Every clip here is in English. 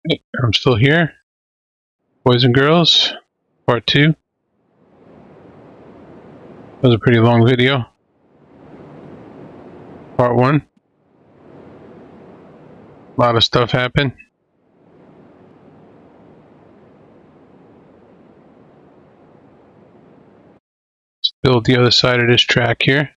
Hey, I'm still here, boys and girls. Part 2. That was a pretty long video. Part 1. A lot of stuff happened. Let's build the other side of this track here.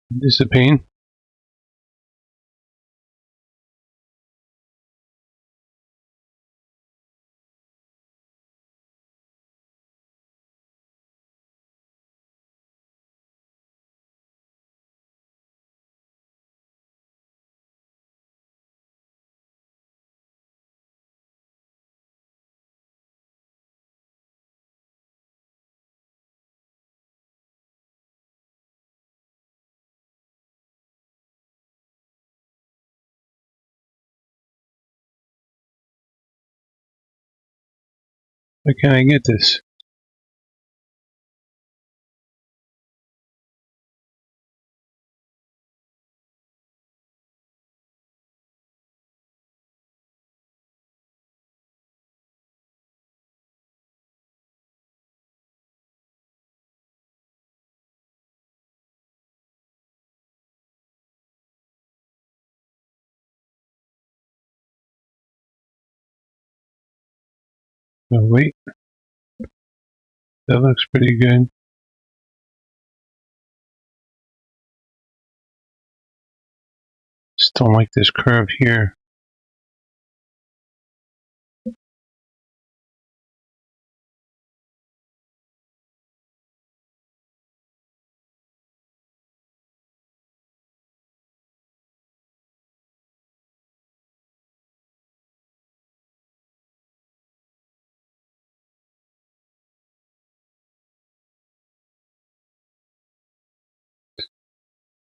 This is a pain. Why can't I get this? Oh, wait. That looks pretty good. Just don't like this curve here.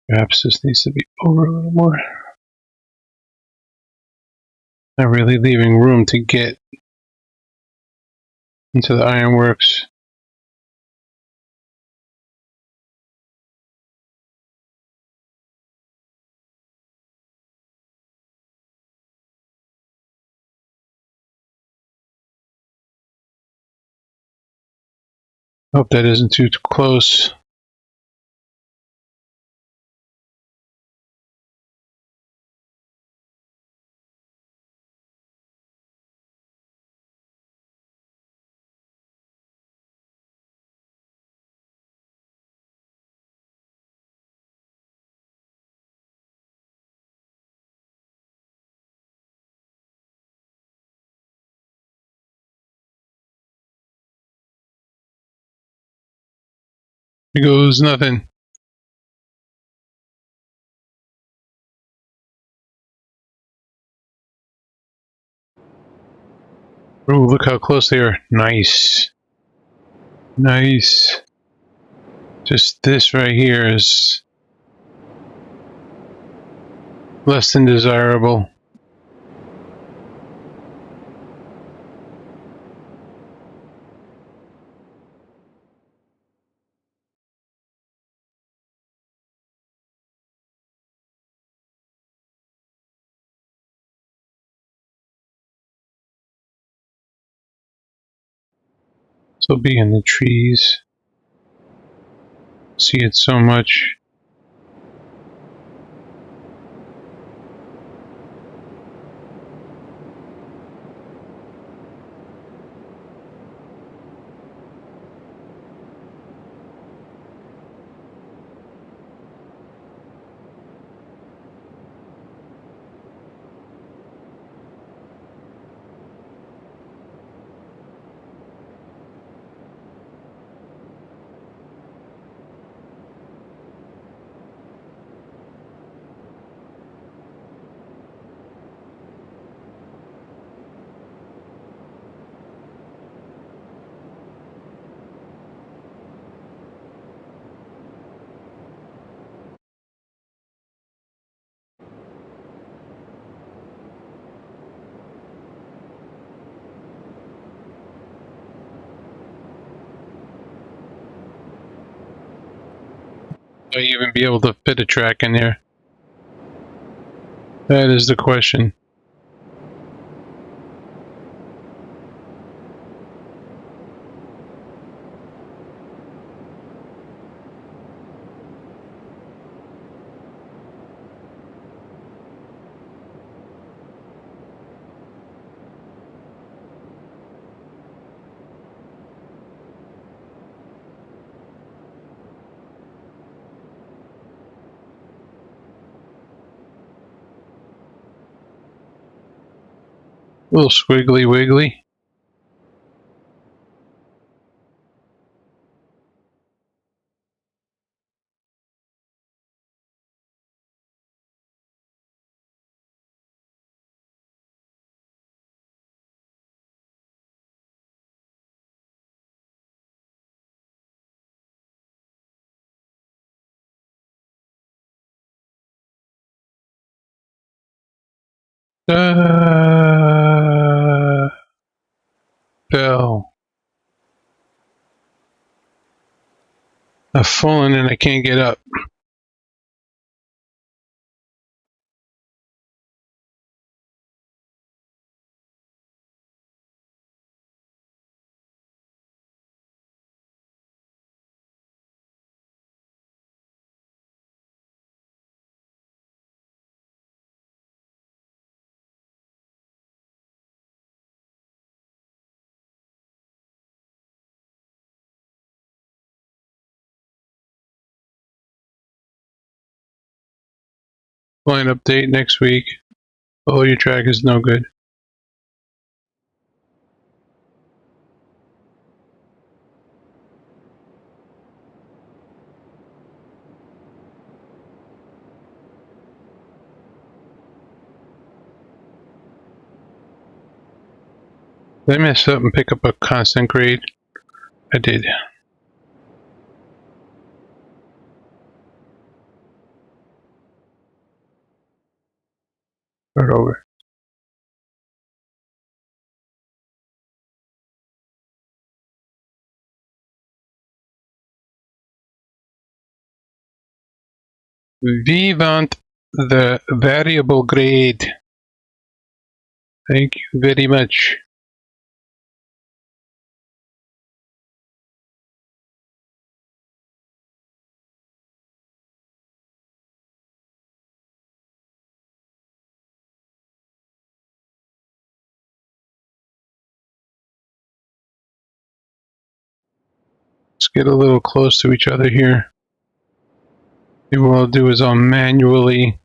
Perhaps this needs to be over a little more. Not really leaving room to get into the ironworks. Hope that isn't too close. Here goes nothing. Oh, look how close they are. Nice. Nice. Just this right here is less than desirable. So be in the trees. See it so much. Will you even be able to fit a track in there? That is the question. A little squiggly wiggly. Fell. I've fallen and I can't get up. Line update next week. Oh, your track is no good. Did I mess up and pick up a constant grade? I did. Start over. Vivant the variable grade. Thank you very much. Let's get a little close to each other here. Maybe what I'll do is I'll manually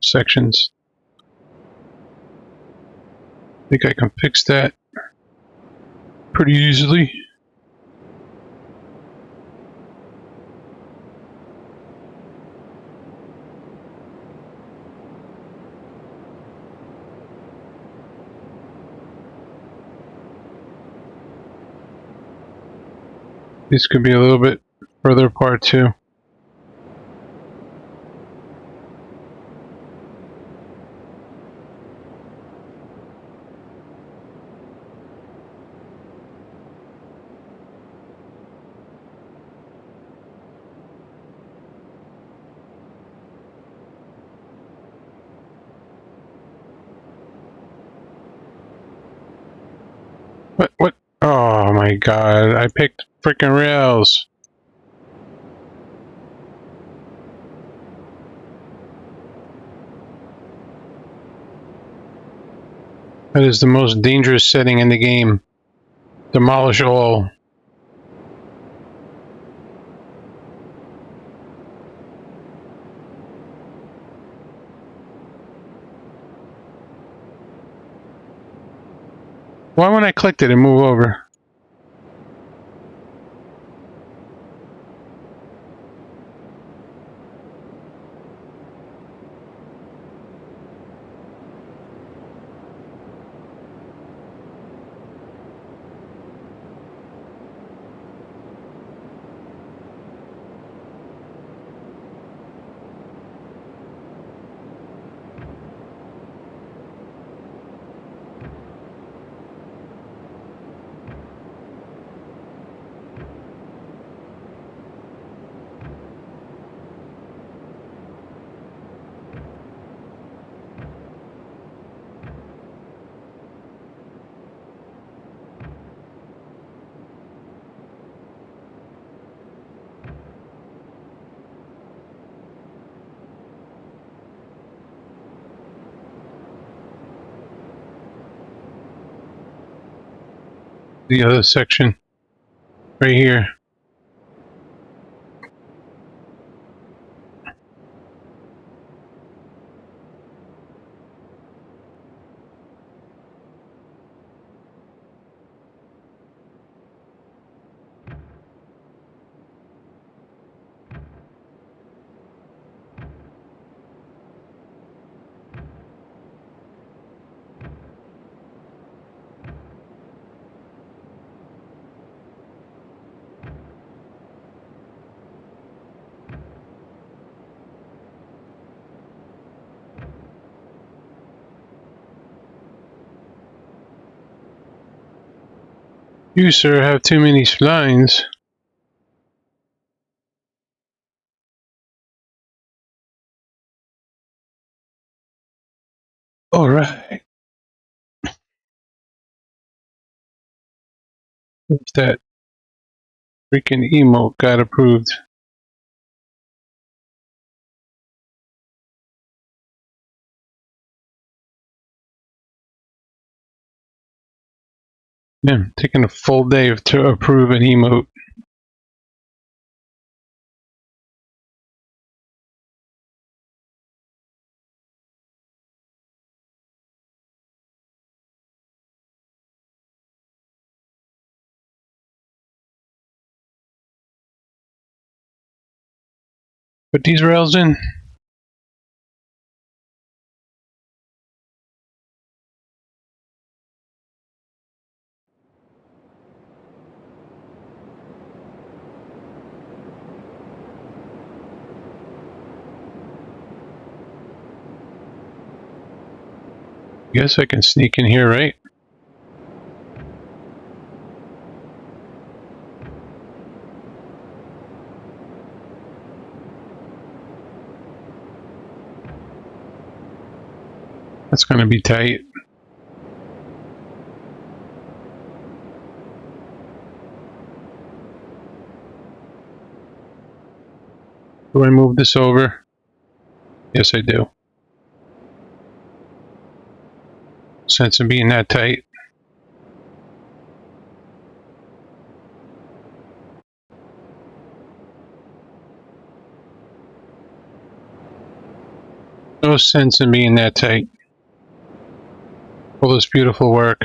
sections. I think I can fix that pretty easily. This could be a little bit further apart too. What? Oh my god, I picked freaking rails. That is the most dangerous setting in the game. Demolish all. Why when I clicked it move over? The other section. Right here. You, sir, have too many lines. Alright. What's that? Freaking emote got approved. Yeah, taking a full day to approve an emote. Put these rails in. Guess I can sneak in here, right? That's going to be tight. Do I move this over? Yes, I do. Sense of being that tight. No sense in being that tight. All this beautiful work.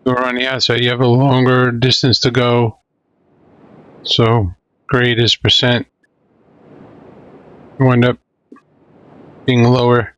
Or on the outside, you have a longer distance to go. So grade is percent. You wind up being lower.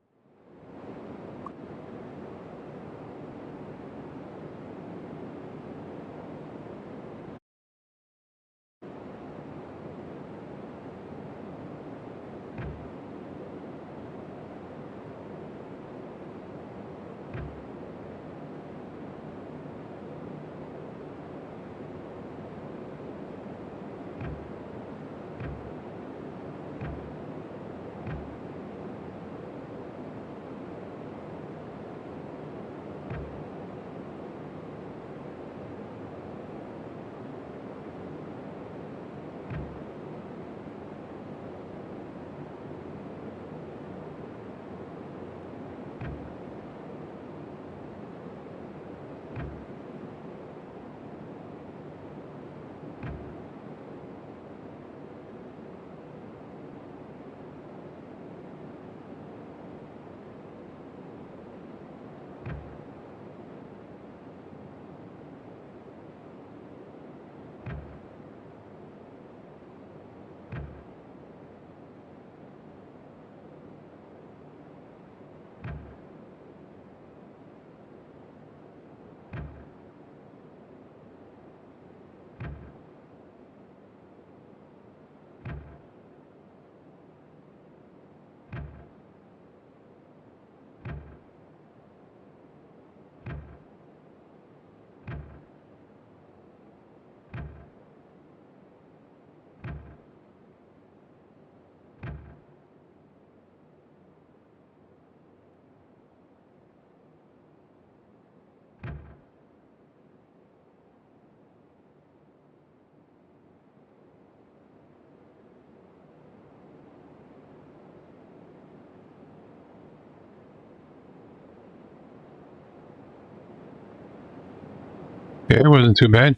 Yeah, it wasn't too bad.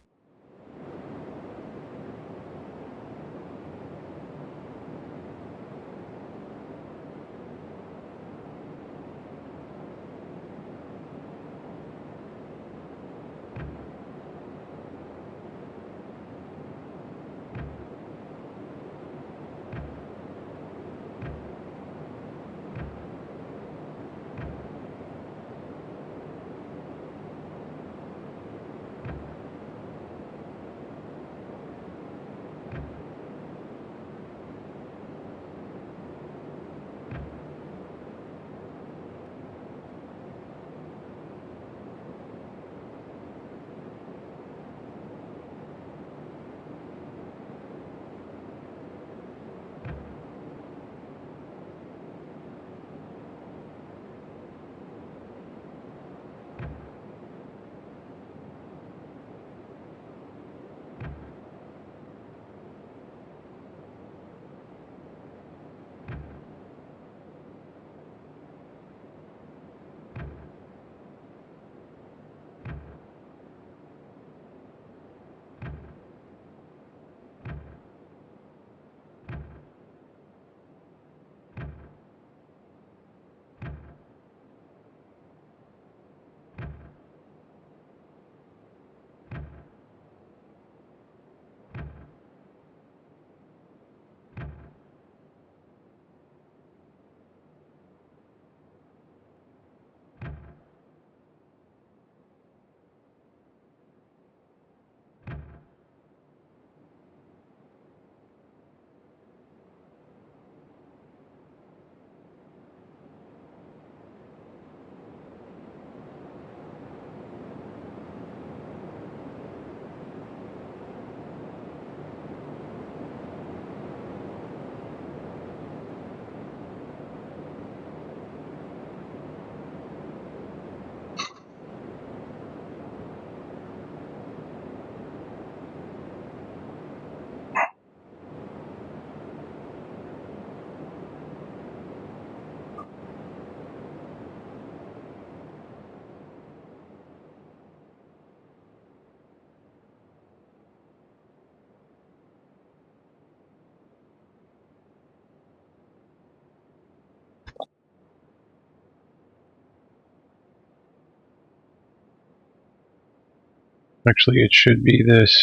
Actually, it should be this.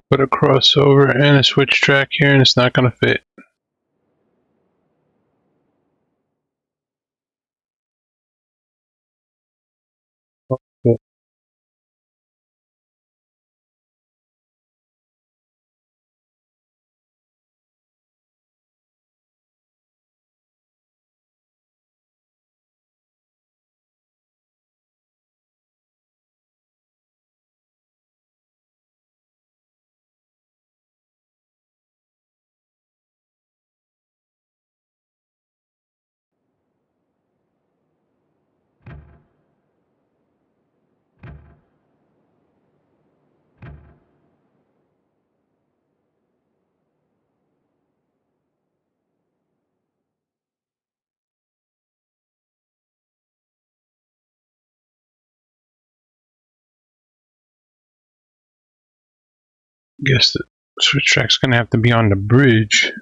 Put a crossover and a switch track here, and it's not going to fit. Okay. Guess the switch track's going to have to be on the bridge.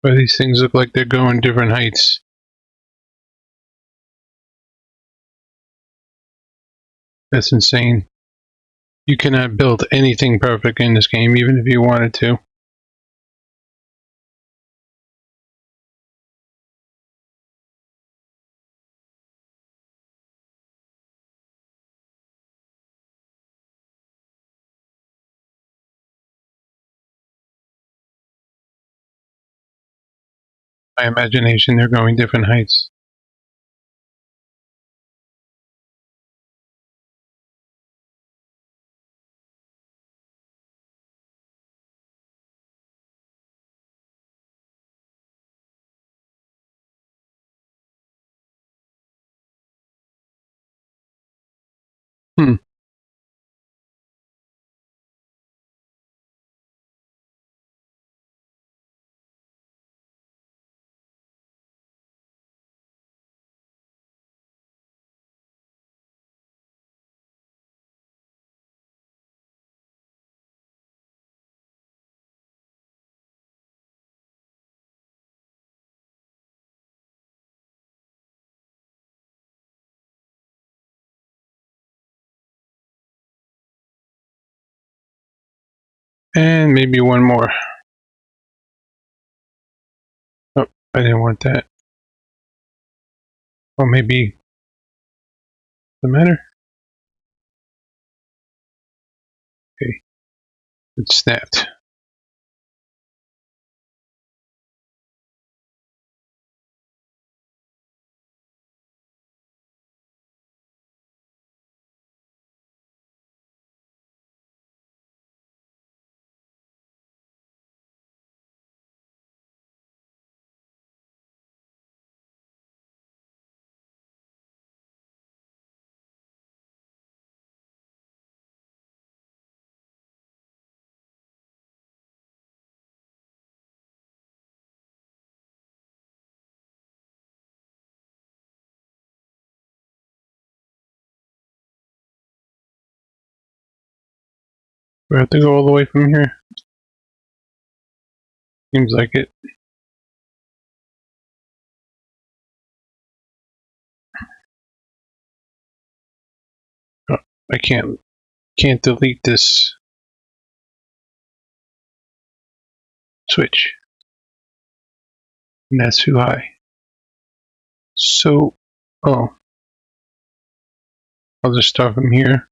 But these things look like they're going different heights. That's insane. You cannot build anything perfect in this game, even if you wanted to. My imagination, they're going different heights. Hmm. And maybe one more. Oh, I didn't want that. Or maybe the matter? Okay. It snapped. We have to go all the way from here. Seems like it. Oh, I can't delete this switch. And that's too high. So, oh, I'll just start from here.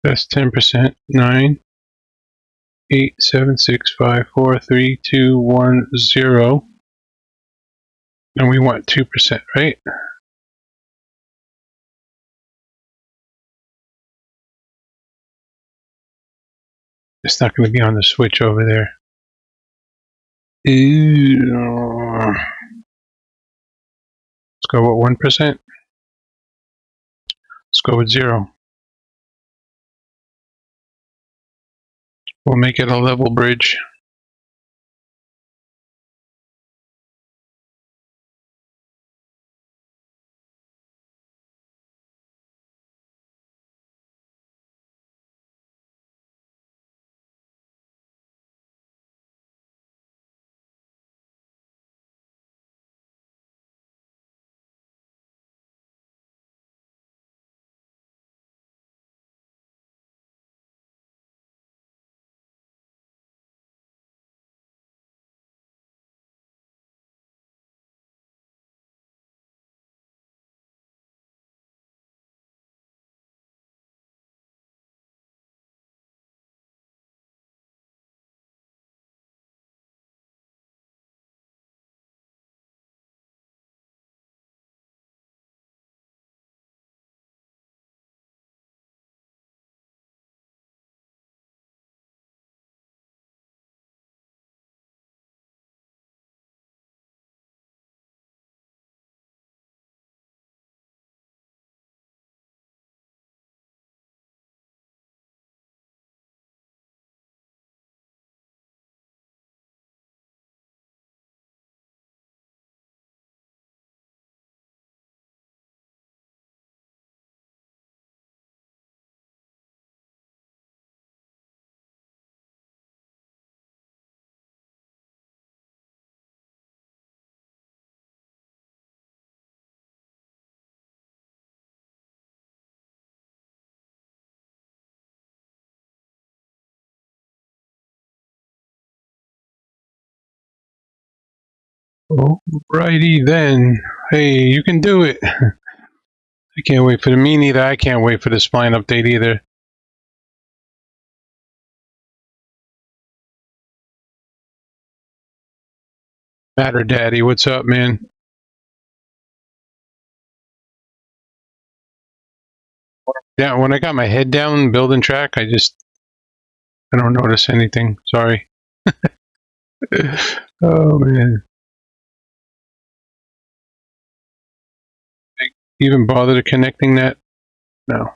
That's 10%. 9, 8, 7, 6, 5, 4, 3, 2, 1, 0. And we want 2%, right? It's not going to be on the switch over there. Ew. Let's go with 1%. Let's go with 0. We'll make it a level bridge. Alrighty then. Hey, you can do it. I can't wait for me neither. I can't wait for the spline update either. Matter Daddy, what's up, man? Yeah, when I got my head down building track, I don't notice anything. Sorry. Oh man. Even bother to connecting that? No.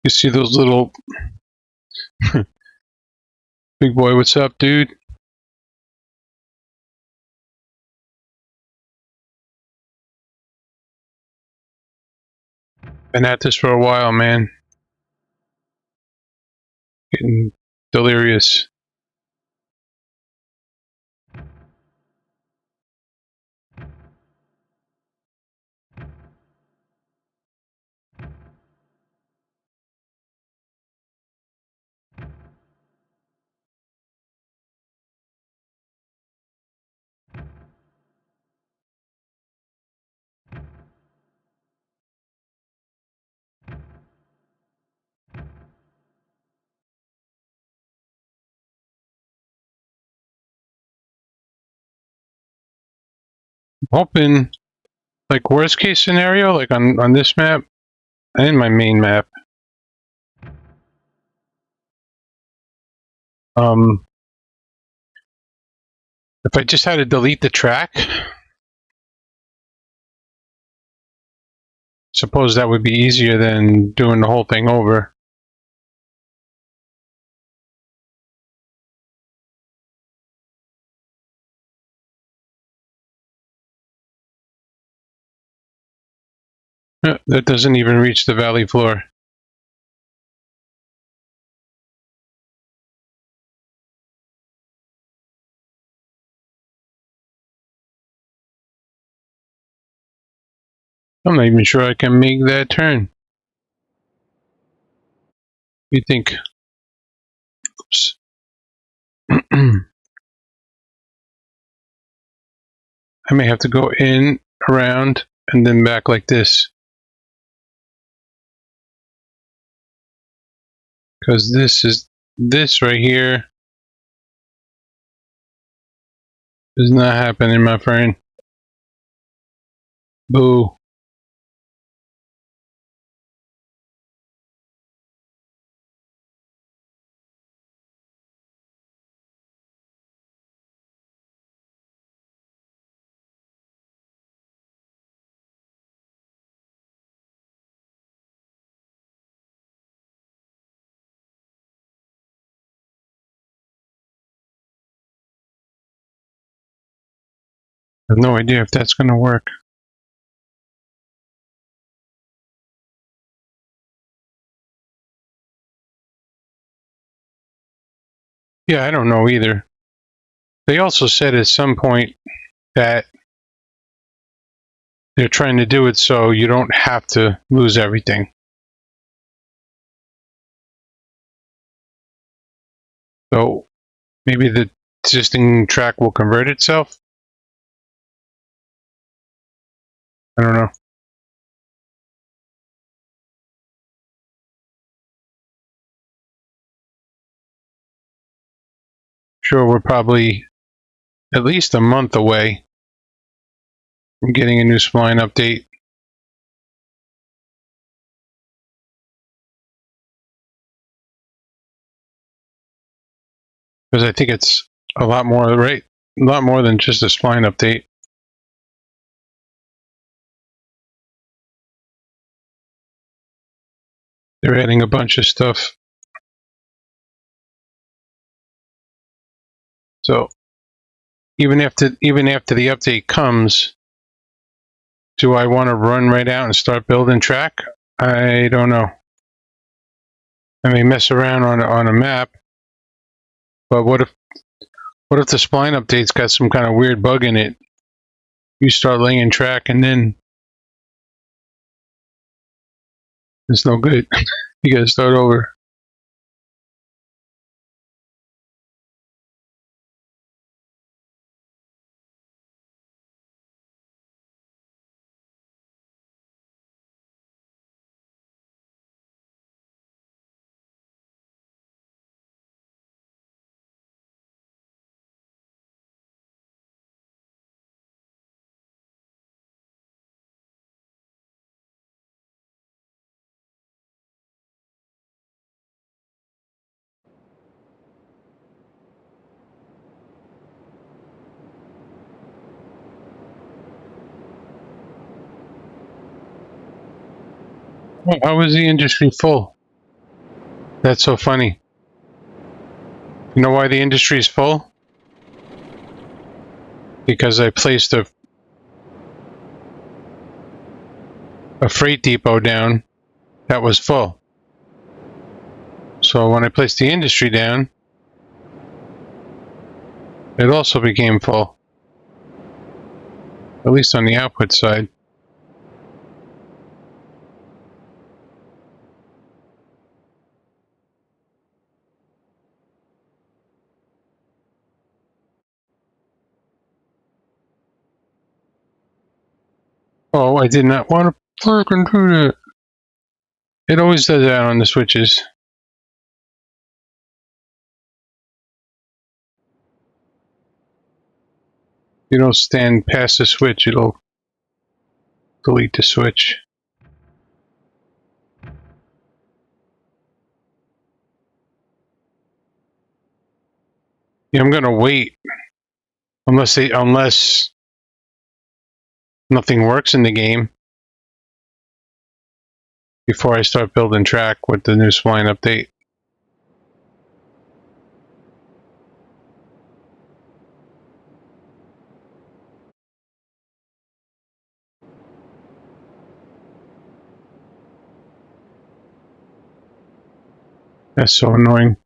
You see those little big boy, what's up, dude? Been at this for a while, man. Getting delirious. Hoping, like worst case scenario, like on this map and my main map. If I just had to delete the track, suppose that would be easier than doing the whole thing over. That doesn't even reach the valley floor. I'm not even sure I can make that turn. You think? Oops. I may have to go in, around, and then back like this. Because this right here is not happening, my friend. Boo. I have no idea if that's going to work. Yeah, I don't know either. They also said at some point that they're trying to do it so you don't have to lose everything. So maybe the existing track will convert itself? I don't know. Sure, we're probably at least a month away from getting a new spline update. Because I think it's a lot more, right? A lot more than just a spline update. They're adding a bunch of stuff. So even after the update comes, do I want to run right out and start building track? I don't know. I may mess around on a map, but what if the spline update's got some kind of weird bug in it? You start laying track and then it's no good. You gotta start over. How is the industry full? That's so funny. You know why the industry is full? Because I placed a freight depot down that was full. So when I placed the industry down, it also became full. At least on the output side. Oh, I did not want to freaking do that. It always does that on the switches. You don't stand past the switch, it'll delete the switch. Yeah, I'm gonna wait unless nothing works in the game before I start building track with the new spline update. That's so annoying.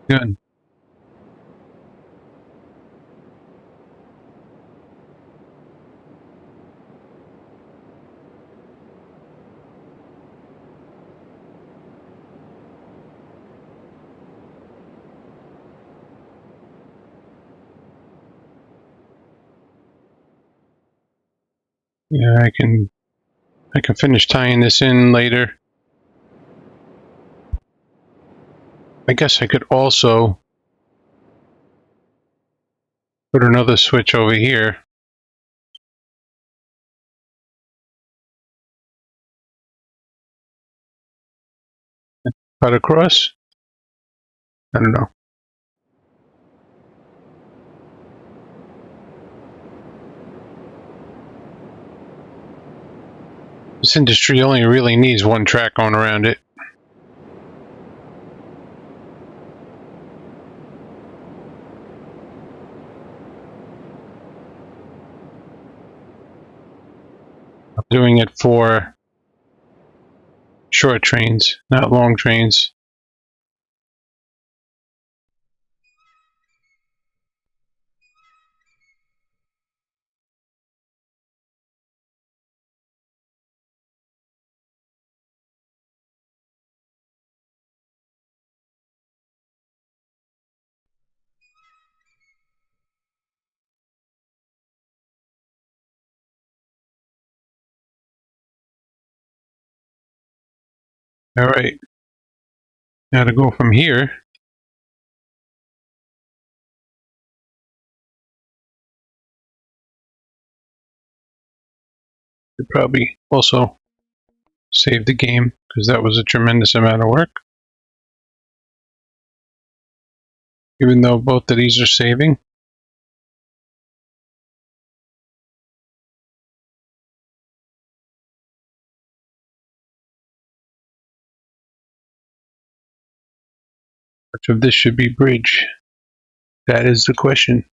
Good. Yeah, I can finish tying this in later. I guess I could also put another switch over here. Cut across? I don't know. This industry only really needs one track going around it. I'm doing it for short trains, not long trains. All right. Now to go from here, could probably also save the game because that was a tremendous amount of work. Even though both of these are saving. Much of this should be bridge? That is the question.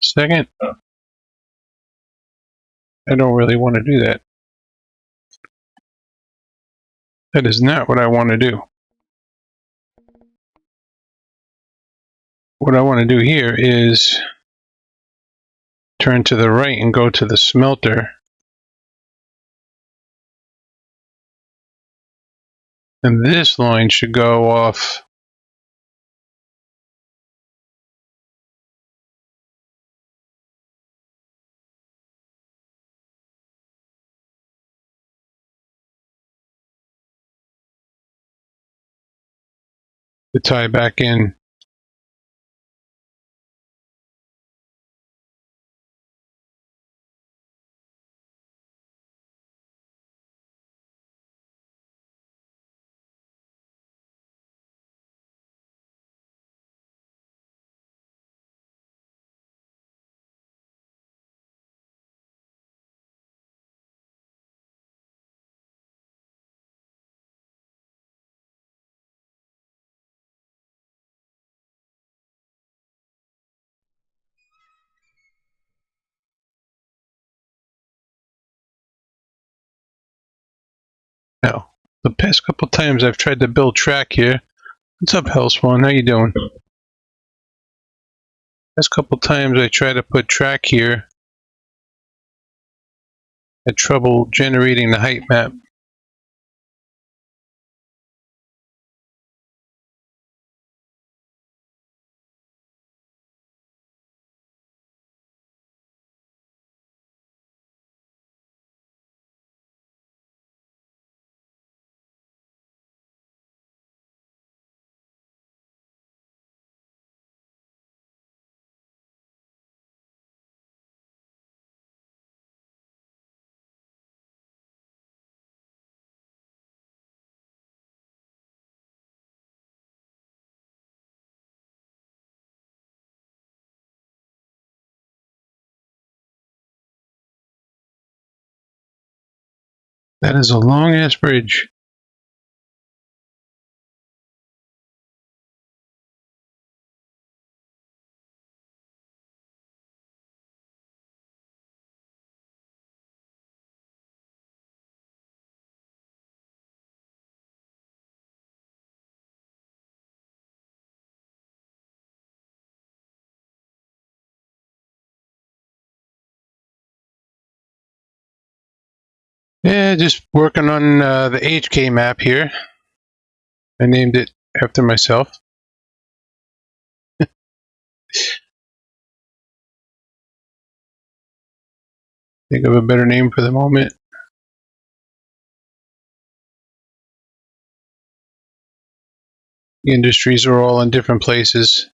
Second, I don't really want to do that. That is not what I want to do. What I want to do here is turn to the right and go to the smelter. And this line should go off to tie back in. Now, the past couple times I've tried to build track here. What's up, Hellspawn? How you doing? Past couple times I try to put track here. Had trouble generating the height map. That is a long ass bridge. Yeah, just working on the HK map here. I named it after myself. Think of a better name for the moment. The industries are all in different places.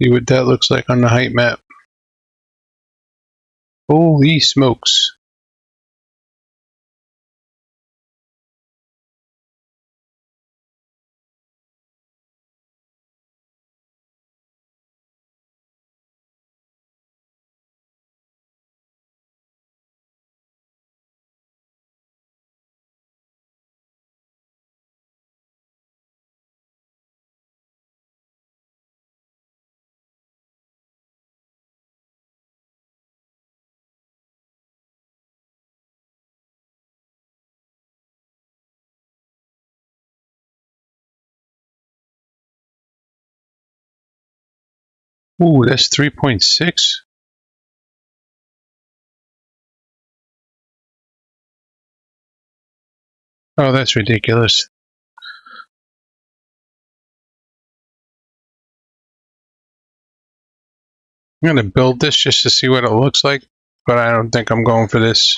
See what that looks like on the height map. Holy smokes. Ooh, that's 3.6. Oh, that's ridiculous. I'm going to build this just to see what it looks like, but I don't think I'm going for this.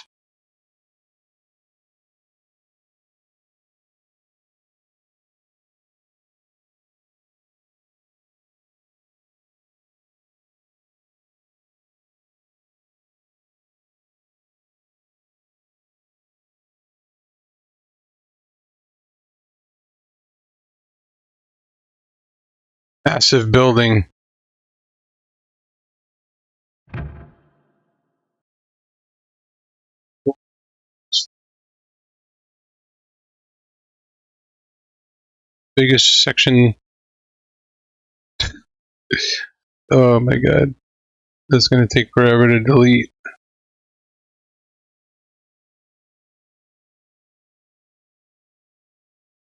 Massive building. Biggest section. Oh my god. That's going to take forever to delete.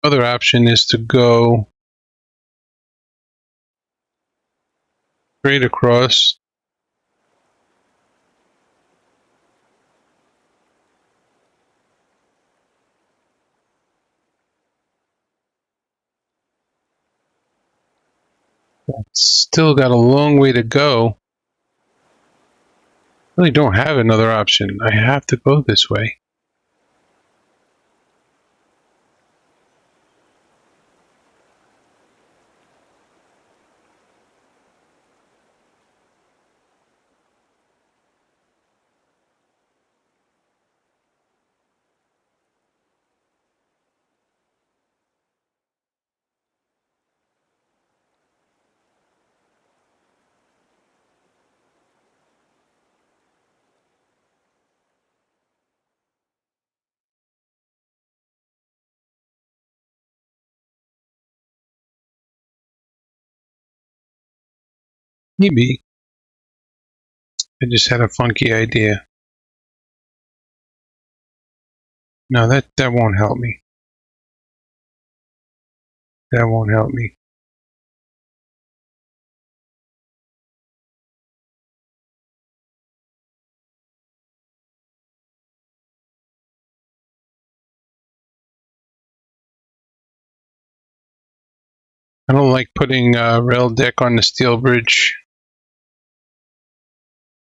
Other option is to go straight across. Still got a long way to go. Really don't have another option. I have to go this way. Maybe. I just had a funky idea. No, that won't help me. That won't help me. I don't like putting a rail deck on the steel bridge,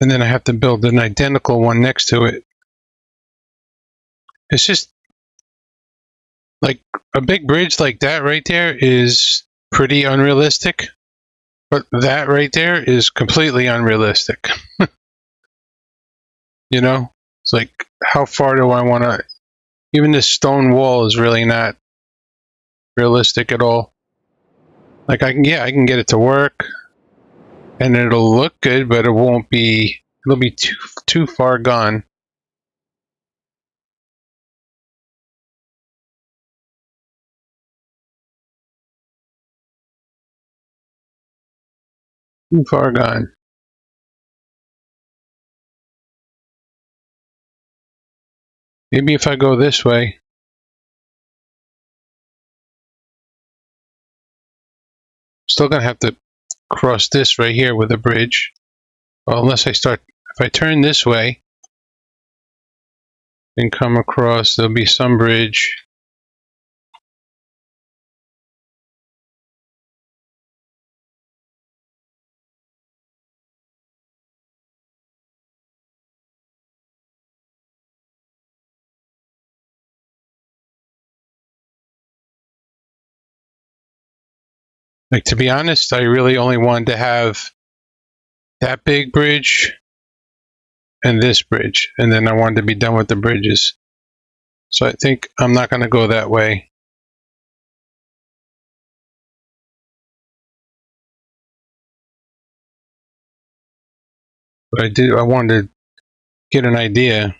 and then I have to build an identical one next to it. It's just like a big bridge like that right there is pretty unrealistic, but that right there is completely unrealistic. You know, it's like, how far do I want to? Even this stone wall is really not realistic at all. Like I can get it to work, and it'll look good, but it won't be. It'll be too far gone. Too far gone. Maybe if I go this way. Still gonna have to cross this right here with a bridge. Well, unless if I turn this way and come across, there'll be some bridge. Like, to be honest, I really only wanted to have that big bridge and this bridge, and then I wanted to be done with the bridges. So I think I'm not going to go that way. But I wanted to get an idea.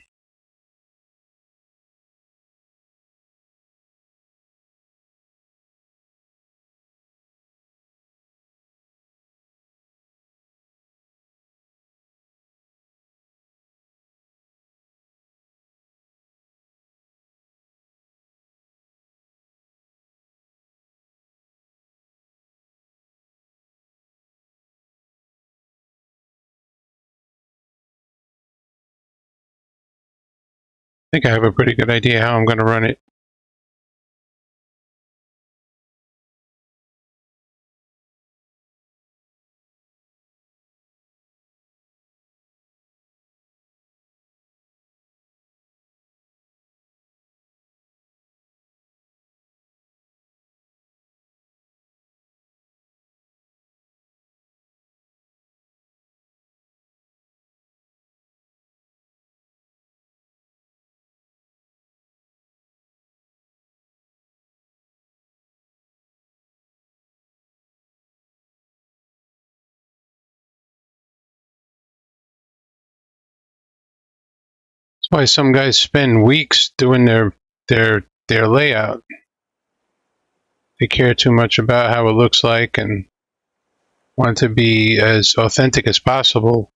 I think I have a pretty good idea how I'm going to run it. That's why some guys spend weeks doing their layout. They care too much about how it looks like and want to be as authentic as possible.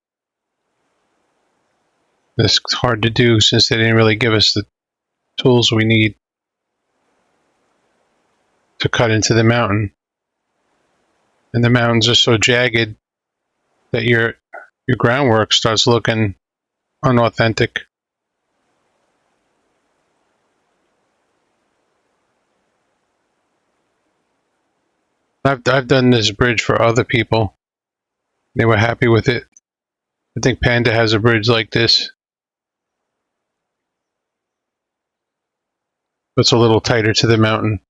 It's hard to do since they didn't really give us the tools we need to cut into the mountain. And the mountains are so jagged that your groundwork starts looking unauthentic. I've done this bridge for other people. They were happy with it. I think Panda has a bridge like this. It's a little tighter to the mountain.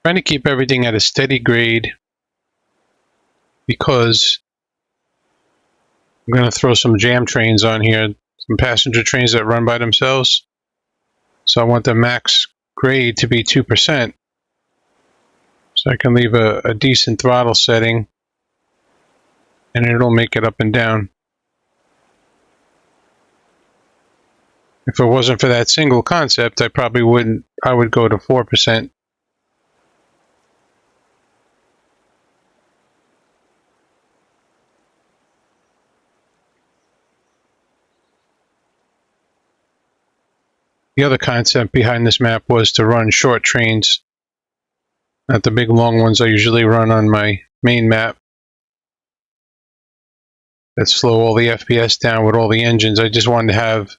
Trying to keep everything at a steady grade because I'm going to throw some jam trains on here, some passenger trains that run by themselves. So I want the max grade to be 2%. So I can leave a decent throttle setting and it'll make it up and down. If it wasn't for that single concept, I would go to 4%. the other concept behind this map was to run short trains, not the big long ones I usually run on my main map that slow all the FPS down with all the engines. I just wanted to have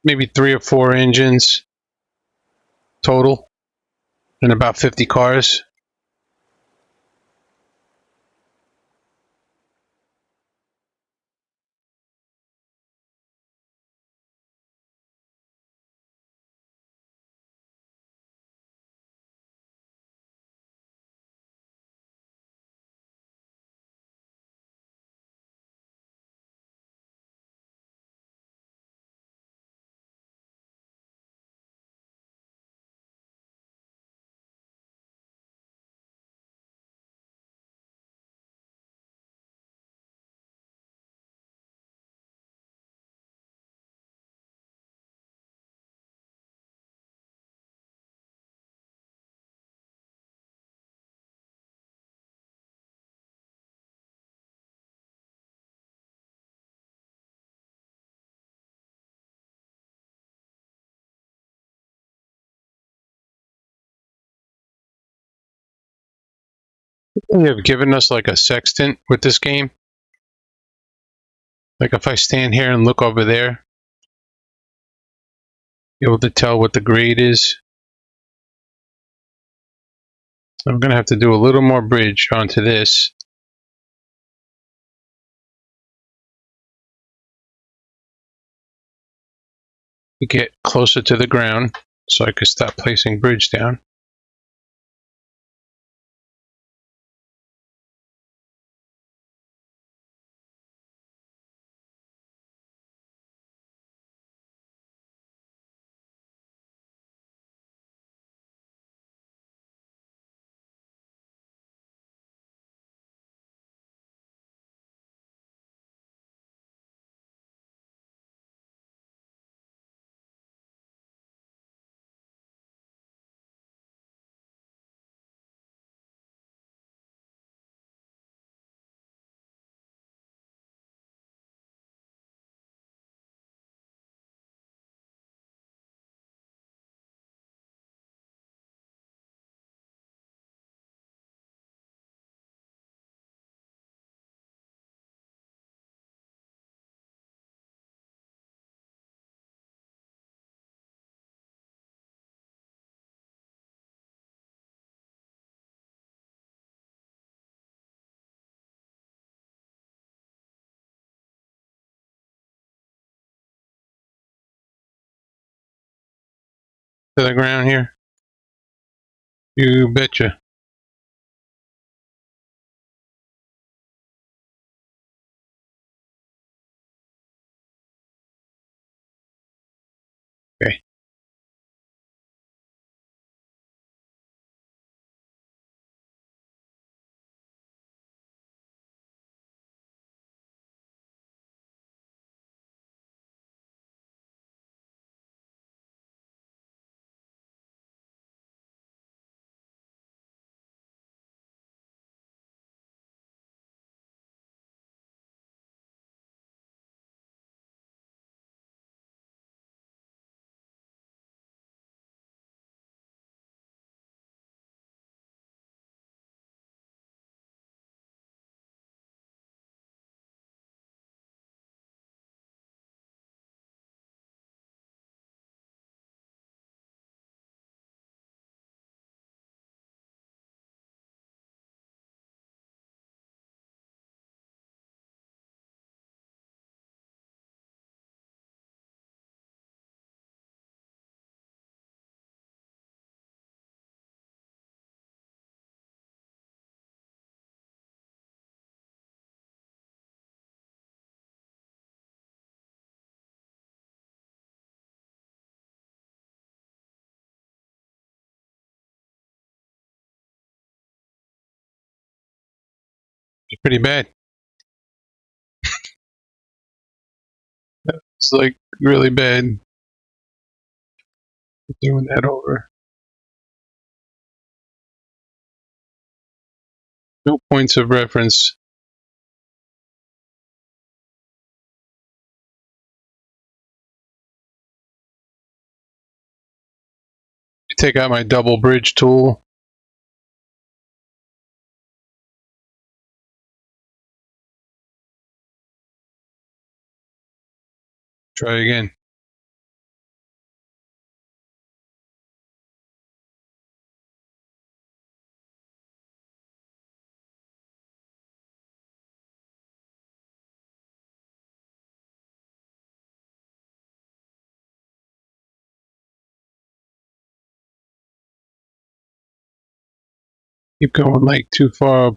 maybe 3 or 4 engines total and about 50 cars. They have given us like a sextant with this game. Like if I stand here and look over there, be able to tell what the grade is. I'm going to have to do a little more bridge onto this. To get closer to the ground so I could stop placing bridge down. To the ground here. You betcha. Okay. It's pretty bad. It's like really bad. Doing that over. No points of reference. take out my double bridge tool. Try again. Keep going like too far.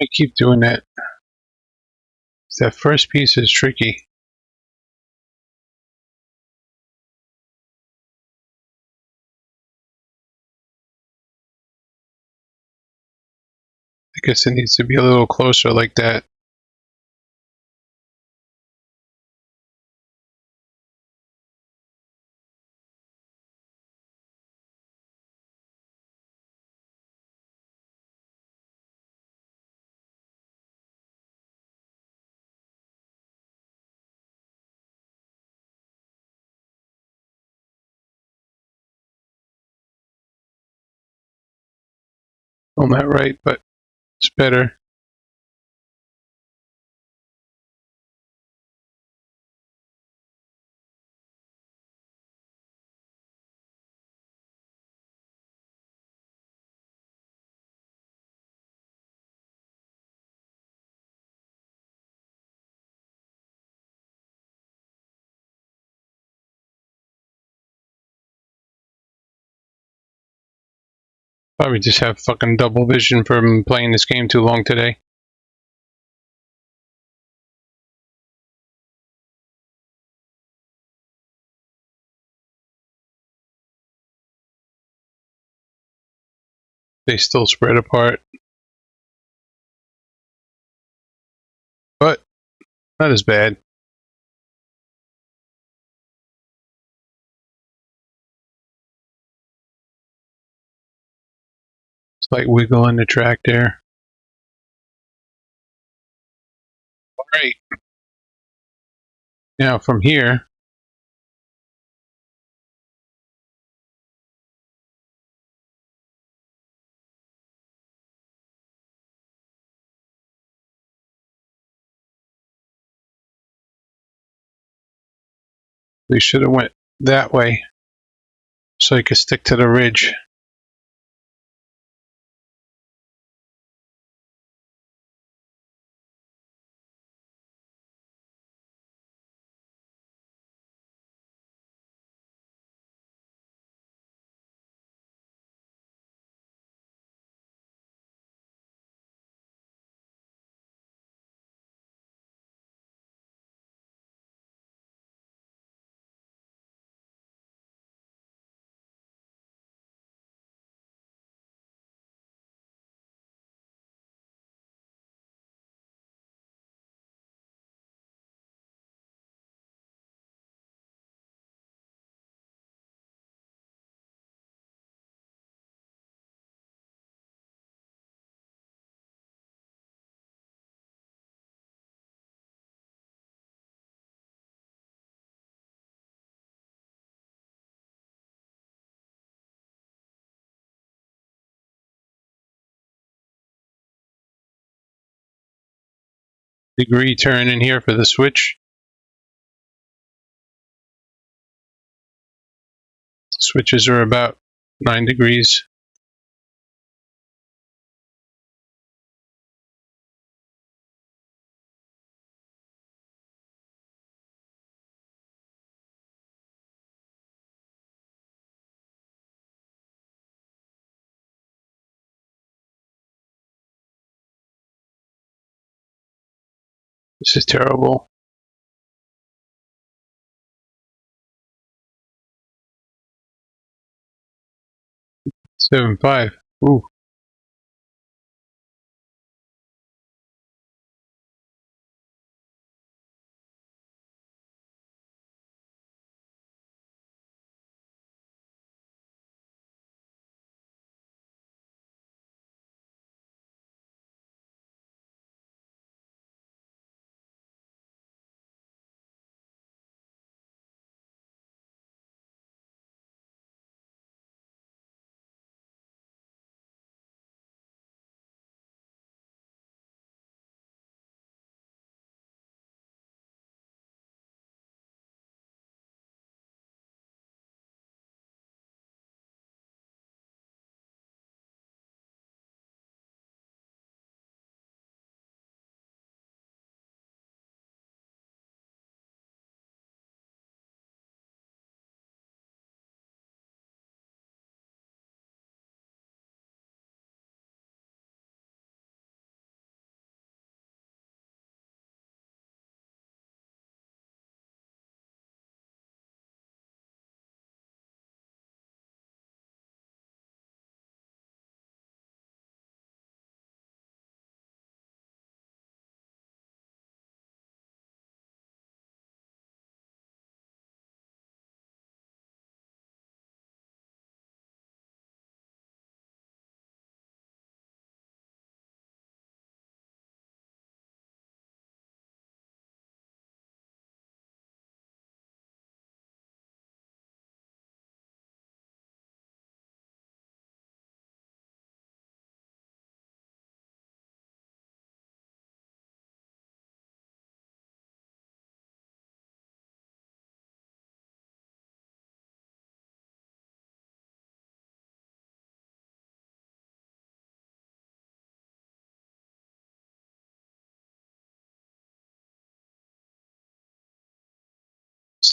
I keep doing that. That first piece is tricky. I guess it needs to be a little closer like that. I'm not right, but it's better. Probably just have fucking double vision from playing this game too long today. They still spread apart. But not as bad. Slight wiggle in the track there. Alright. Now from here, we should have went that way so I could stick to the ridge. Degree turn in here for the switch. Switches are about 9 degrees. This is terrible. 7.5. Ooh.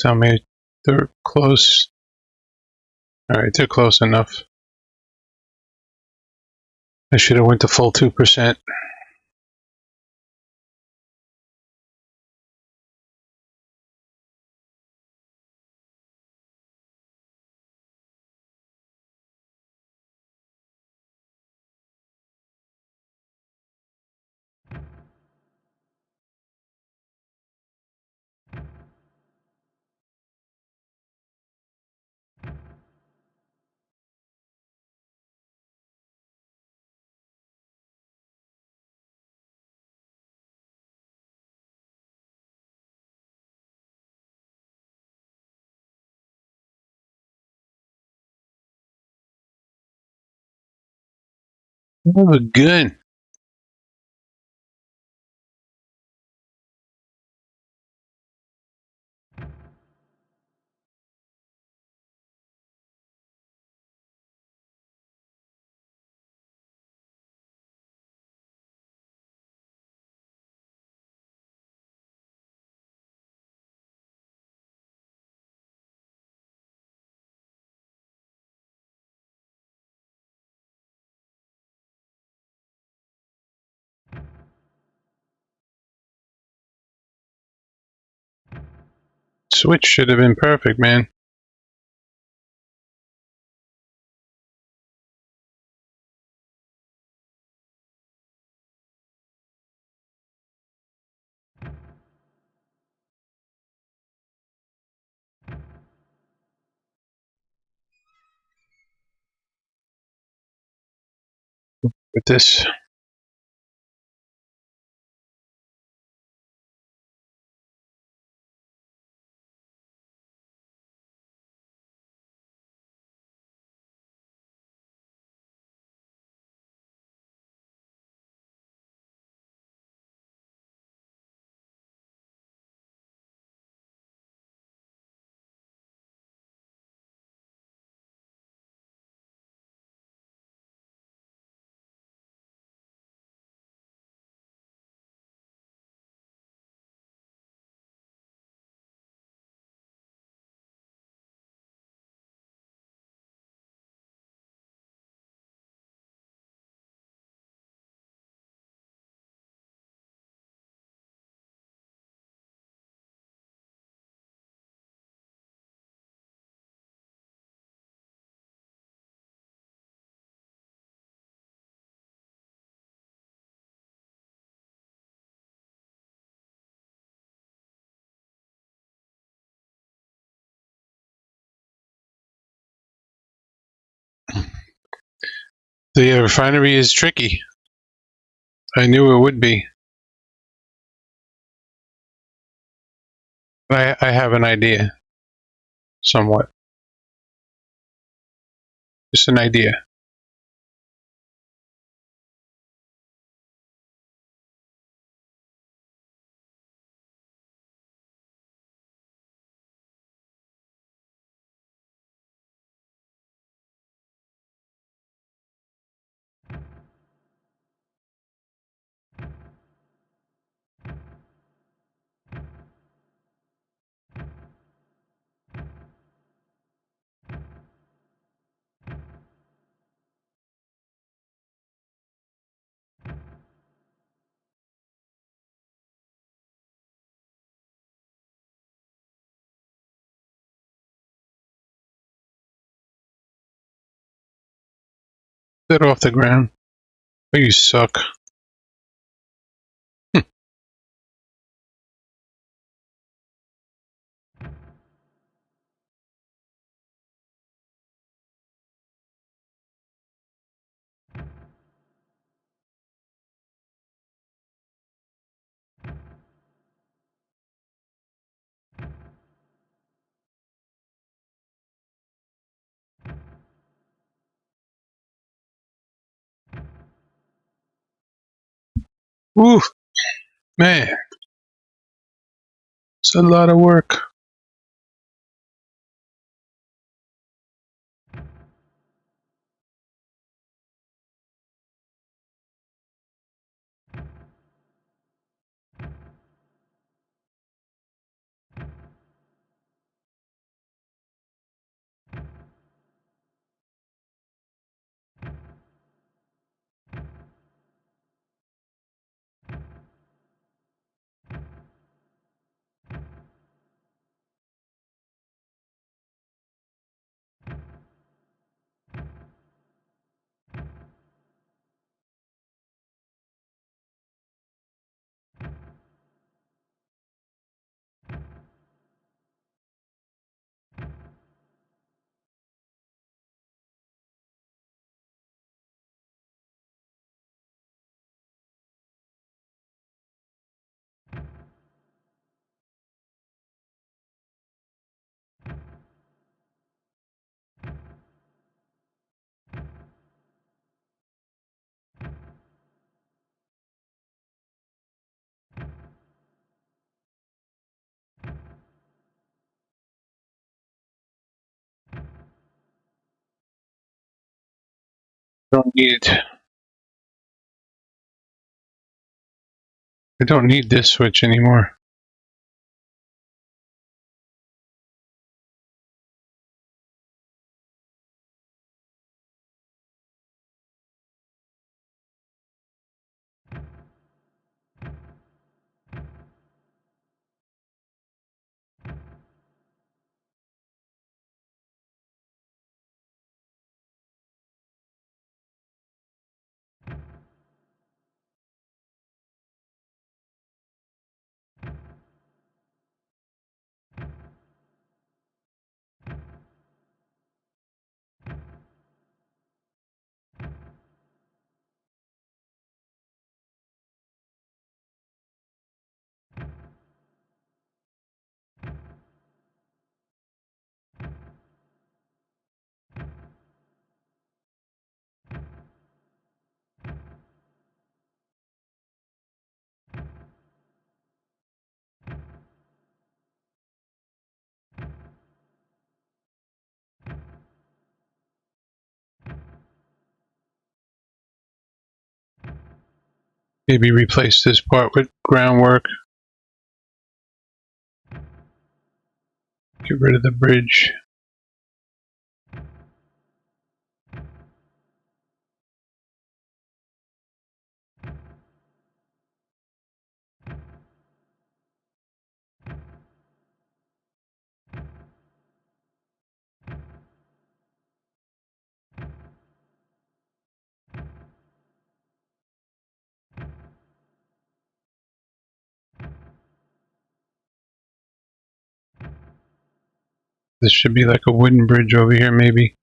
tell me they're close. Alright, they're close enough. I should have went to full 2%. Oh, good. Switch should have been perfect, man. With this. The refinery is tricky. I knew it would be. I have an idea. Somewhat. Just an idea. Get off the ground. Oh, you suck. Oof, man. It's a lot of work. I don't need this switch anymore. Maybe replace this part with groundwork. Get rid of the bridge. This should be like a wooden bridge over here, maybe.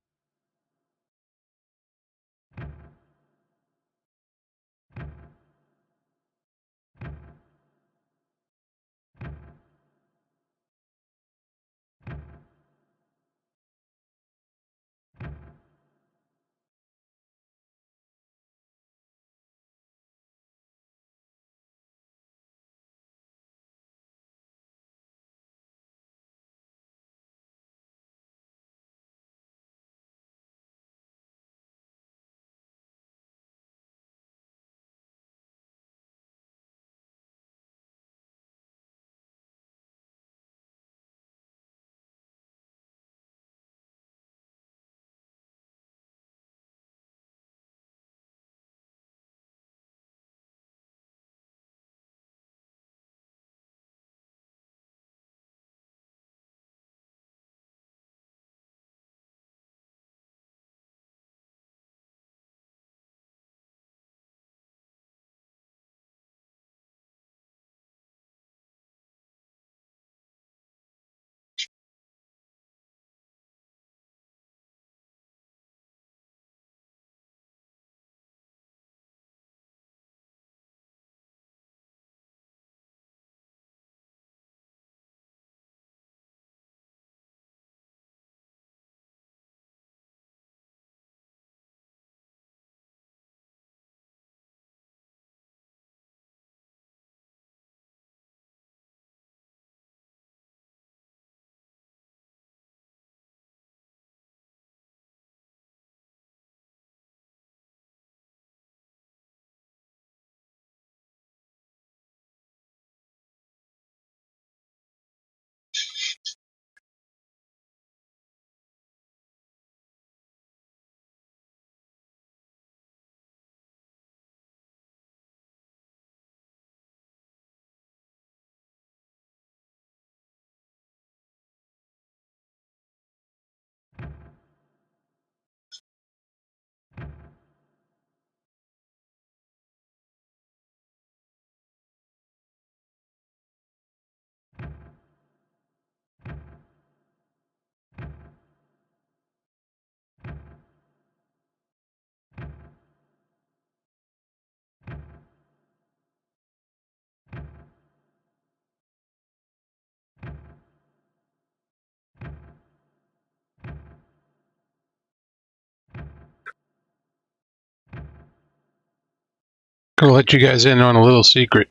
Gonna let you guys in on a little secret.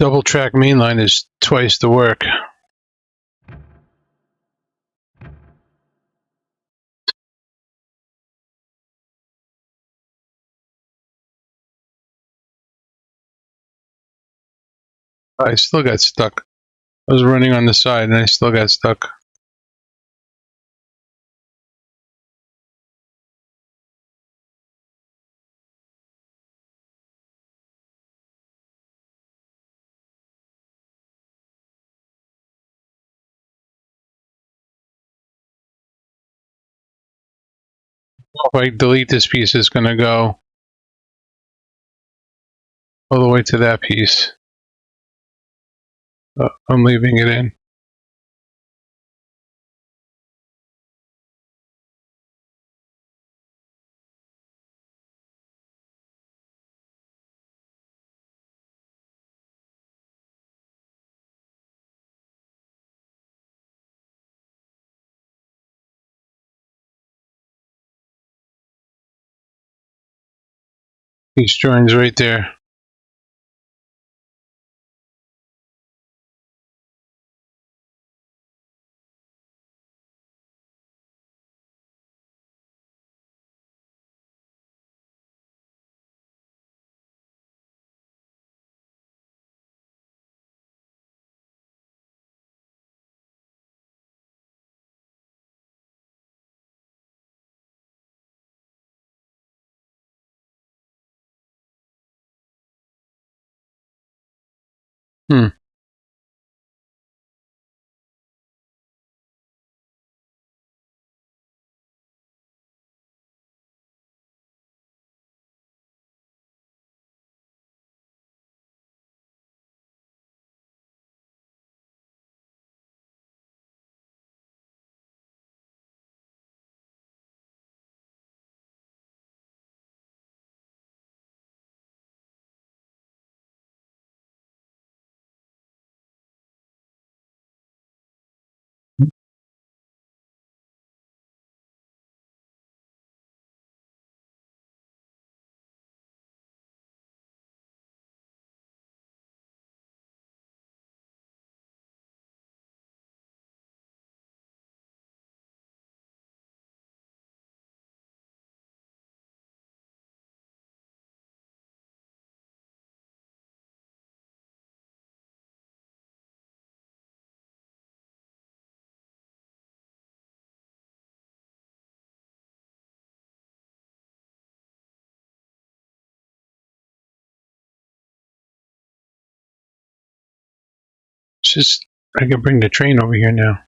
Double track mainline is twice the work. I still got stuck. I was running on the side and I still got stuck. If I delete this piece, it's going to go all the way to that piece. I'm leaving it in. These joins right there. It's just, I can bring the train over here now.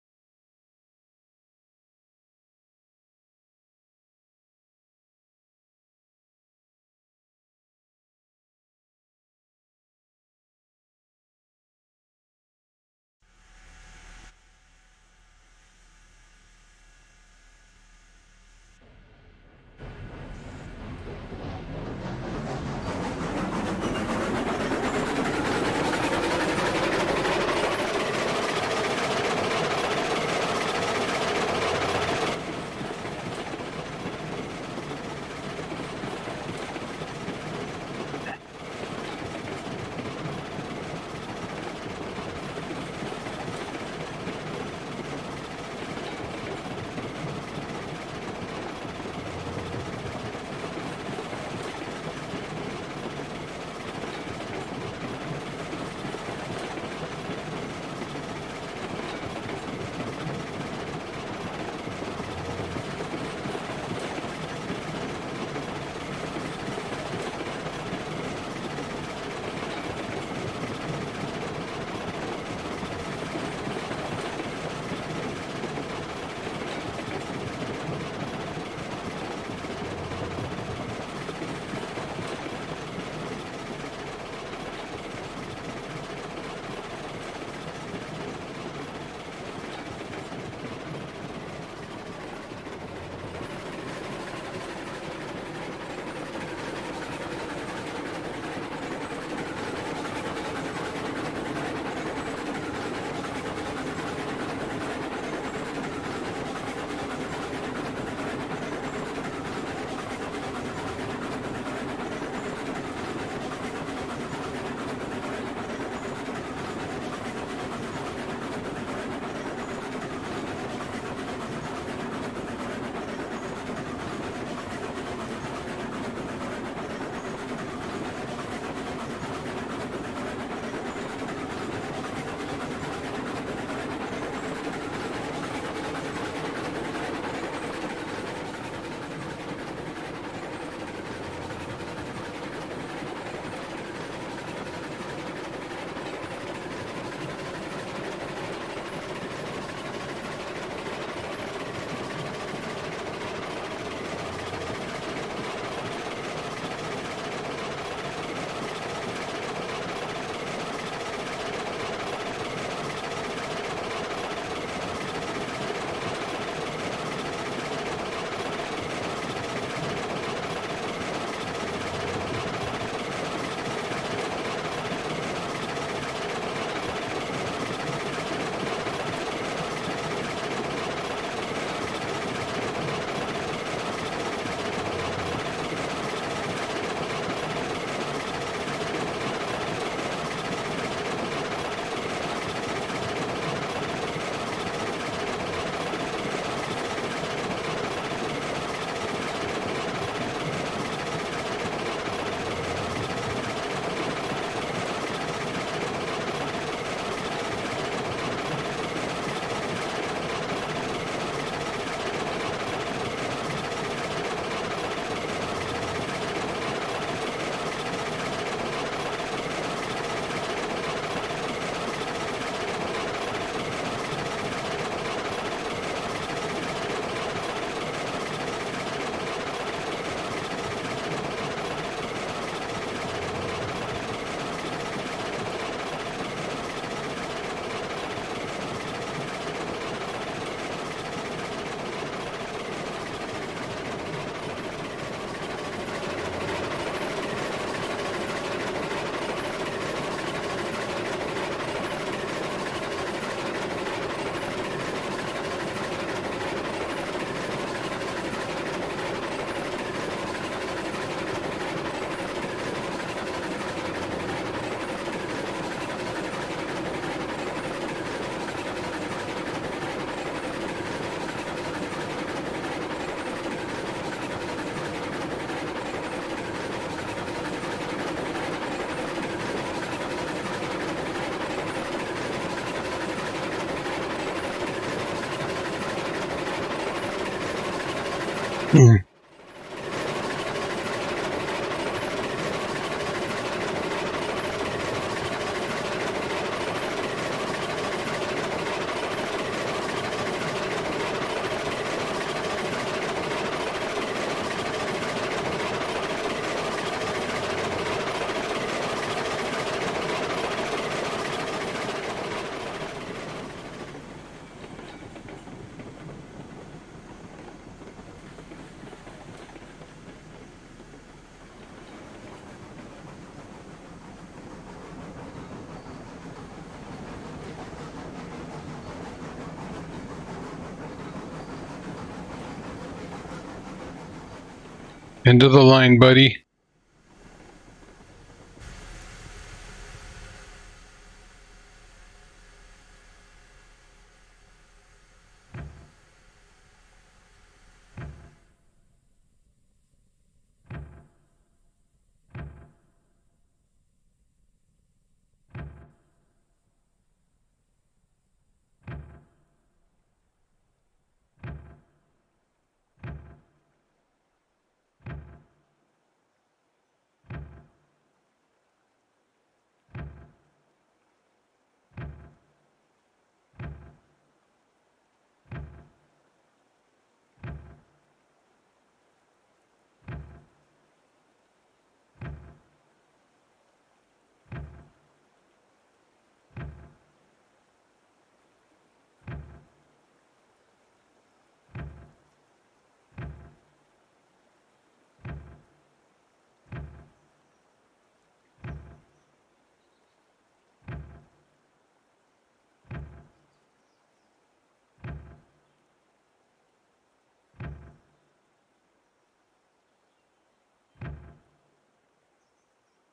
End of the line, buddy.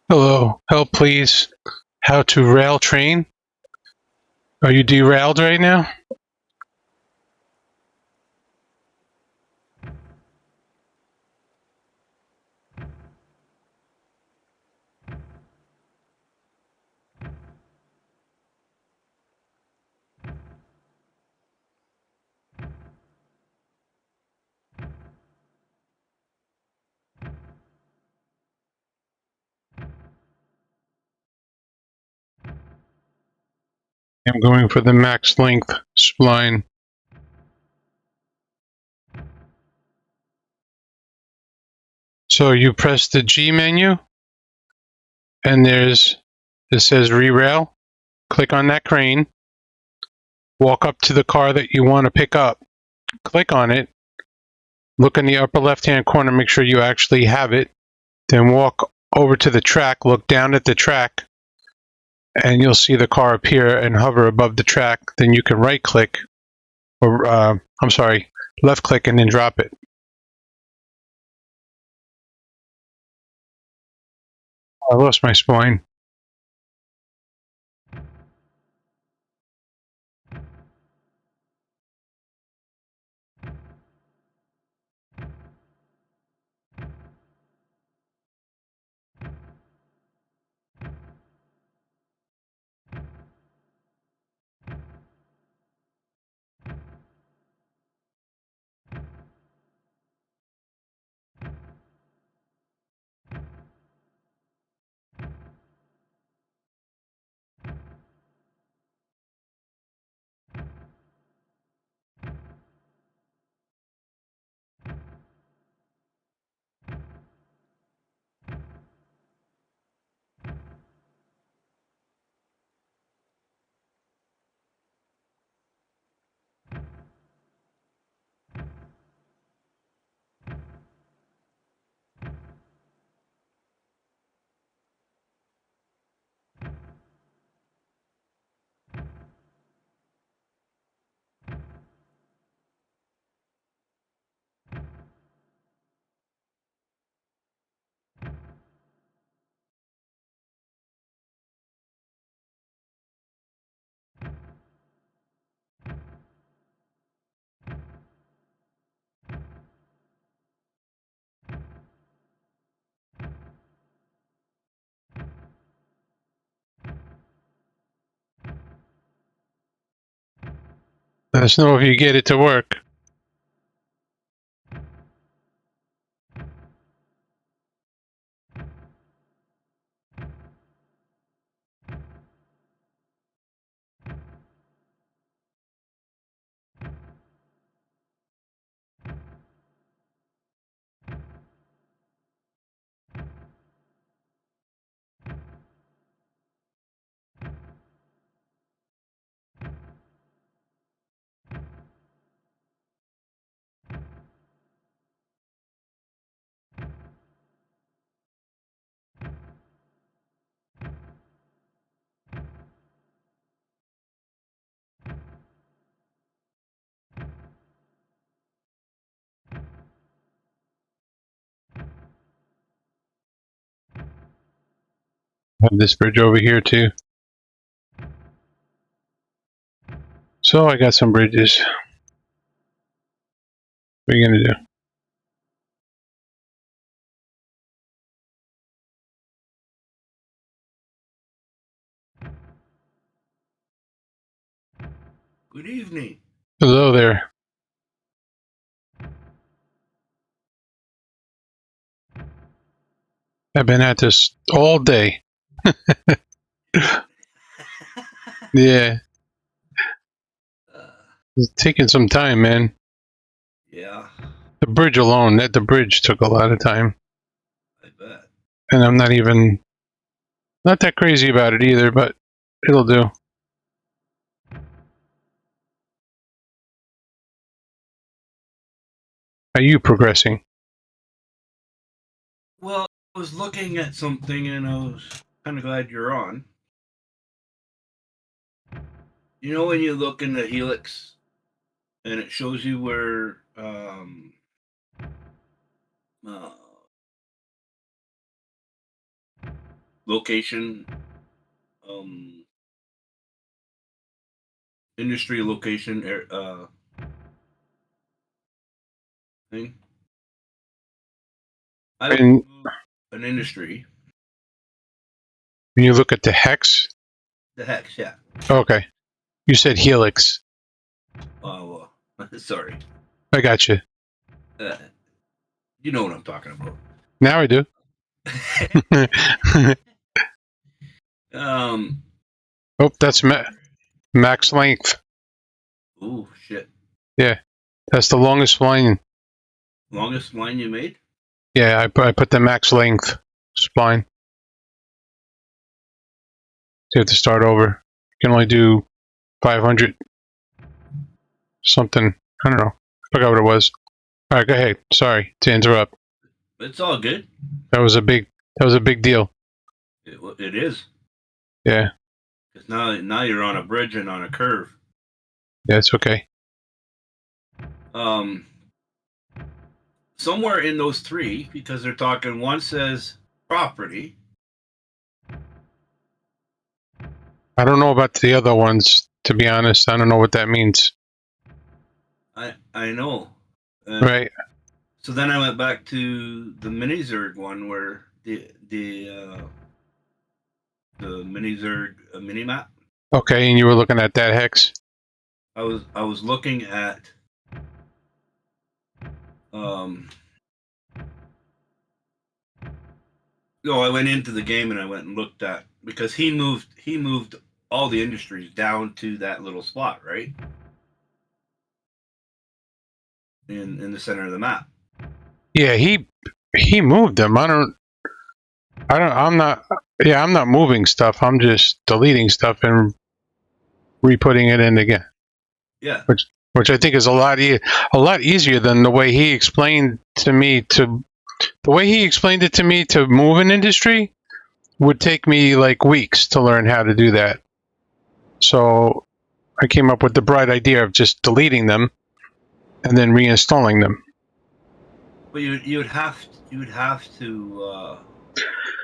Hello, help please. How to rail train? Are you derailed right now? I'm going for the max length spline. So you press the G menu, and it says re-rail. Click on that crane. Walk up to the car that you want to pick up. Click on it. Look in the upper left-hand corner, make sure you actually have it. Then walk over to the track, look down at the track, and you'll see the car appear and hover above the track. Then you can right-click, or left-click and then drop it. I lost my spline. Let us know if you get it to work. Have this bridge over here too. So I got some bridges. What are you gonna do? Good evening. Hello there. I've been at this all day. Yeah, it's taking some time, man. Yeah, The bridge alone, the bridge took a lot of time. I bet. And I'm not that crazy about it either, but it'll do. Are you progressing? Well, I was looking at something and I was kind of glad you're on. You know, when you look in the helix and it shows you where uh, location, um, industry location thing. I would And move an industry. when you look at the hex, The hex, yeah. okay. You said helix. Oh, sorry. I got you. Uh, you know what I'm talking about. Now I do. um. Oh, that's max length. Oh shit. Yeah, that's the longest line. Longest line you made? Yeah, I put the max length spline. You have to start over. You can only do 500 something. I don't know. I forgot what it was. All right, go ahead. Sorry to interrupt. It's all good. That was a big deal. It is. Yeah, Because now you're on a bridge and on a curve. yeah, it's okay. Um, somewhere in those three, because they're talking. One says property. I don't know about the other ones, to be honest. I don't know what that means. I know. Right. So then I went back to the mini Zerg one where the mini Zerg mini map. Okay, and you were looking at that hex. I was looking at um. No, I went into the game and I went and looked at because he moved all the industries down to that little spot, right? In the center of the map. Yeah, he moved them. I'm not. Yeah, I'm not moving stuff. I'm just deleting stuff and re-putting it in again. Yeah. Which I think is a lot easier than the way he explained to me to the way he explained it to me to move an industry would take me like weeks to learn how to do that. So I came up with the bright idea of just deleting them and then reinstalling them. But you would have to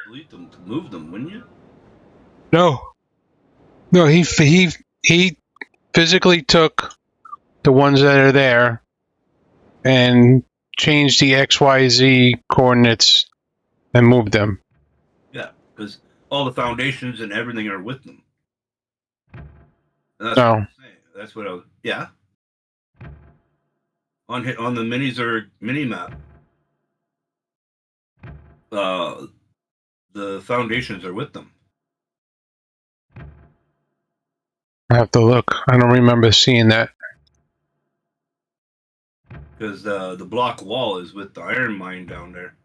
delete them to move them, wouldn't you? No, no, he physically took the ones that are there and changed the XYZ coordinates and moved them. Yeah, because all the foundations and everything are with them. And that's No. what I'm saying. That's what I was. Yeah. On the minis or mini map, uh, the foundations are with them. I have to look. I don't remember seeing that. Because the block wall is with the iron mine down there.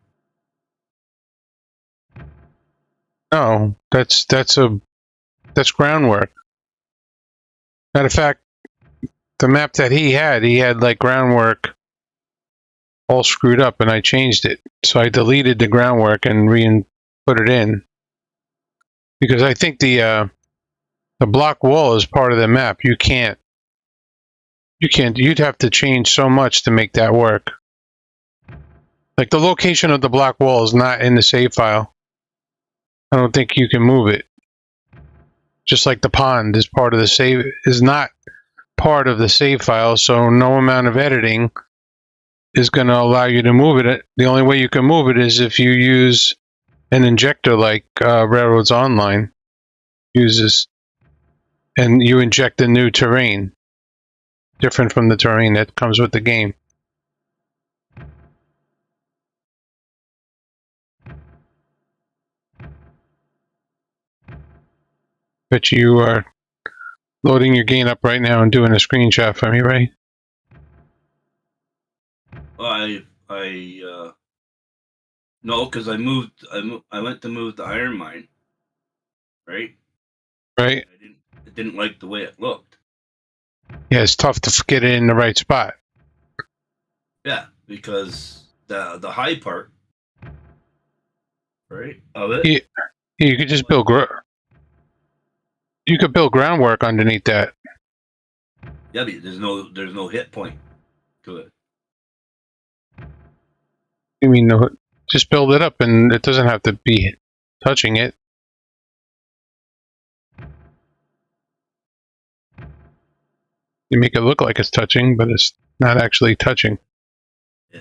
No, that's groundwork. Matter of fact, the map that he had like groundwork all screwed up, and I changed it. So I deleted the groundwork and put it in because I think the block wall is part of the map. You can't. You'd have to change so much to make that work. Like the location of the block wall is not in the save file. I don't think you can move it. Just like the pond is part of the save, is not part of the save file, so no amount of editing is going to allow you to move it. The only way you can move it is if you use an injector like Railroads Online uses, and you inject a new terrain, different from the terrain that comes with the game. But you are loading your game up right now and doing a screenshot for me, right? No, because I went to move the iron mine, right? Right? I didn't like the way it looked. Yeah, it's tough to get it in the right spot. Yeah, because the high part, right, of it. You could just build. You could build groundwork underneath that. Yeah, but there's no hit point to it. You mean no? Just build it up, and it doesn't have to be touching it. You make it look like it's touching, but it's not actually touching. Yeah.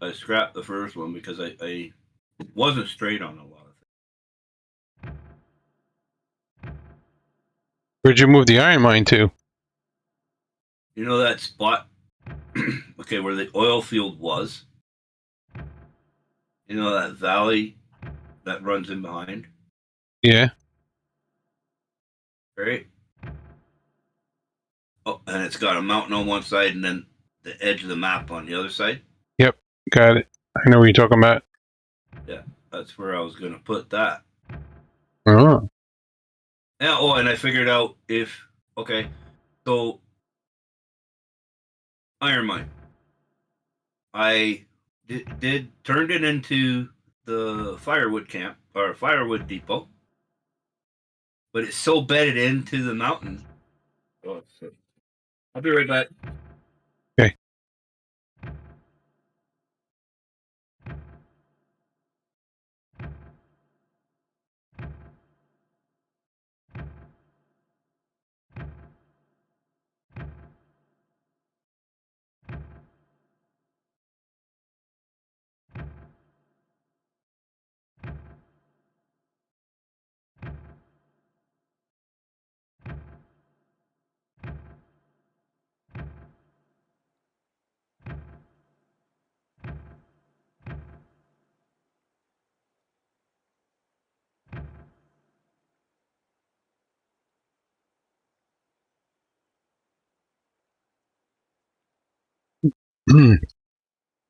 I scrapped the first one because I wasn't straight on a lot of things. Where'd you move the iron mine to? You know that spot, okay, where the oil field was? You know that valley that runs in behind? Yeah. Right? Oh, and it's got a mountain on one side and then the edge of the map on the other side. Yep. Got it. I know what you're talking about. Yeah, that's where I was going to put that. Oh. Yeah, oh, and I figured out okay, so iron mine. I turned it into the firewood camp or firewood depot, but it's so bedded into the mountain. Oh, shit. I'll be right back. Okay.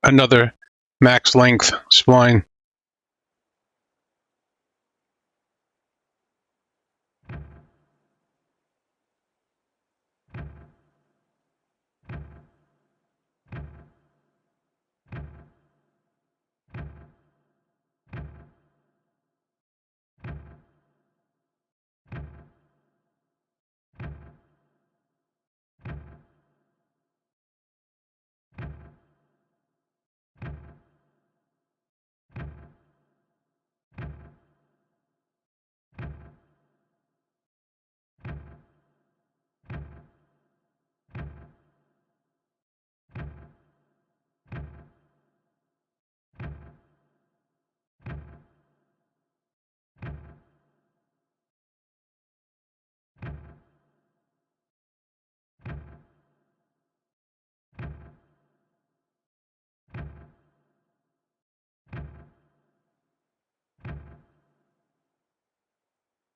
Another max length spline.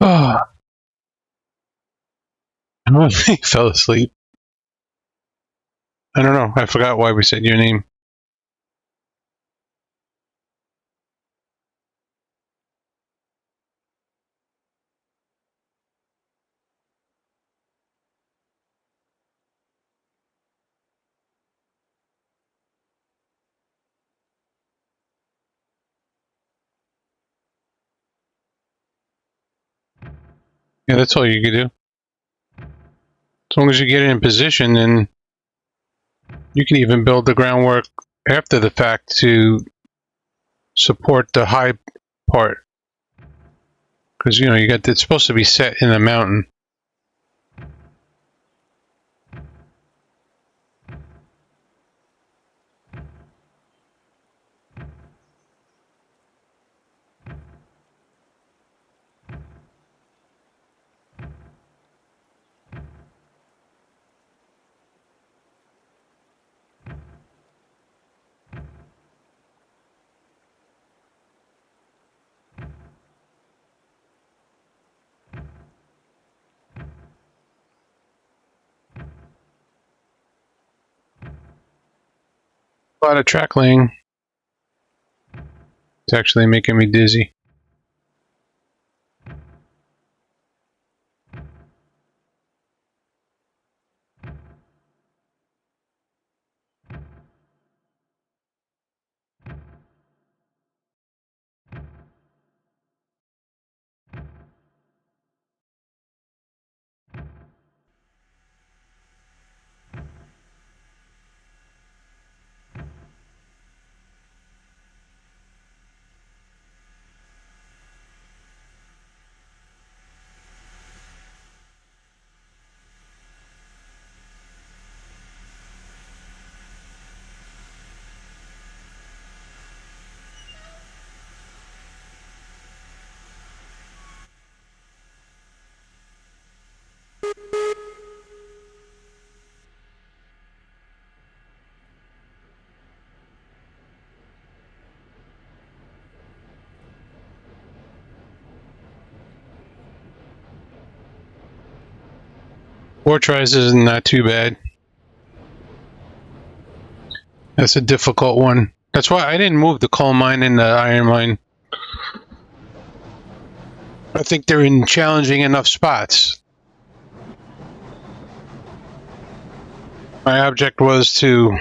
Oh, I fell asleep. I don't know. I forgot why we said your name. Yeah, that's all you could do. As long as you get it in position, then you can even build the groundwork after the fact to support the high part. Because, you know, it's supposed to be set in a mountain. A lot of track laying. It's actually making me dizzy. Four tries is not too bad. That's a difficult one. That's why I didn't move the coal mine and the iron mine. I think they're in challenging enough spots. My object was to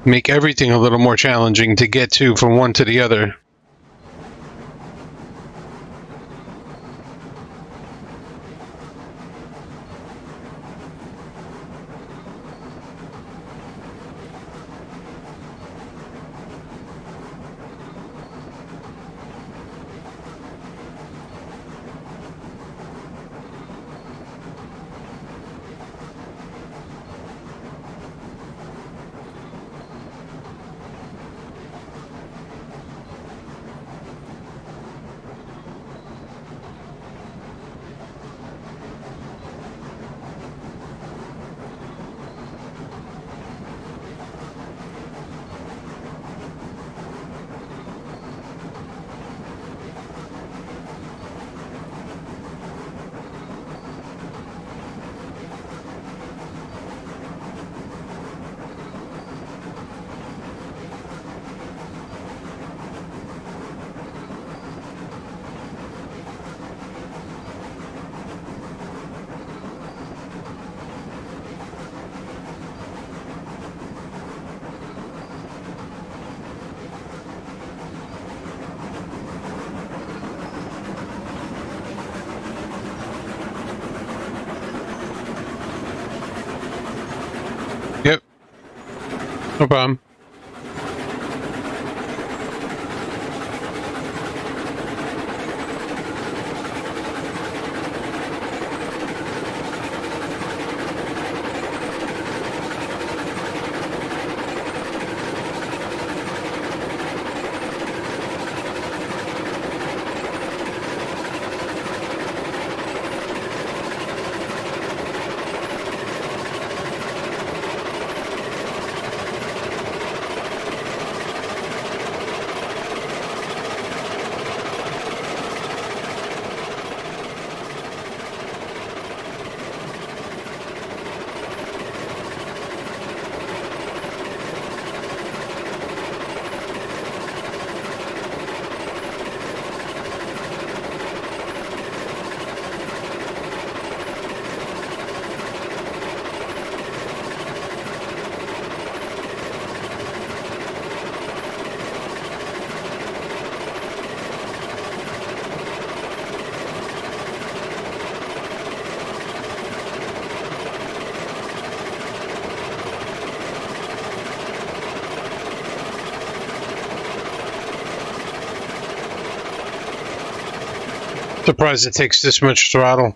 make everything a little more challenging to get to from one to the other. Yep. No problem. Surprised it takes this much throttle.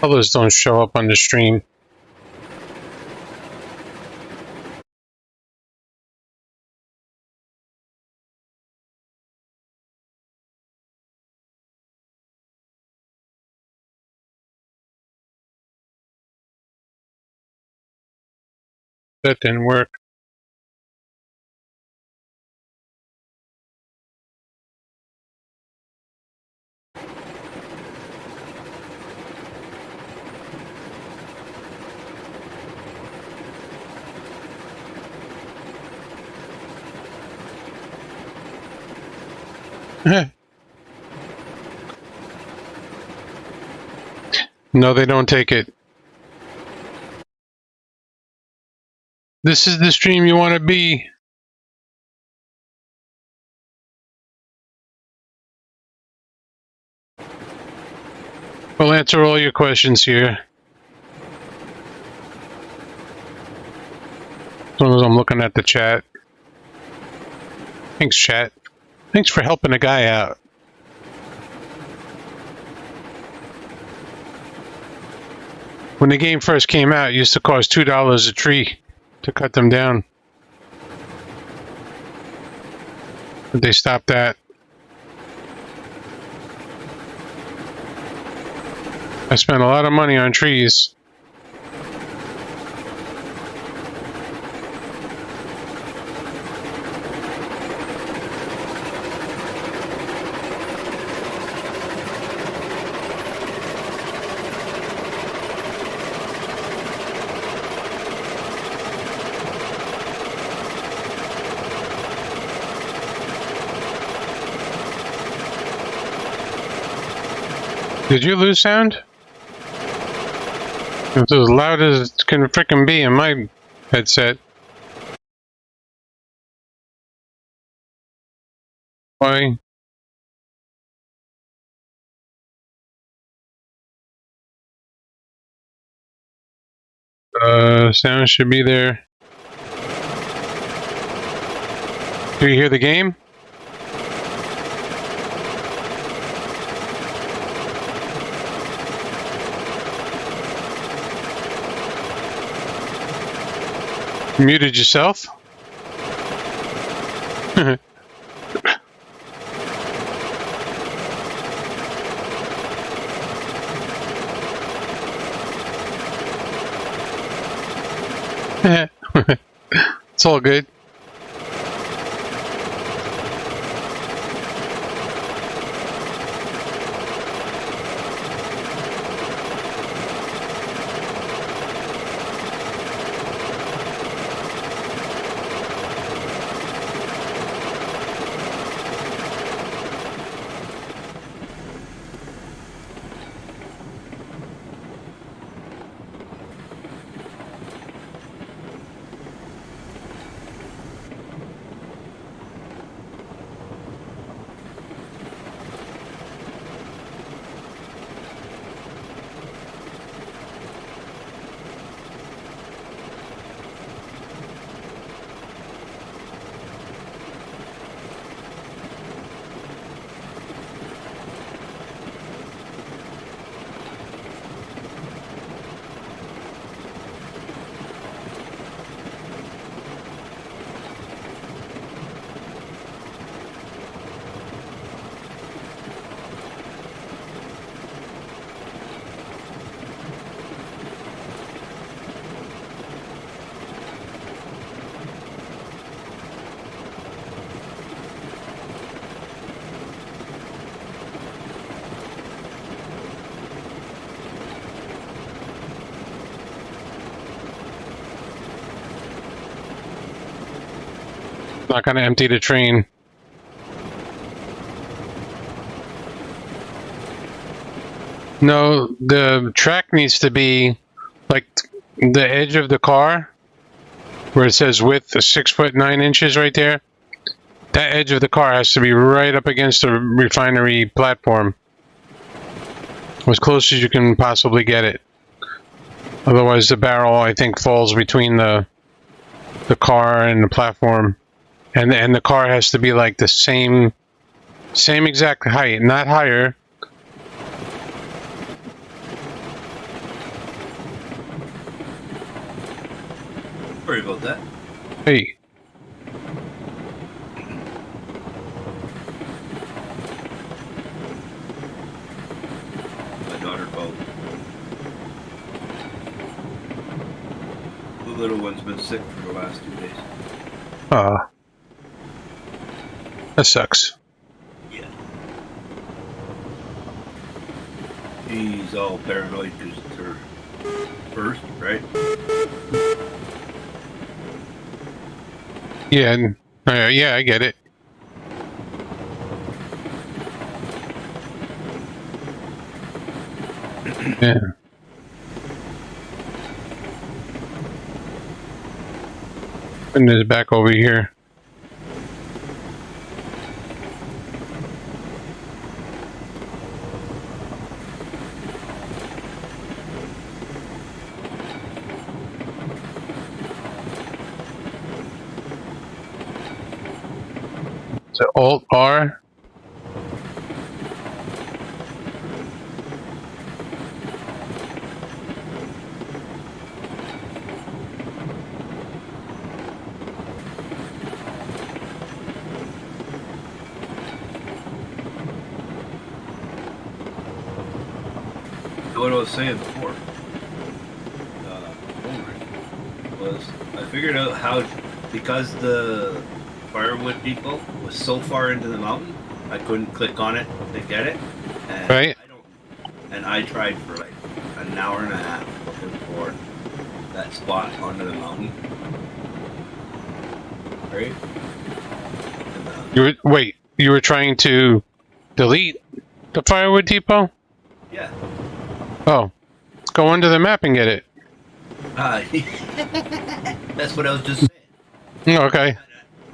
Others don't show up on the stream. That didn't work. No, they don't take it. This is the stream you want to be. We'll answer all your questions here. As long as I'm looking at the chat. Thanks, chat. Thanks for helping a guy out. When the game first came out, it used to cost $2 a tree to cut them down. But they stopped that. I spent a lot of money on trees. Did you lose sound? It's as loud as it can frickin' be in my headset. Why? Sound should be there. Do you hear the game? You muted yourself? It's all good. Not going to empty the train. No, the track needs to be like the edge of the car where it says width 6'9" right there. That edge of the car has to be right up against the refinery platform. As close as you can possibly get it. Otherwise the barrel, I think, falls between the car and the platform. And the car has to be like the same exact height, not higher. Sorry about that. Hey. My daughter called. The little one's been sick for the last 2 days. That sucks. Yeah. She's all paranoid because it's her first, right? Yeah, yeah, I get it. Yeah. And it's back over here. So Alt R. What I was saying before was I figured out how, because the firewood depot was so far into the mountain, I couldn't click on it to get it. And Right. I tried for like an hour and a half looking for that spot under the mountain. Right? You were trying to delete the firewood depot? Yeah. Oh, go under the map and get it. That's what I was just saying. Okay.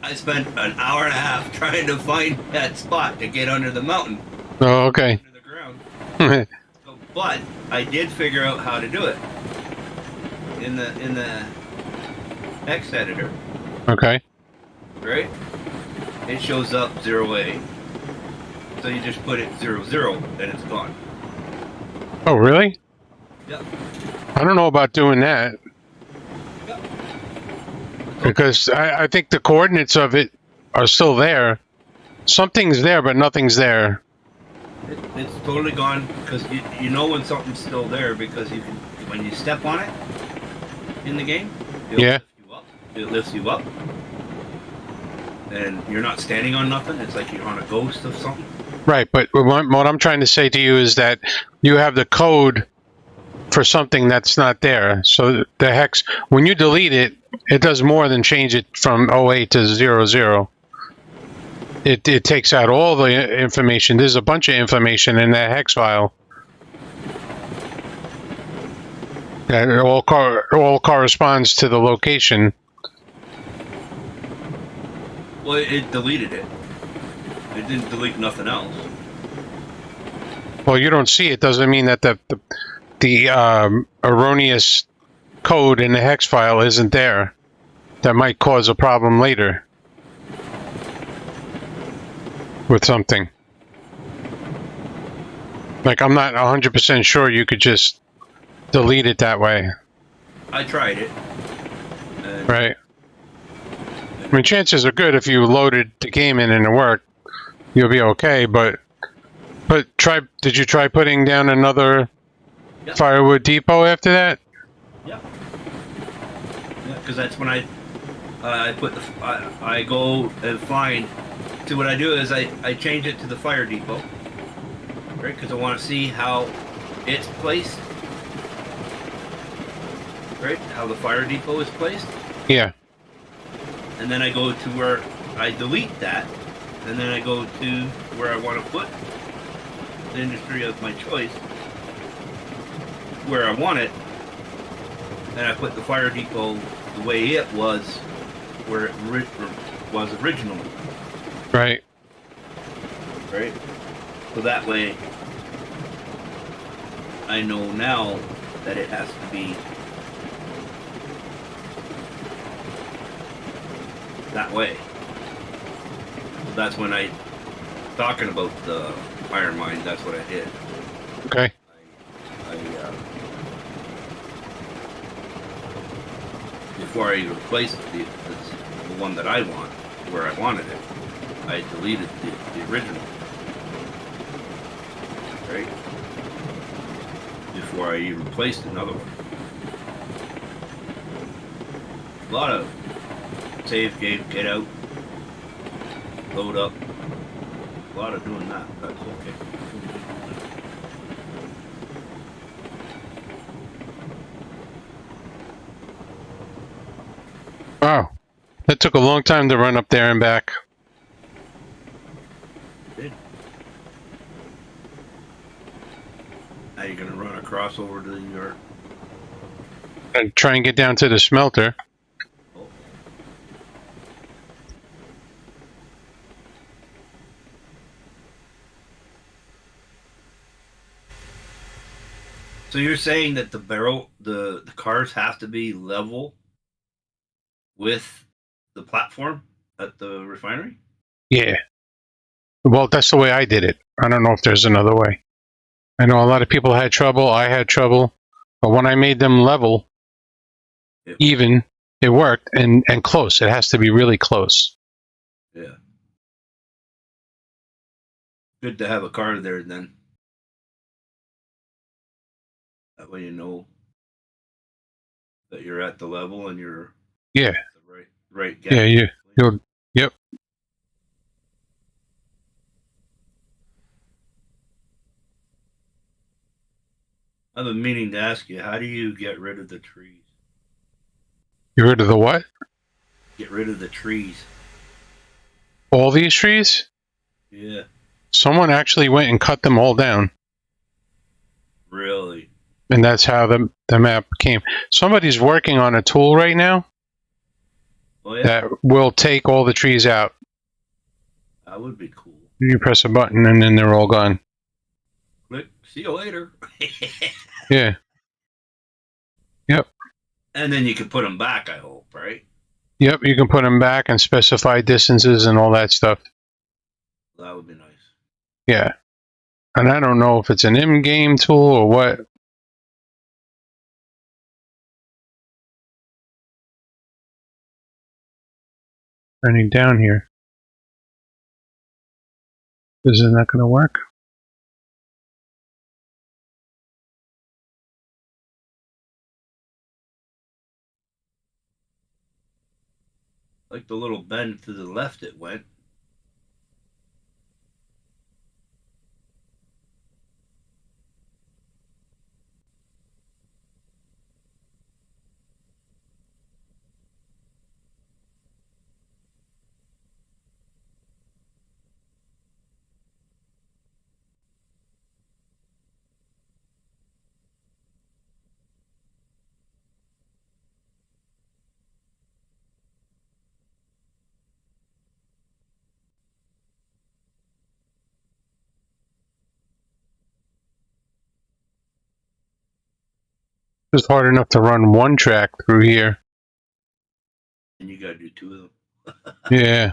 I spent an hour and a half trying to find that spot to get under the mountain. Oh, okay. Under the ground. But I did figure out how to do it in the X editor. Okay. Right? It shows up 0A. So you just put it 00, then it's gone. Oh, really? Yep. I don't know about doing that. Yep. Because I think the coordinates of it are still there. Something's there, but nothing's there. It's totally gone because you know when something's still there because you can, when you step on it in the game, it lifts you up. And you're not standing on nothing. It's like you're on a ghost of something. Right, but what I'm trying to say to you is that you have the code for something that's not there. So the hex, when you delete it, it does more than change it from 08 to 00. It takes out all the information. There's a bunch of information in that hex file that all corresponds to the location. Well, it deleted it. It didn't delete nothing else. Well, you don't see it. Doesn't mean that the erroneous code in the hex file isn't there. That might cause a problem later with something. Like, I'm not 100% sure you could just delete it that way. I tried it. Right. I mean, chances are good if you loaded the game in and it worked, you'll be okay, but did you try putting down another firewood depot after that? Yeah. Yeah, because that's when I put I go and find. See, what I do is I change it to the fire depot, right? Because I want to see how it's placed, right? How the fire depot is placed. Yeah. And then I go to where I delete that, and then I go to where I want to put the industry of my choice, where I want it, and I put the fire depot the way it was, where it was originally. Right. Right. So that way, I know now that it has to be that way. So that's when I, talking about the iron mine, that's what I did. Okay. Before I replaced the one that I want, where I wanted it, I deleted the original. Right? Before I even placed another one. A lot of save game, get out, load up. A lot of doing that. That's okay. Wow. That took a long time to run up there and back. Good. Now you're gonna run across over to your. And try and get down to the smelter. Oh. So you're saying that the cars have to be level with the platform at the refinery? Yeah. Well, that's the way I did it. I don't know if there's another way. I know a lot of people had trouble. I had trouble. But when I made them level, even, it worked. And close. It has to be really close. Yeah. Good to have a car there then. That way you know that you're at the level and you're Yeah. at the right gap. Yeah. Yep. I've been meaning to ask you, how do you get rid of the trees? You rid of the what? Get rid of the trees. All these trees? Yeah. Someone actually went and cut them all down. Really? And that's how the map came. Somebody's working on a tool right now Oh yeah. that will take all the trees out. That would be cool. You press a button and then they're all gone. Click. See you later. Yeah. Yep. And then you can put them back, I hope, right? Yep. You can put them back and specify distances and all that stuff. That would be nice. Yeah. And I don't know if it's an in-game tool or what. Running down here. This is not going to work. Like the little bend to the left it went. It's hard enough to run one track through here. And you gotta do two of them. Yeah.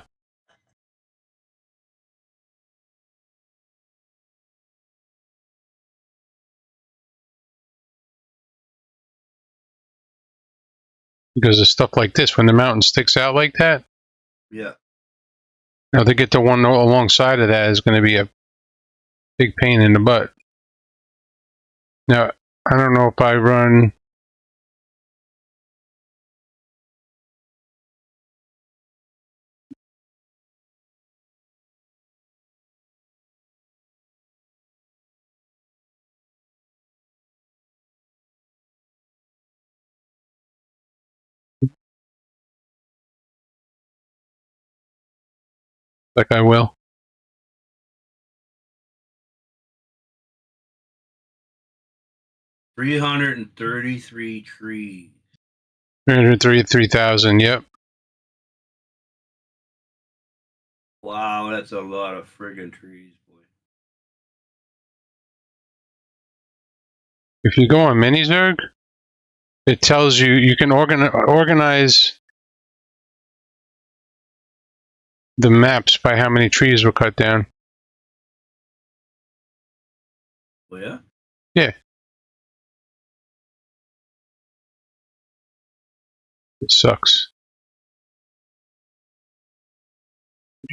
Because of stuff like this, when the mountain sticks out like that, Yeah. you know, to get the one alongside of that is going to be a big pain in the butt. Now, I don't know if I run. like I will. 333 trees. 333,000. Yep. Wow, that's a lot of friggin' trees, boy. If you go on Minizerg, it tells you you can organize the maps by how many trees were cut down. Oh yeah? Yeah. It sucks.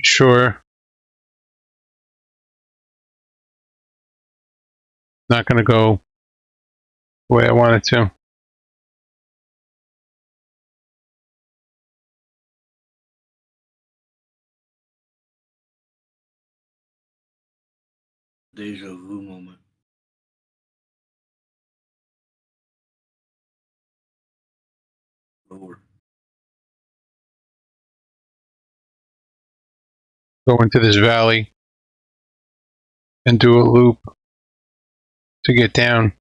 Sure. Not going to go the way I want it to. Deja vu moment. Lower. Go into this valley and do a loop to get down.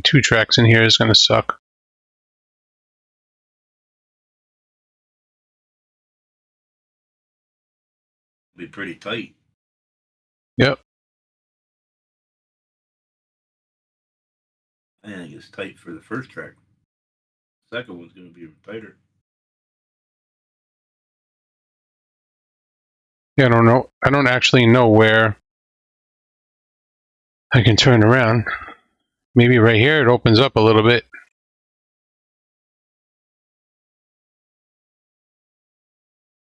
Two tracks in here is going to suck. Be pretty tight. Yep. I think it's tight for the first track. Second one's gonna be tighter. Yeah, I don't know. I don't actually know where I can turn around. Maybe right here it opens up a little bit.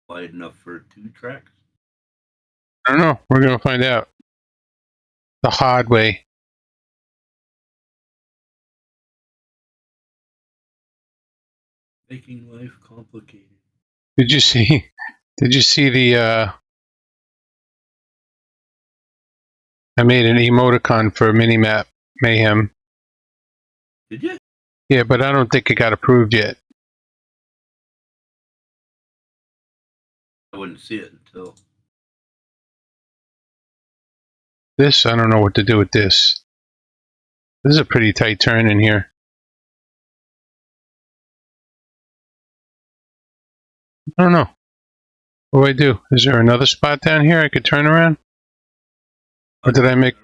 Wide enough for 2 tracks. I don't know. We're going to find out. The hard way. Making life complicated. Did you see? Did you see the? I made an emoticon for Minimap Mayhem. Did you? Yeah, but I don't think it got approved yet. I wouldn't see it until. This, I don't know what to do with this. This is a pretty tight turn in here. I don't know. What do I do? Is there another spot down here I could turn around? Or did I make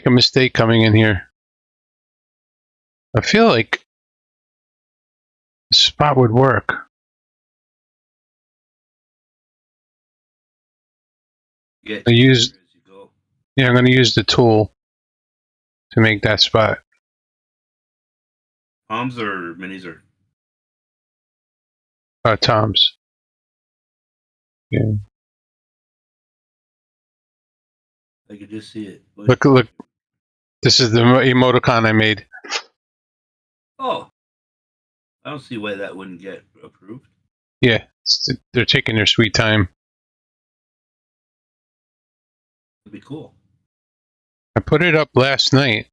a mistake coming in here? I feel like the spot would work. Yeah, I'm going to use the tool to make that spot. Toms or minis or? Tom's. Yeah. I could just see it. Look. This is the emoticon I made. Oh. I don't see why that wouldn't get approved. Yeah, they're taking their sweet time. It'd be cool. I put it up last night.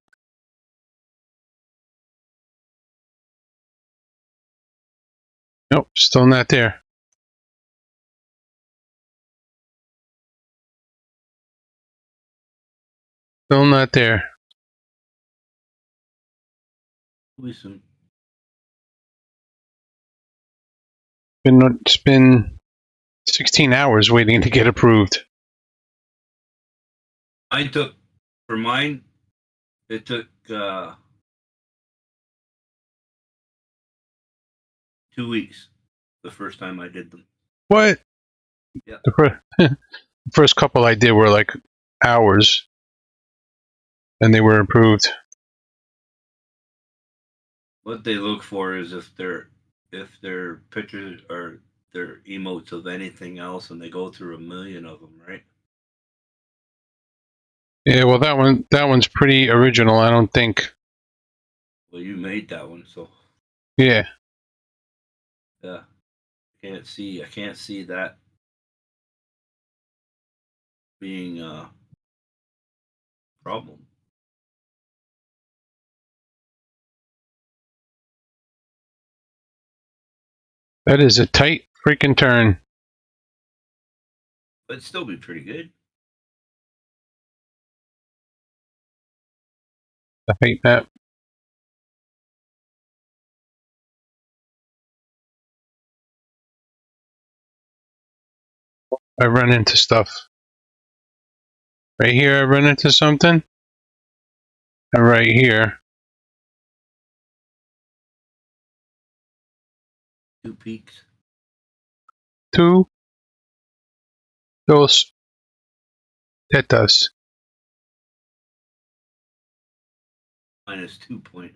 Nope, still not there. Still not there. Listen. It's been 16 hours waiting to get approved. For mine, it took 2 weeks the first time I did them. What? Yeah. The first couple I did were like hours, and they were approved. What they look for is if their pictures are their emotes of anything else, and they go through 1 million of them, right? Yeah, well, that one's pretty original. I don't think. Well, you made that one, so Yeah. yeah. I can't see that being a problem. That is a tight freaking turn. But it'd still be pretty good. The height map. I run into stuff. Right here I run into something. And right here. 2 peaks. 2. Those. That does. Minus 2 point.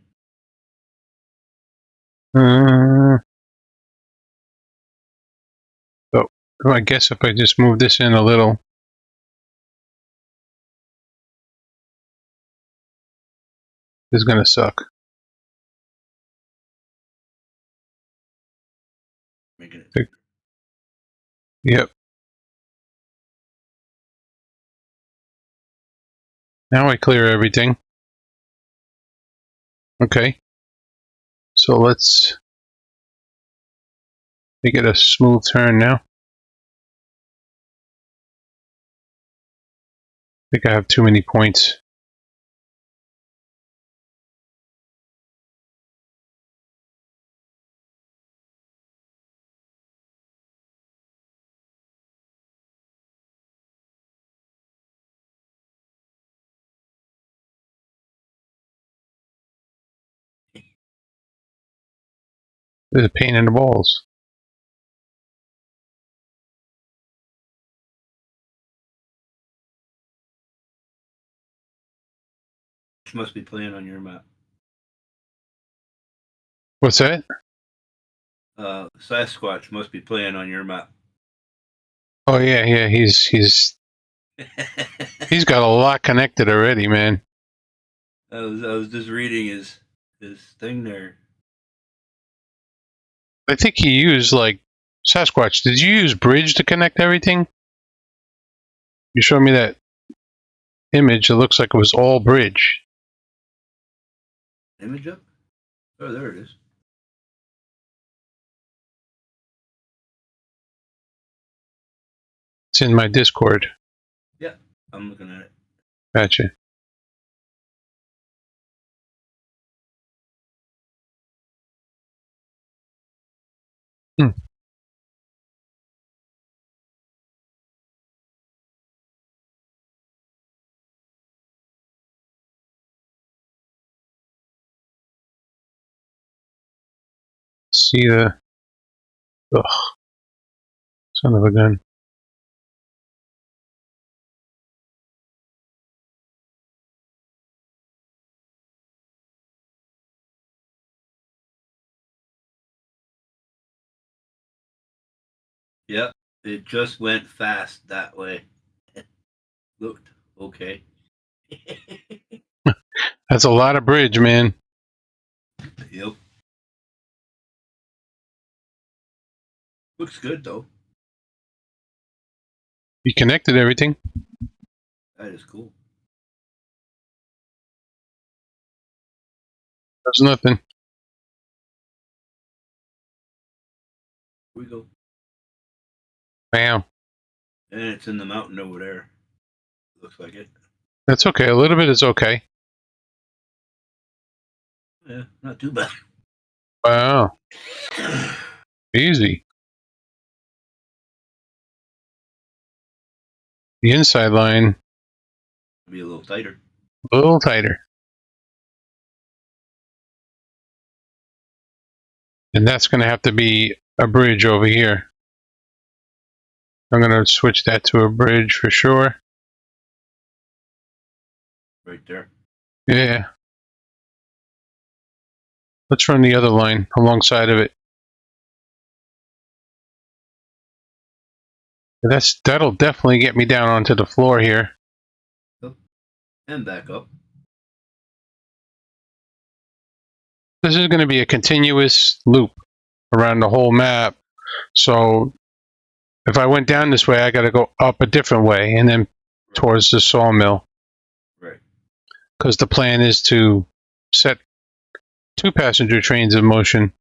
So I guess if I just move this in a little. This is going to suck. Making it. Big. Yep. Now I clear everything. Okay. So let's make it a smooth turn now. I think I have too many points. This is a pain in the balls. Must be playing on your map. What's that? Sasquatch must be playing on your map. Oh yeah. He's got a lot connected already, man. I was just reading his thing there. I think he used like Sasquatch. Did you use Bridge to connect everything? You showed me that image. It looks like it was all Bridge. Image up? Oh, there it is. It's in my Discord. Yeah, I'm looking at it. Gotcha. See the... Ugh. Son of a gun. Yep, it just went fast that way. Looked okay. That's a lot of Bridge, man. Yep. Looks good though. You connected everything. That is cool. There's nothing. Here we go. Bam. And it's in the mountain over there. Looks like it. That's okay. A little bit is okay. Yeah, not too bad. Wow. Easy. The inside line, Be a little tighter. a little tighter. And that's going to have to be a bridge over here. I'm going to switch that to a bridge for sure. Right there. Yeah. Let's run the other line alongside of it. That'll definitely get me down onto the floor here. And back up. This is going to be a continuous loop around the whole map. So if I went down this way, I got to go up a different way and then towards the sawmill. Right. Because the plan is to set 2 passenger trains in motion.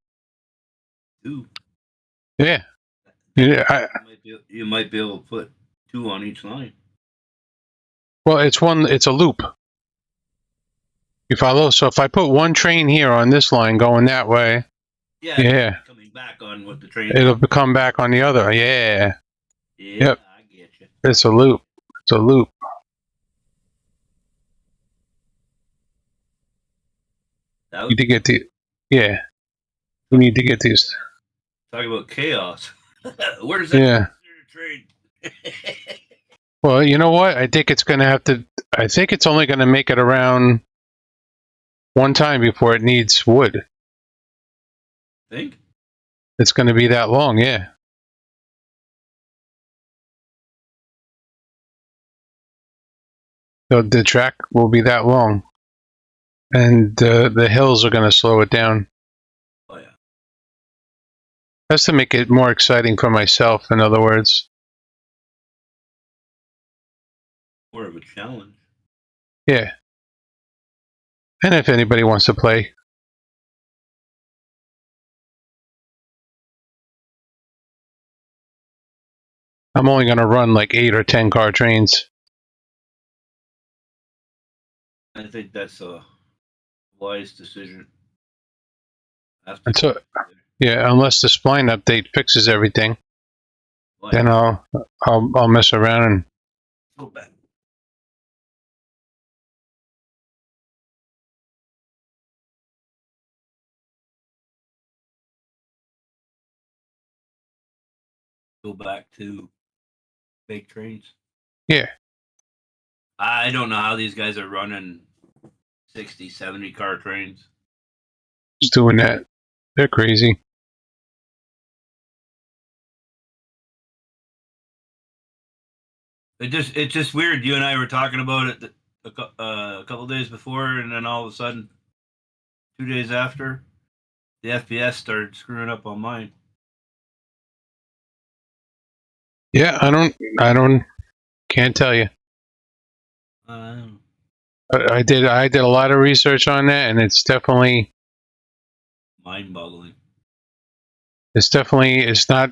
Ooh. Yeah. Yeah. You might be able to put 2 on each line. Well, it's a loop. You follow? So if I put one train here on this line going that way, yeah, Coming back on what the train. it'll come back on the other. Yeah. Yeah, Yep. I get you. It's a loop. It's a loop. That Need to get the, yeah. We need to get these. Talk about chaos. Where's that Yeah. train? Well, you know what? I think it's going to have to. I think it's only going to make it around one time before it needs wood. Think? It's going to be that long, yeah. So the track will be that long, and the hills are going to slow it down. Oh yeah. That's to make it more exciting for myself. In other words, More of a challenge. yeah. And if anybody wants to play, I'm only going to run like 8 or 10 car trains. I think that's a wise decision. Until, yeah, unless the spline update fixes everything, then I'll mess around and go back. Go back to fake trains. yeah. I don't know how these guys are running 60, 70 car trains. Just doing that. They're crazy. It's just weird. You and I were talking about it a couple days before, and then all of a sudden, 2 days after, the FPS started screwing up on mine. Yeah, can't tell you. I did a lot of research on that, and it's definitely Mind-boggling. It's not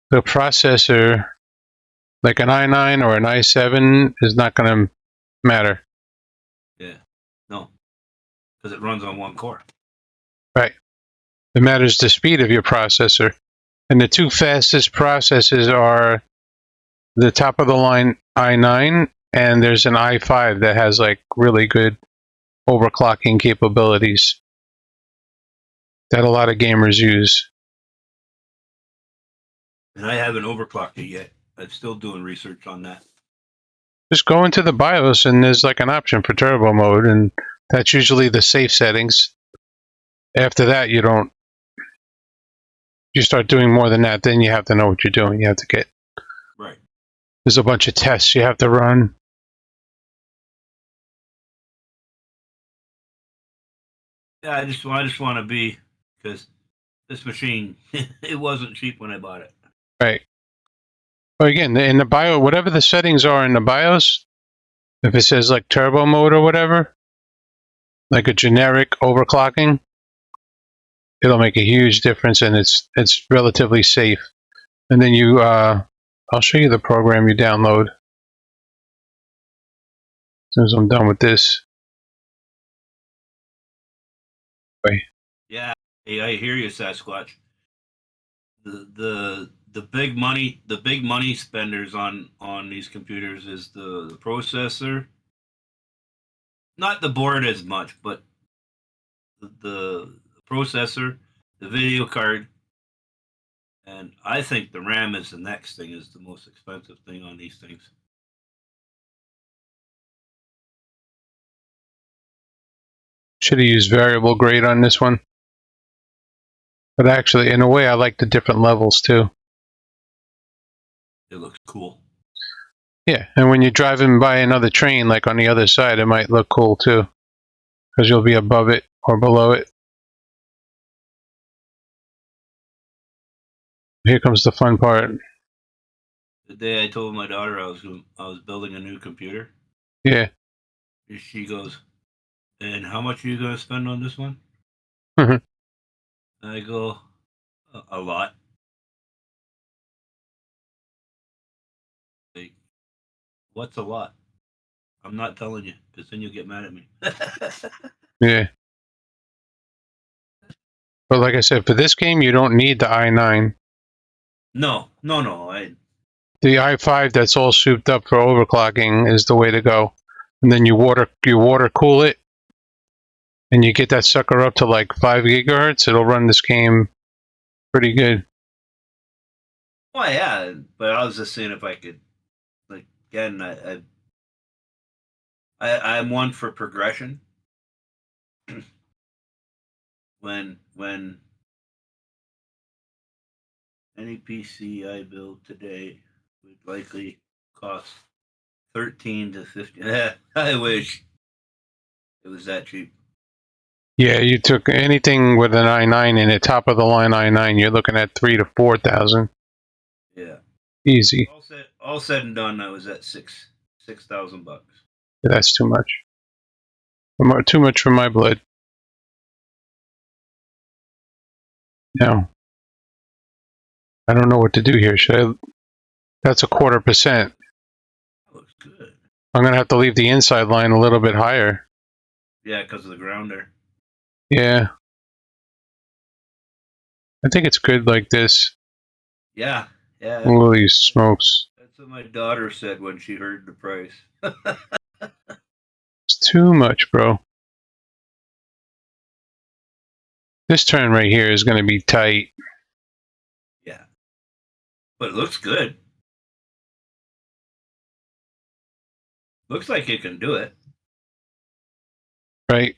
the processor like an i9 or an i7 is not going to matter. Yeah, no, because it runs on one core. Right. It matters the speed of your processor, and the two fastest processors are the top of the line i9, and there's an i5 that has like really good overclocking capabilities that a lot of gamers use. And I haven't overclocked it yet. I'm still doing research on that. Just go into the BIOS and there's like an option for turbo mode, and that's usually the safe settings. After that, you start doing more than that, then you have to know what you're doing. You have to get, right. There's a bunch of tests you have to run. Yeah, I just want to be, because this machine, it wasn't cheap when I bought it. Right. But again, in the BIOS, whatever the settings are in the BIOS, if it says like turbo mode or whatever, like a generic overclocking, it'll make a huge difference, and it's relatively safe. And then I'll show you the program you download as soon as I'm done with this. Wait. Yeah, hey, I hear you, Sasquatch. The big money spenders on these computers is the processor, not the board as much, but the processor, the video card, and I think the RAM is the next thing, is the most expensive thing on these things. Should have used variable grade on this one. But actually, in a way, I like the different levels too. It looks cool. Yeah, and when you're driving by another train, like on the other side, it might look cool too, because you'll be above it or below it. Here comes the fun part. The day I told my daughter I was building a new computer, Yeah. she goes, "And how much are you going to spend on this one?" Mhm. And I go, "A lot." What's a lot? I'm not telling you, because then you'll get mad at me. Yeah. But like I said, for this game, you don't need the i9. No. The i5 that's all souped up for overclocking is the way to go. And then you water cool it, and you get that sucker up to like 5 gigahertz. It'll run this game pretty good. Well, yeah, but I was just saying if I could, like, again, I'm one for progression. when any PC I build today would likely cost 13 to 15. I wish it was that cheap. Yeah, you took anything with an i9 in it, top of the line i9, you're looking at 3 to 4,000. Yeah. Easy. All said and done, I was at $6,000. Yeah, that's too much. Too much for my blood. Now, I don't know what to do here. That's a 1/4%. That looks good. I'm gonna have to leave the inside line a little bit higher. Yeah, because of the grounder. Yeah. I think it's good like this. Yeah. Holy smokes. That's what my daughter said when she heard the price. It's too much, bro. This turn right here is gonna be tight. Yeah. But it looks good. Looks like it can do it. Right?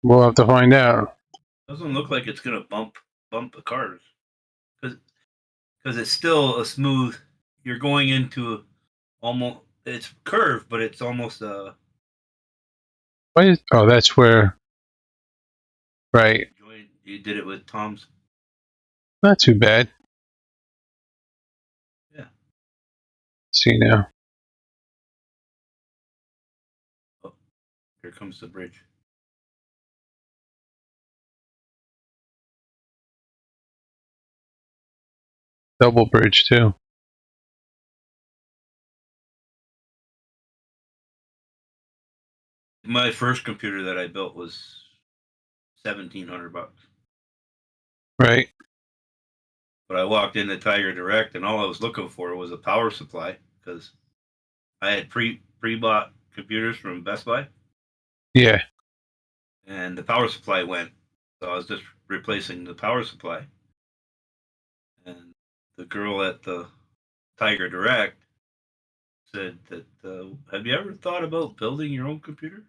We'll have to find out. Doesn't look like it's gonna bump the cars. Because it's still a smooth. You're going into almost, it's curved, but it's almost a Oh, that's where. Right. joint. You did it with Tom's. Not too bad. Yeah. See now. Oh, here comes the bridge. Double bridge too. My first computer that I built was $1,700. Right. But I walked into Tiger Direct, and all I was looking for was a power supply because I had pre-bought computers from Best Buy, Yeah. and the power supply went. So I was just replacing the power supply. And the girl at the Tiger Direct said that, have you ever thought about building your own computer?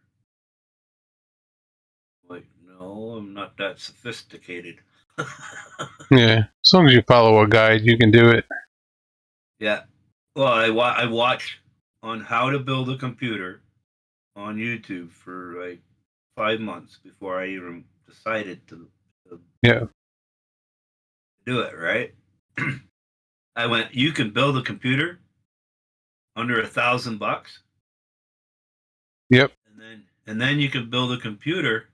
Like, no, I'm not that sophisticated. Yeah. As long as you follow a guide, you can do it. Yeah. Well, I watched on how to build a computer on YouTube for like 5 months before I even decided to Yeah. do it, right? I went, you can build a computer under $1,000, Yep. and then you can build a computer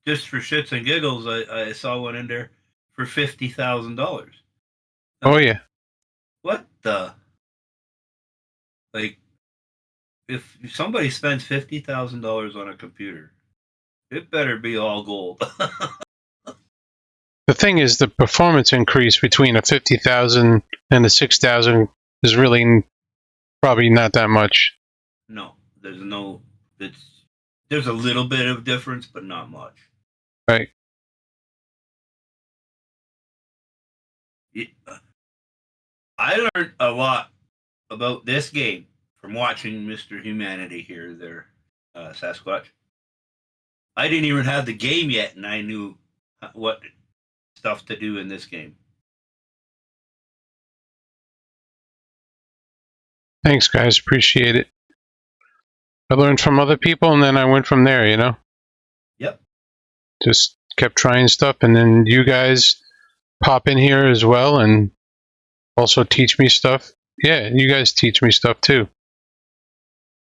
just for shits and giggles. I saw one in there for $50,000. Oh yeah. What the, like, if somebody spends $50,000 on a computer, it better be all gold. The thing is, the performance increase between a 50,000 and a 6,000 is really probably not that much. No, there's no. There's a little bit of difference, but not much. Right. I learned a lot about this game from watching Mr. Humanity here, there, Sasquatch. I didn't even have the game yet, and I knew what stuff to do in this game. Thanks, guys. Appreciate it. I learned from other people, and then I went from there. Yep. Just kept trying stuff, and then you guys pop in here as well, and also teach me stuff. Yeah, you guys teach me stuff too.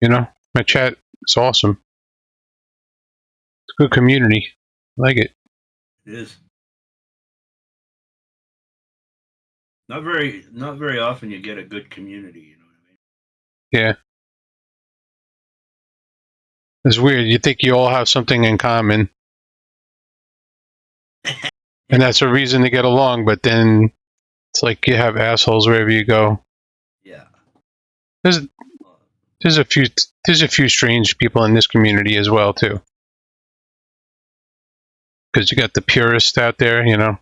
My chat is awesome. It's a good community. I like it. It is. Not very often you get a good community. You know what I mean? Yeah. It's weird. You think you all have something in common, and that's a reason to get along, but then it's like you have assholes wherever you go. Yeah. There's there's a few strange people in this community as well too. Because you got the purists out there, you know.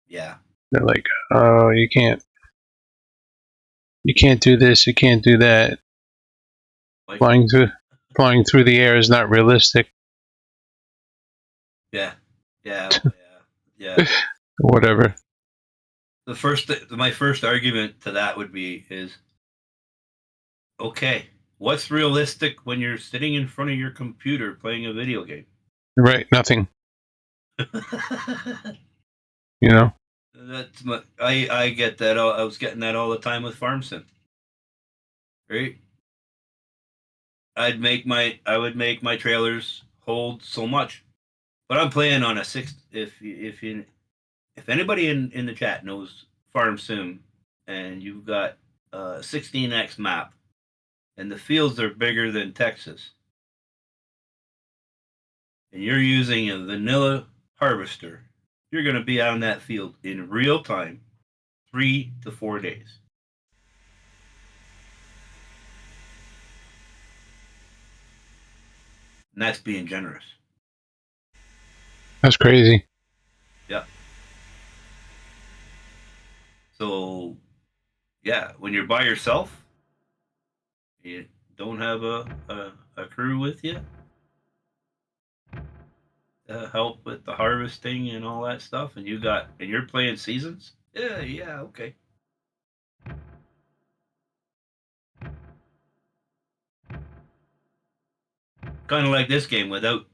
Yeah. They're like, oh, you can't do this, you can't do that. Like, Flying through the air is not realistic. yeah. Yeah. Yeah. Whatever. My first argument to that would be is, okay, what's realistic when you're sitting in front of your computer playing a video game? Right, nothing. You know. I get that. I was getting that all the time with Farm Sim. Right? I would make my trailers hold so much, but I'm playing on a six. If anybody in the chat knows Farm Sim, and you've got a 16x map, and the fields are bigger than Texas, and you're using a vanilla harvester, you're going to be on that field in real time, 3 to 4 days. And that's being generous. That's crazy. Yeah. So, yeah, when you're by yourself, you don't have a crew with you to help with the harvesting and all that stuff, and you're playing seasons. Yeah, okay. Kind of like this game without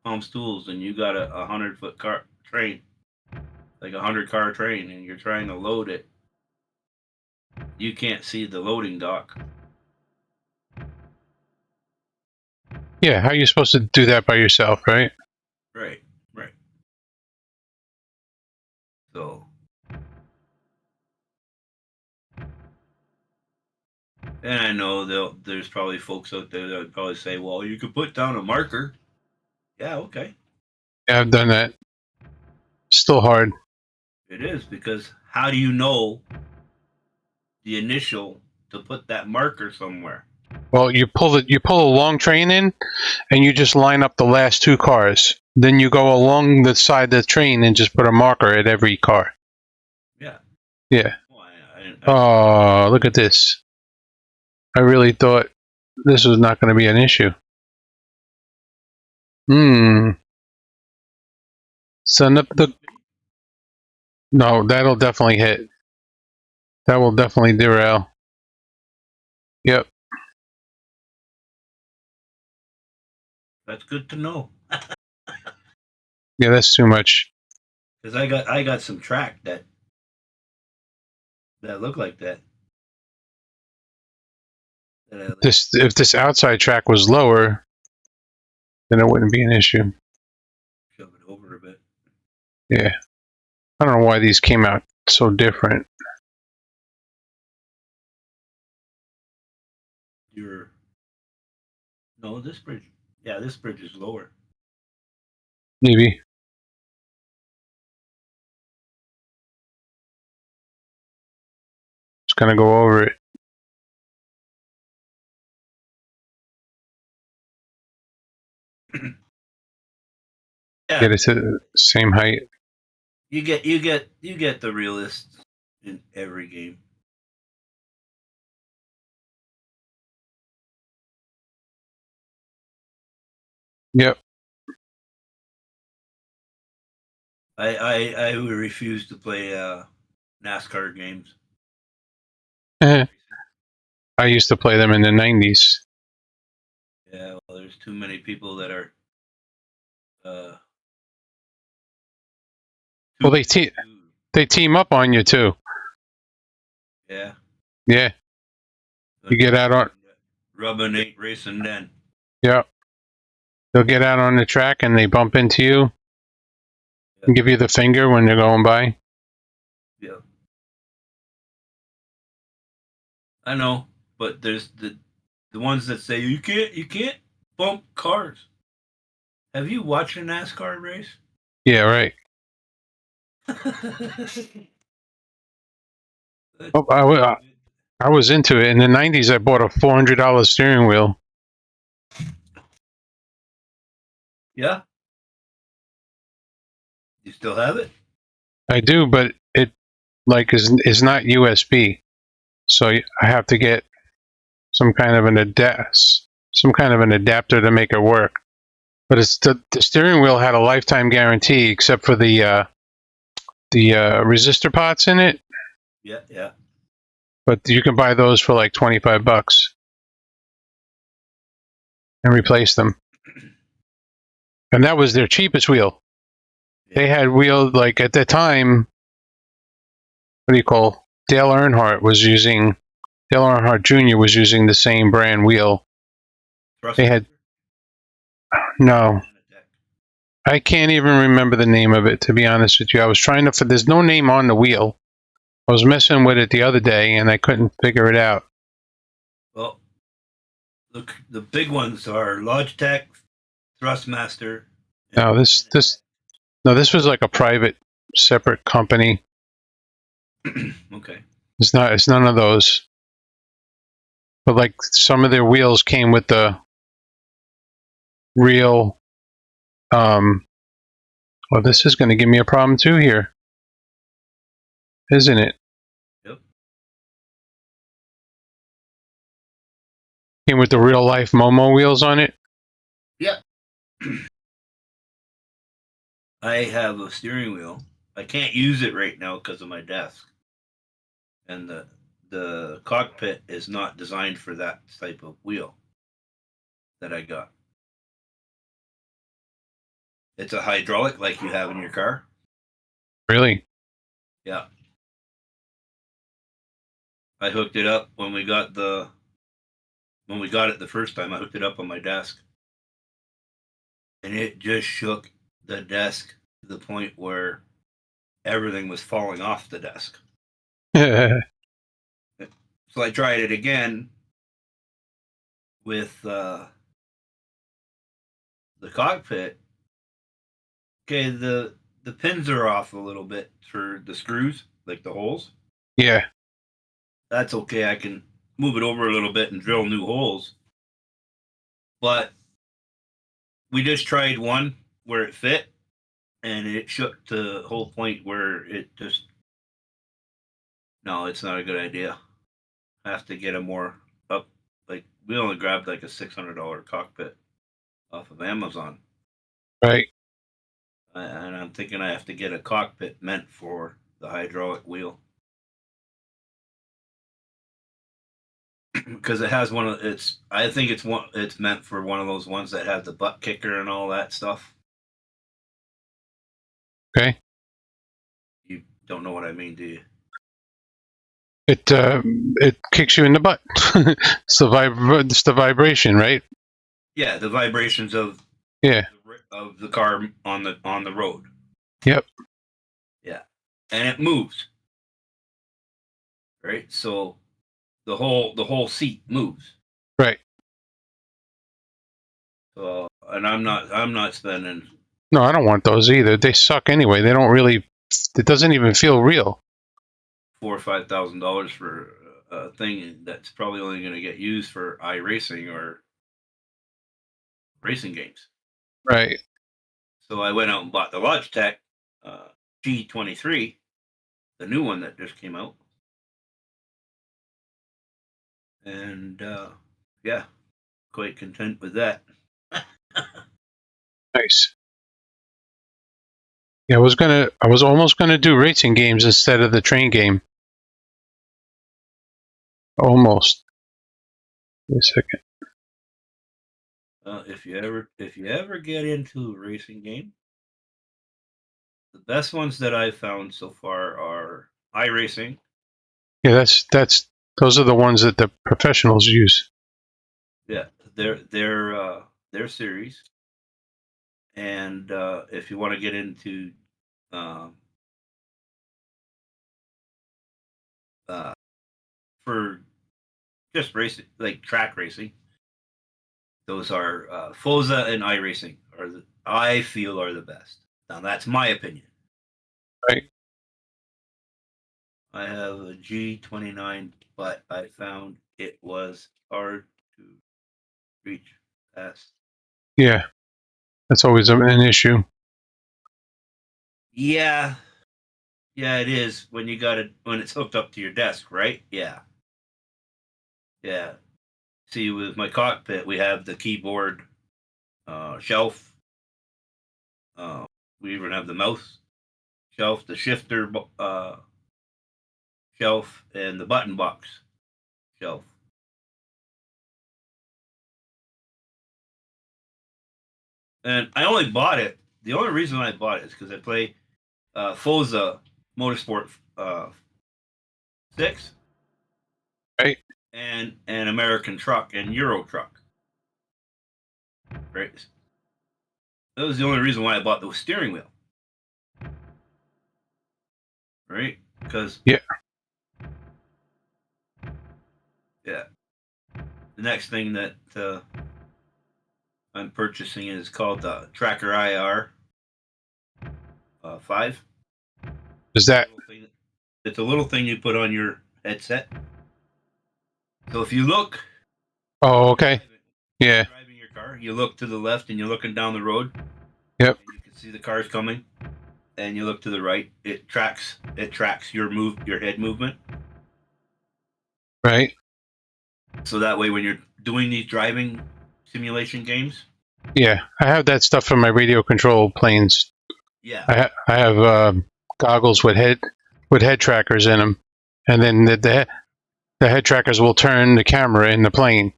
Palm's tools, and you got a 100-foot car train, like a 100-car train, and you're trying to load it. You can't see the loading dock. Yeah, how are you supposed to do that by yourself, right? Right. So, and I know there's probably folks out there that would probably say, "Well, you could put down a marker." Yeah, okay. Yeah, I've done that. Still hard. It is, because how do you know the initial to put that marker somewhere? Well, you pull a long train in, and you just line up the last two cars. Then you go along the side of the train and just put a marker at every car. Yeah. Yeah. Well, Oh, look at this. I really thought this was not going to be an issue. Send up the... No, that'll definitely hit. That will definitely derail. Yep. that's good to know, Yeah, that's too much. because I got some track that look like that. If this outside track was lower, then it wouldn't be an issue. Shove it over a bit. Yeah. I don't know why these came out so different. No, this bridge. Yeah, this bridge is lower. Maybe. Just gonna go over it. Yeah, Get it to the same height. you get the realists in every game. Yep. I would refuse to play NASCAR games. I used to play them in the 90s. Yeah, well, there's too many people that are. Well, they team up on you too. Yeah. Yeah. You get out on... Rubbing ain't racing then. Yeah. They'll get out on the track and they bump into you and give you the finger when they're going by. Yeah. I know, but there's the ones that say you can't bump cars. Have you watched a NASCAR race? Yeah, right. That's Oh, I was into it in the '90s. I bought a $400 steering wheel. yeah. You still have it? I do, but it like is not USB, so I have to get some kind of some kind of an adapter to make it work. But it's the steering wheel had a lifetime guarantee, except for the resistor pots in it. Yeah, yeah. But you can buy those for like $25 and replace them. And that was their cheapest wheel. yeah. They had wheels like at the time. What do you call? Dale Earnhardt Jr. was using the same brand wheel. They had no. I can't even remember the name of it, to be honest with you. I was trying to. There's no name on the wheel. I was messing with it the other day and I couldn't figure it out. Well, the big ones are Logitech, Thrustmaster. No, And this was like a private, separate company. okay. It's none of those. But like some of their wheels came with the real. Well, this is going to give me a problem too here, isn't it? Yep. Came with the real life Momo wheels on it. Yeah. I have a steering wheel. I can't use it right now because of my desk, and the cockpit is not designed for that type of wheel that I got. It's a hydraulic like you have in your car. Really? Yeah. I hooked it up when we got it the first time. I hooked it up on my desk, and it just shook the desk to the point where everything was falling off the desk. So I tried it again with the cockpit. Okay, the pins are off a little bit for the screws, like the holes. Yeah. That's okay. I can move it over a little bit and drill new holes. But we just tried one where it fit, and it shook to the whole point where it just no, it's not a good idea. I have to get a more up. Like we only grabbed like a $600 cockpit off of Amazon, Right. and I'm thinking I have to get a cockpit meant for the hydraulic wheel because it has one of it's. I think it's meant for one of those ones that have the butt kicker and all that stuff. Okay. You don't know what I mean, do you? It kicks you in the butt. It's the vibration, right? Yeah, the vibrations Yeah. of the car on the road. Yep. Yeah, and it moves, right? So the whole seat moves. Right. So, and I'm not spending No, I don't want those either. They suck anyway. They don't really. It doesn't even feel real. $4,000 or $5,000 for a thing that's probably only going to get used for iRacing or racing games. Right. So I went out and bought the Logitech G23, the new one that just came out, and yeah, quite content with that. Nice. Yeah, I was almost gonna do racing games instead of the train game. Almost. Wait a second. If you ever get into a racing game, the best ones that I've found so far are iRacing. Yeah, those are the ones that the professionals use. Yeah, their series. And if you want to get into um, uh, for just racing, like track racing. Those are Forza and iRacing I feel are the best. Now that's my opinion. Right. I have a G29, but I found it was hard to reach past. Yeah, that's always an issue. Yeah, yeah, it is when you got it when it's hooked up to your desk, right? Yeah, yeah. See, with my cockpit, we have the keyboard shelf. We even have the mouse shelf, the shifter shelf, and the button box shelf. And I only bought it. The only reason I bought it is because I play Forza Motorsport 6 Right. and an American truck and Euro truck. Right. That was the only reason why I bought the steering wheel. Right? Because Yeah. yeah, the next thing that I'm purchasing is called the Tracker IR 5. Is that? It's a little thing you put on your headset. So if you look, Oh, okay. Yeah. driving your car, you look to the left and you're looking down the road. Yep. And you can see the cars coming. And you look to the right. It tracks your head movement. Right. So that way, when you're doing these driving simulation games, Yeah, I have that stuff for my radio control planes. yeah, I have goggles with head trackers in them, and then the head trackers will turn the camera in the plane.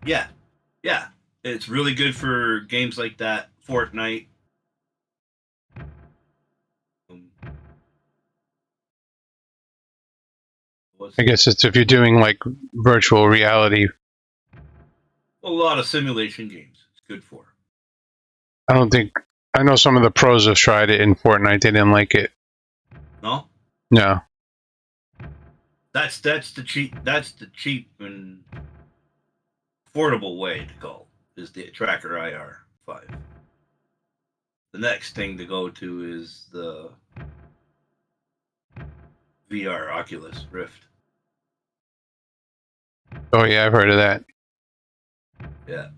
yeah, yeah, it's really good for games like that, Fortnite. I guess it's if you're doing like virtual reality. A lot of simulation games. It's good for. I know some of the pros have tried it in Fortnite. They didn't like it. No, No. that's the cheap and affordable way to go is the Tracker IR 5. The next thing to go to is the VR Oculus Rift. Oh yeah, I've heard of that. Yeah.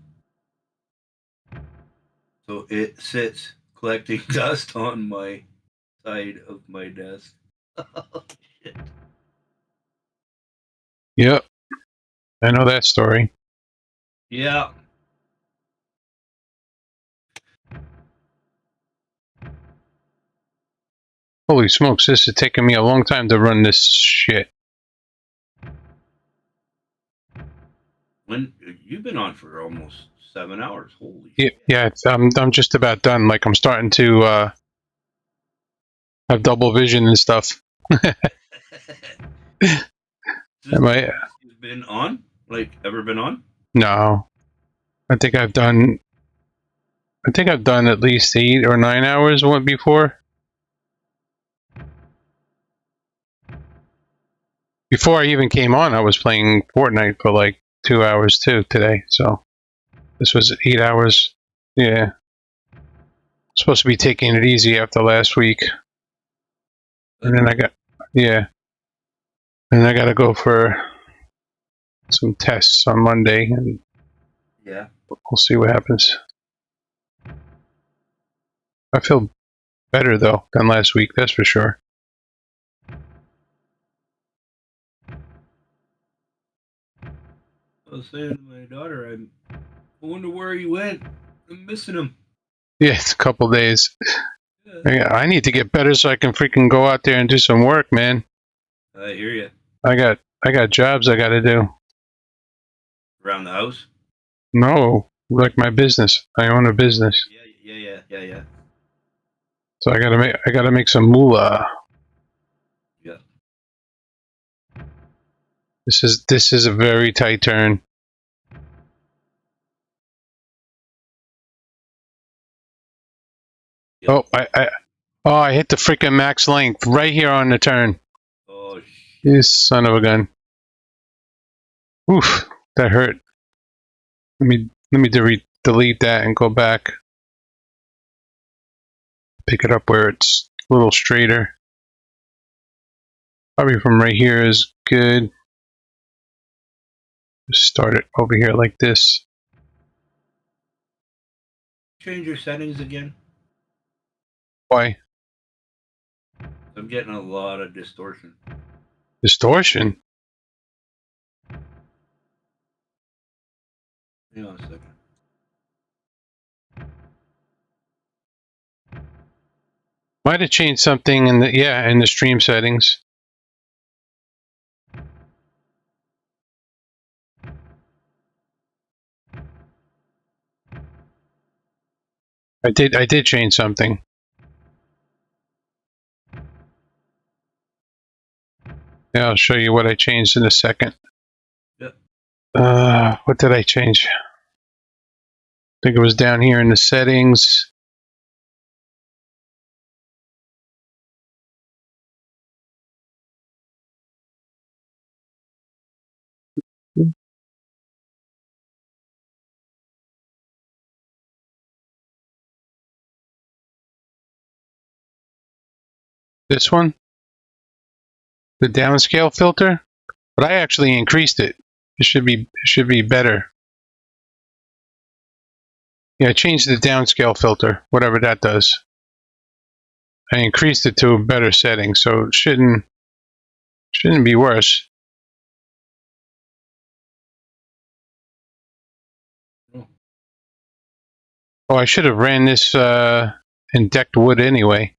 So it sits collecting dust on my side of my desk. Oh, shit. Yep, I know that story. Yeah. Holy smokes, this is taking me a long time to run this shit. When you've been on for almost 7 hours. Holy Yeah, shit. yeah, I'm just about done. Like I'm starting to have double vision and stuff. Am I? You've been on? Like ever been on? No, I think I've done. I think I've done at least 8 or 9 hours one before. Before I even came on, I was playing Fortnite for like 2 hours too today. So this was 8 hours. Yeah, supposed to be taking it easy after last week, and then and I got to go for some tests on Monday, and Yeah. we'll see what happens. I feel better though than last week, that's for sure. I was saying to my daughter, I wonder where he went. I'm missing him. Yeah, it's a couple days. Yeah. I need to get better so I can freaking go out there and do some work, man. I hear you. I got jobs I got to do. Around the house? No, like my business. I own a business, Yeah. so I gotta make some moolah. Yeah. This is a very tight turn. Yep. I hit the freaking max length right here on the turn. Oh, shit. You son of a gun. Oof, that hurt. Let me delete that and go back. Pick it up where it's a little straighter. Probably from right here is good. Just start it over here like this. Change your settings again. Why? I'm getting a lot of distortion. Distortion? Hang on a second. Might have changed something in the stream settings. I did change something. Yeah, I'll show you what I changed in a second. Yep. What did I change? I think it was down here in the settings. This one? The downscale filter? But I actually increased it. It should be better. Yeah, I changed the downscale filter, whatever that does. I increased it to a better setting, so it shouldn't be worse. Oh, I should have ran this in decked wood anyway.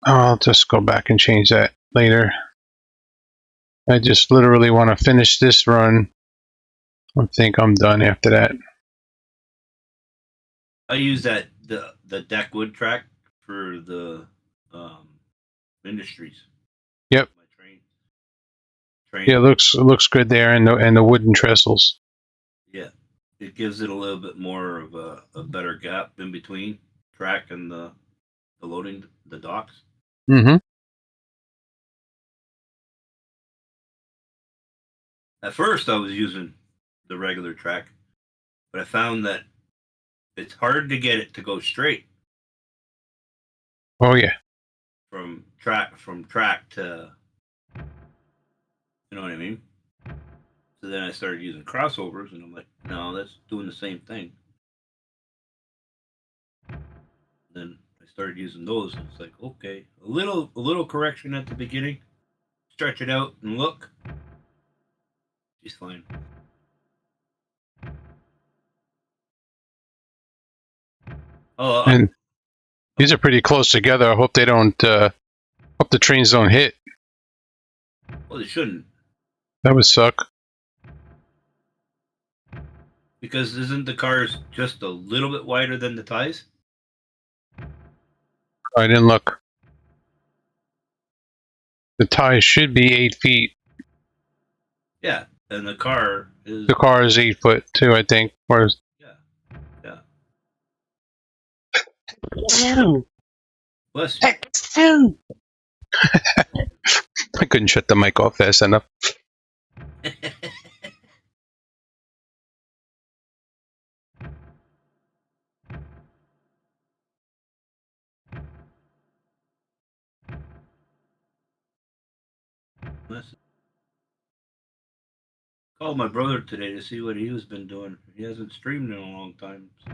I'll just go back and change that later. I just literally want to finish this run. I think I'm done after that. I use the deck wood track for the industries. Yep. My train. Yeah, it looks good there, and the wooden trestles. Yeah, it gives it a little bit more of a better gap in between track and the loading the docks. Mm-hmm. At first, I was using the regular track, but I found that it's hard to get it to go straight Oh yeah. from track to, you know what I mean? So then I started using crossovers, and I'm like, no, that's doing the same thing. Then I started using those, and it's like, okay, a little correction at the beginning, stretch it out, and look, she's fine. Oh, And these are pretty close together. I hope they don't. Hope the trains don't hit. well, they shouldn't, That would suck. because isn't the cars just a little bit wider than the ties? I didn't look. The tie should be 8 feet. Yeah, and the car is. The car is 8 foot too, I think. Or Yeah. I Bless couldn't shut the mic off fast enough. you. Called my brother today to see what he was been doing. He hasn't streamed in a long time. So.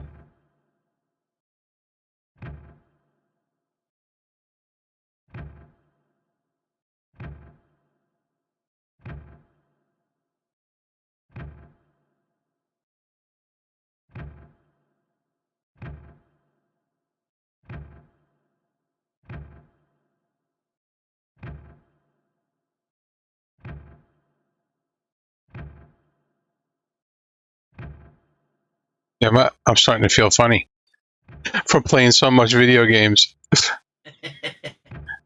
Yeah, I'm starting to feel funny from playing so much video games.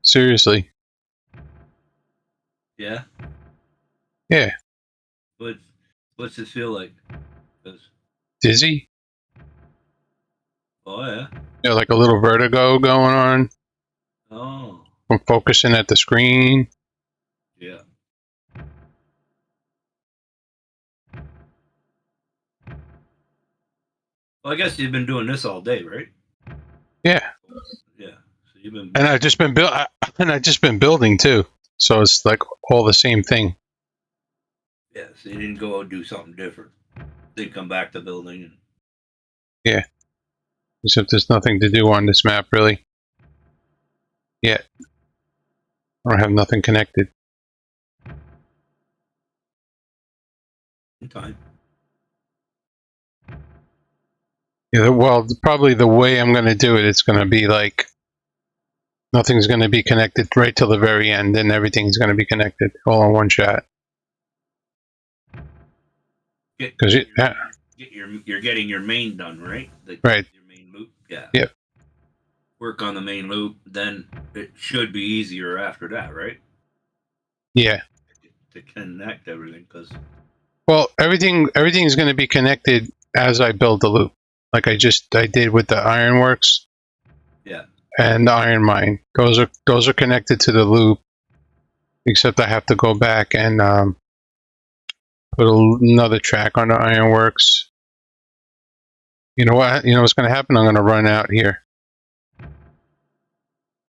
Seriously. Yeah. Yeah. What's it feel like? 'Cause, Dizzy? oh yeah. Yeah, like a little vertigo going on Oh from focusing at the screen. yeah. Well, I guess you've been doing this all day, right? Yeah, Yeah. So you've been. and I've just been building too. So it's like all the same thing. Yeah. So you didn't go out and do something different. Then come back to building. And, Yeah, except there's nothing to do on this map really. Yet, I don't have nothing connected. in time. Yeah, well, probably the way I'm going to do it, it's going to be like nothing's going to be connected right till the very end, and everything's going to be connected all in one shot. Because You're getting your main done, right? Right. Your main loop. Yeah. Yep. Work on the main loop, then it should be easier after that, right? Yeah. To connect everything, because Well, everything's going to be connected as I build the loop, like I did with the ironworks. Yeah. And the iron mine. Those are connected to the loop, except I have to go back and put another track on the ironworks. You know what? You know what's going to happen? I'm going to run out here.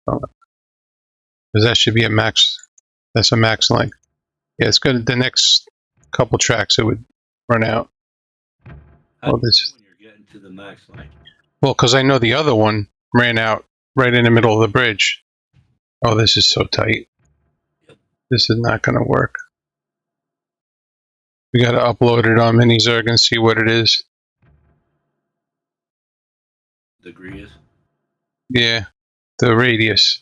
Because that should be a max. That's a max length. Yeah, it's good. The next couple tracks it would run out. How do you know when you're getting to the max line? Well, because I know the other one ran out right in the middle of the bridge. Oh, this is so tight. Yep. This is not going to work. We got to upload it on Minizerg and see what it is. Degree is. Yeah, the radius.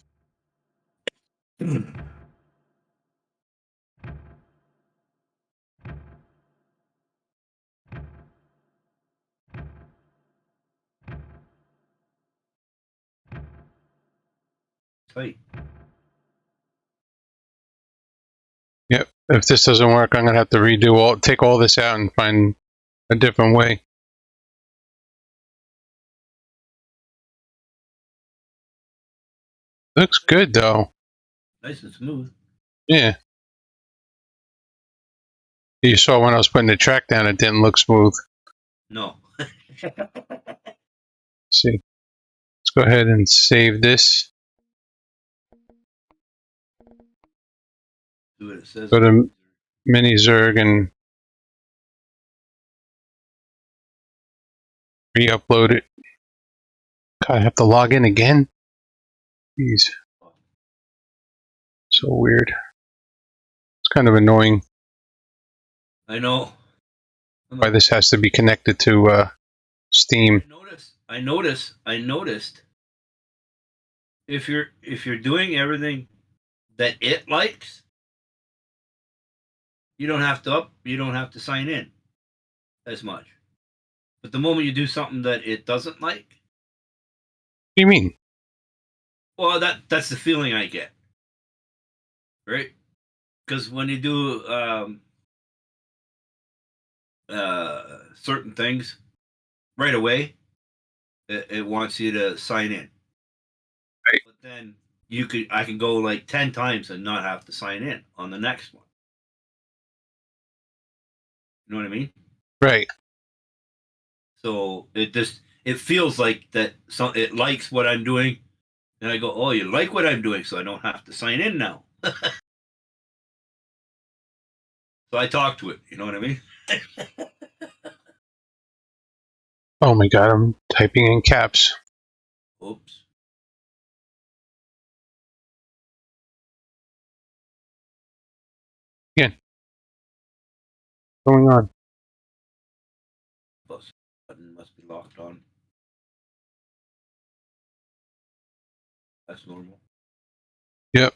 Tight. Yep. If this doesn't work, I'm gonna have to take all this out and find a different way. Looks good though. Nice and smooth. Yeah. You saw when I was putting the track down, it didn't look smooth. No. Let's see. Let's go ahead and save this. Do what it says. Go to Minizerg and re-upload it. God, I have to log in again? Jeez. So weird. It's kind of annoying I know. why this has to be connected to Steam. I noticed if you're doing everything that it likes, you don't have to sign in as much. But the moment you do something that it doesn't like, What do you mean? well, that's the feeling I get, right? Because when you do certain things right away, it wants you to sign in. Right. But then I can go like 10 times and not have to sign in on the next one. You know what I mean? Right. So it feels like that it likes what I'm doing, and I go, oh, you like what I'm doing, so I don't have to sign in now. So I talk to it. You know what I mean? Oh my god, I'm typing in caps. Oops. Again. What's going on? Button must be locked on. That's normal. Yep.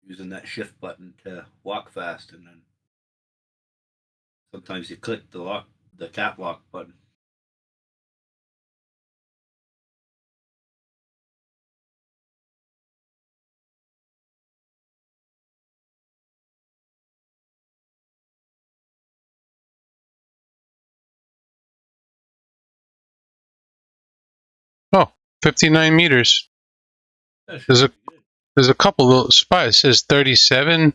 Using that shift button to walk fast, and then sometimes you click the cap lock button. Oh, 59 meters. There's a couple of spots. It says 37,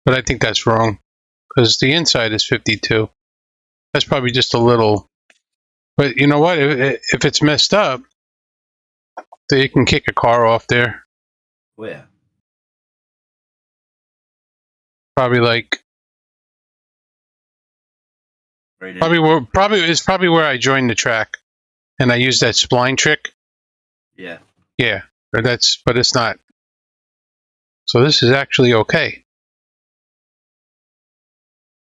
but I think that's wrong because the inside is 52. That's probably just a little But you know what? If it's messed up, then you can kick a car off there. Oh yeah. Probably like Right in. probably where I joined the track, and I used that spline trick. Yeah. Yeah, but it's not. So this is actually okay.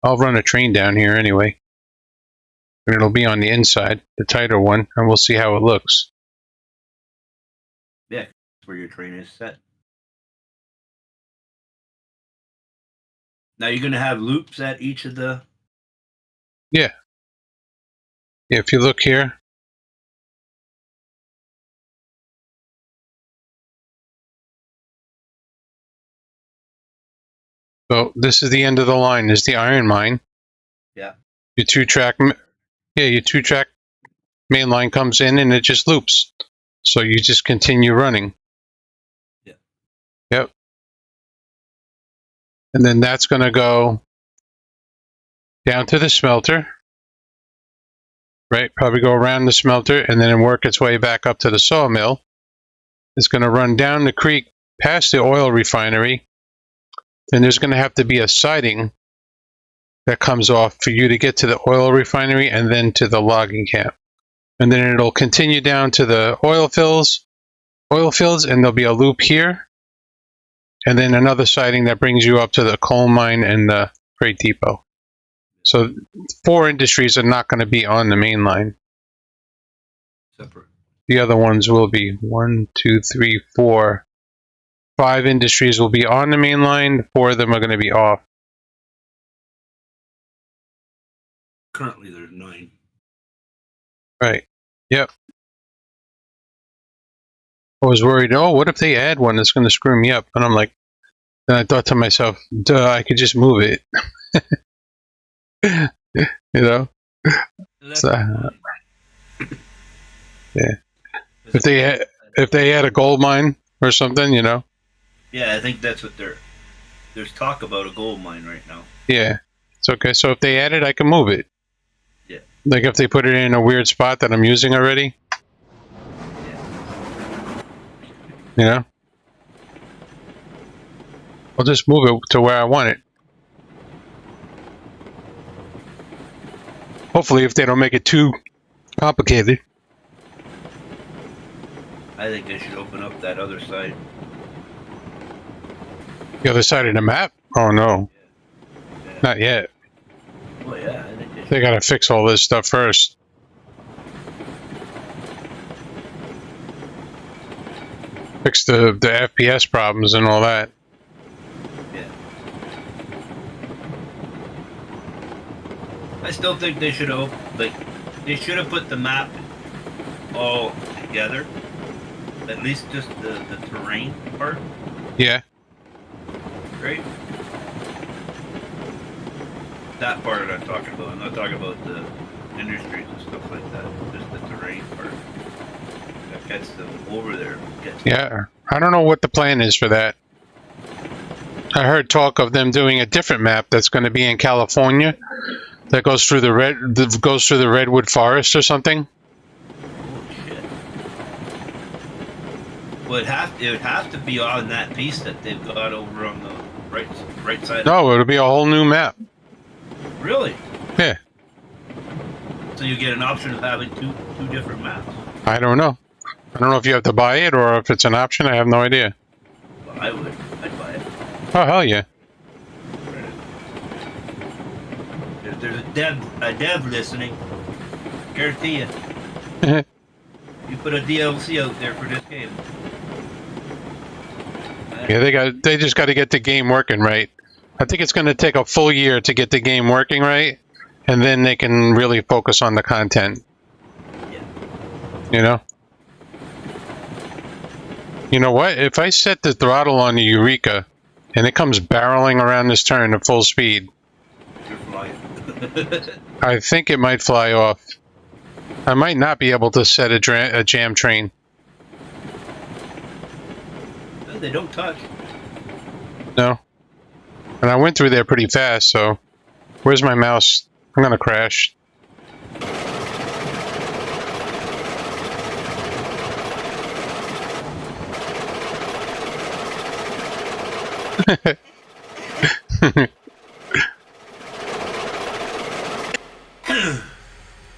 I'll run a train down here anyway, and it'll be on the inside, the tighter one, and we'll see how it looks. Yeah. That's where your train is set. Now you're gonna have loops at each of the. Yeah. If you look here. So this is the end of the line. Is the iron mine. Yeah. Your two track main line comes in and it just loops. So you just continue running. Yeah. Yep. And then that's going to go down to the smelter. Right? Probably go around the smelter and then work its way back up to the sawmill. It's going to run down the creek past the oil refinery. Then there's going to have to be a siding that comes off for you to get to the oil refinery and then to the logging camp. And then it'll continue down to the oil fields, and there'll be a loop here. And then another siding that brings you up to the coal mine and the freight depot. So 4 industries are not going to be on the main line. Separate. The other ones will be 1, 2, 3, 4. 5 industries will be on the main line. 4 of them are going to be off. Currently, there's 9. Right. Yep. I was worried, oh, what if they add one that's going to screw me up? And I'm like, then I thought to myself, duh, I could just move it. You know? So, yeah. If they had a gold mine or something, you know? Yeah, I think that's what there's talk about a gold mine right now. Yeah. It's okay. So if they add it, I can move it. Yeah. Like if they put it in a weird spot that I'm using already. Yeah. You know? I'll just move it to where I want it. Hopefully, if they don't make it too complicated. I think they should open up that other side. The other side of the map? Oh, no. Yeah. Not yet. Well, yeah, I think They gotta fix all this stuff first. Fix the FPS problems and all that. Yeah. I still think they should have, they should have put the map all together. At least just the terrain part. Yeah. Right? That part I'm talking about. I'm not talking about the industries and stuff like that. Just the terrain part. That gets them over there. Yeah. I don't know what the plan is for that. I heard talk of them doing a different map that's going to be in California that goes through the redwood forest or something. Holy shit. Well, it would have to be on that piece that they've got over on the right side. No, it'll be a whole new map. Really? Yeah. So you get an option of having two different maps. I don't know. I don't know if you have to buy it or if it's an option. I have no idea. Well, I would. I'd buy it. Oh, hell yeah. If there's a dev listening, guarantee you. You put a DLC out there for this game. Yeah, they just got to get the game working right. I think it's going to take a full year to get the game working right, and then they can really focus on the content. Yeah. You know? You know what? If I set the throttle on the Eureka and it comes barreling around this turn at full speed, You're flying. I think it might fly off. I might not be able to set a jam train. They don't touch. No. And I went through there pretty fast, so... Where's my mouse? I'm gonna crash.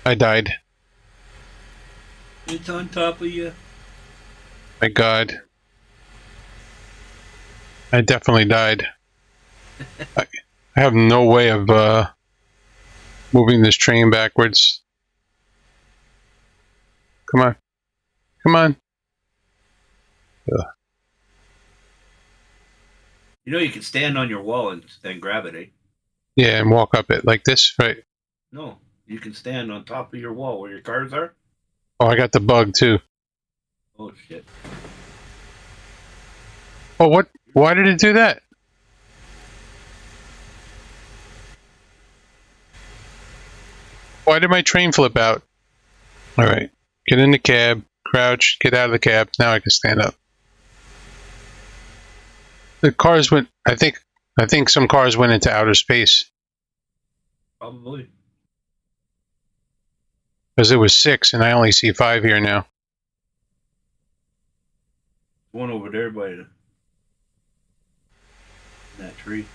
I died. It's on top of you. My God. I definitely died. I have no way of moving this train backwards. Come on. Come on. Ugh. You know you can stand on your wall and grab it, eh? Yeah, and walk up it like this, right? No, you can stand on top of your wall where your cars are. Oh, I got the bug too. Oh shit! Oh, what? Why did it do that? Why did my train flip out? All right, get in the cab, crouch, get out of the cab. Now I can stand up. The cars went. I think some cars went into outer space Probably. because it was 6, and I only see 5 here now. One over there by that tree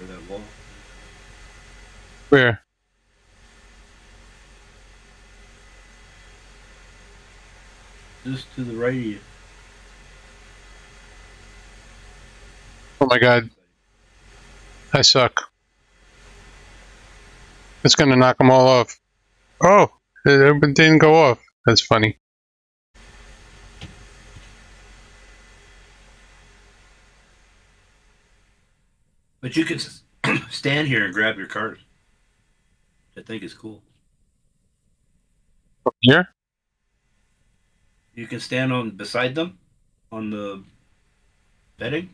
or that wall. Where? Just to the right of you. Oh my God, I suck. It's gonna knock them all off. Oh, it didn't go off. That's funny. But you can stand here and grab your cars. I think is cool. Here? You can stand on beside them on the bedding,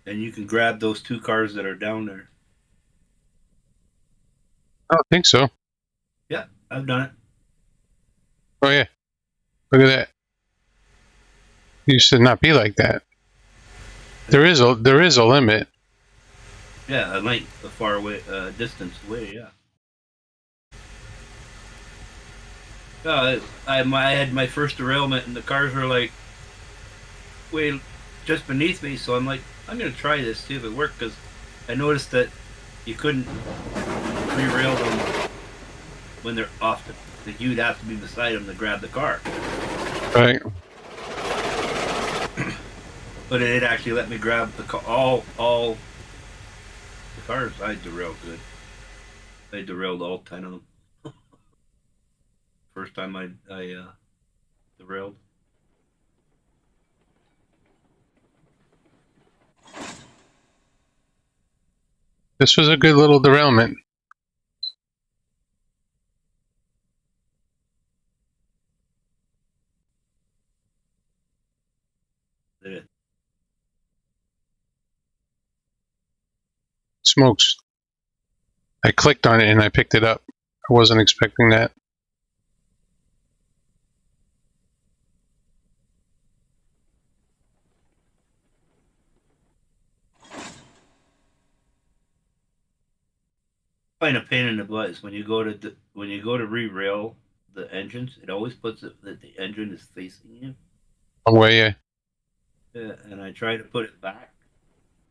and you can grab those 2 cars that are down there. I don't think so. Yeah, I've done it. Oh yeah, look at that. It used to not be like that. There is a limit. Yeah, a length, a far away, distance away. Yeah. I had my first derailment, and the cars were like way just beneath me. So I'm like, I'm gonna try this, see if it worked, because I noticed that you couldn't re-rail them when they're off. That you'd have to be beside them to grab the car. Right. But it actually let me grab the all the cars. I derailed good. I derailed all 10 of them. First time I derailed. This was a good little derailment. Did it? Smokes. I clicked on it and I picked it up. I wasn't expecting that. Find a pain in the butt is when you go to re-rail the engines. It always puts it that the engine is facing you. Wrong way, yeah. Yeah, and I try to put it back,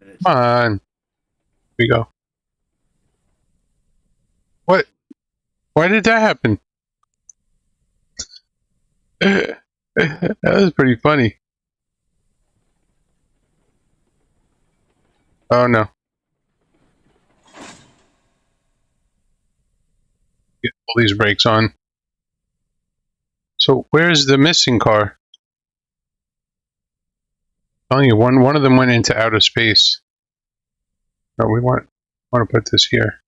and it's Come on. Here we go. What? Why did that happen? That was pretty funny. Oh no. Get all these brakes on. So where's the missing car? I'm telling you, one of them went into outer space. No, we want to put this here.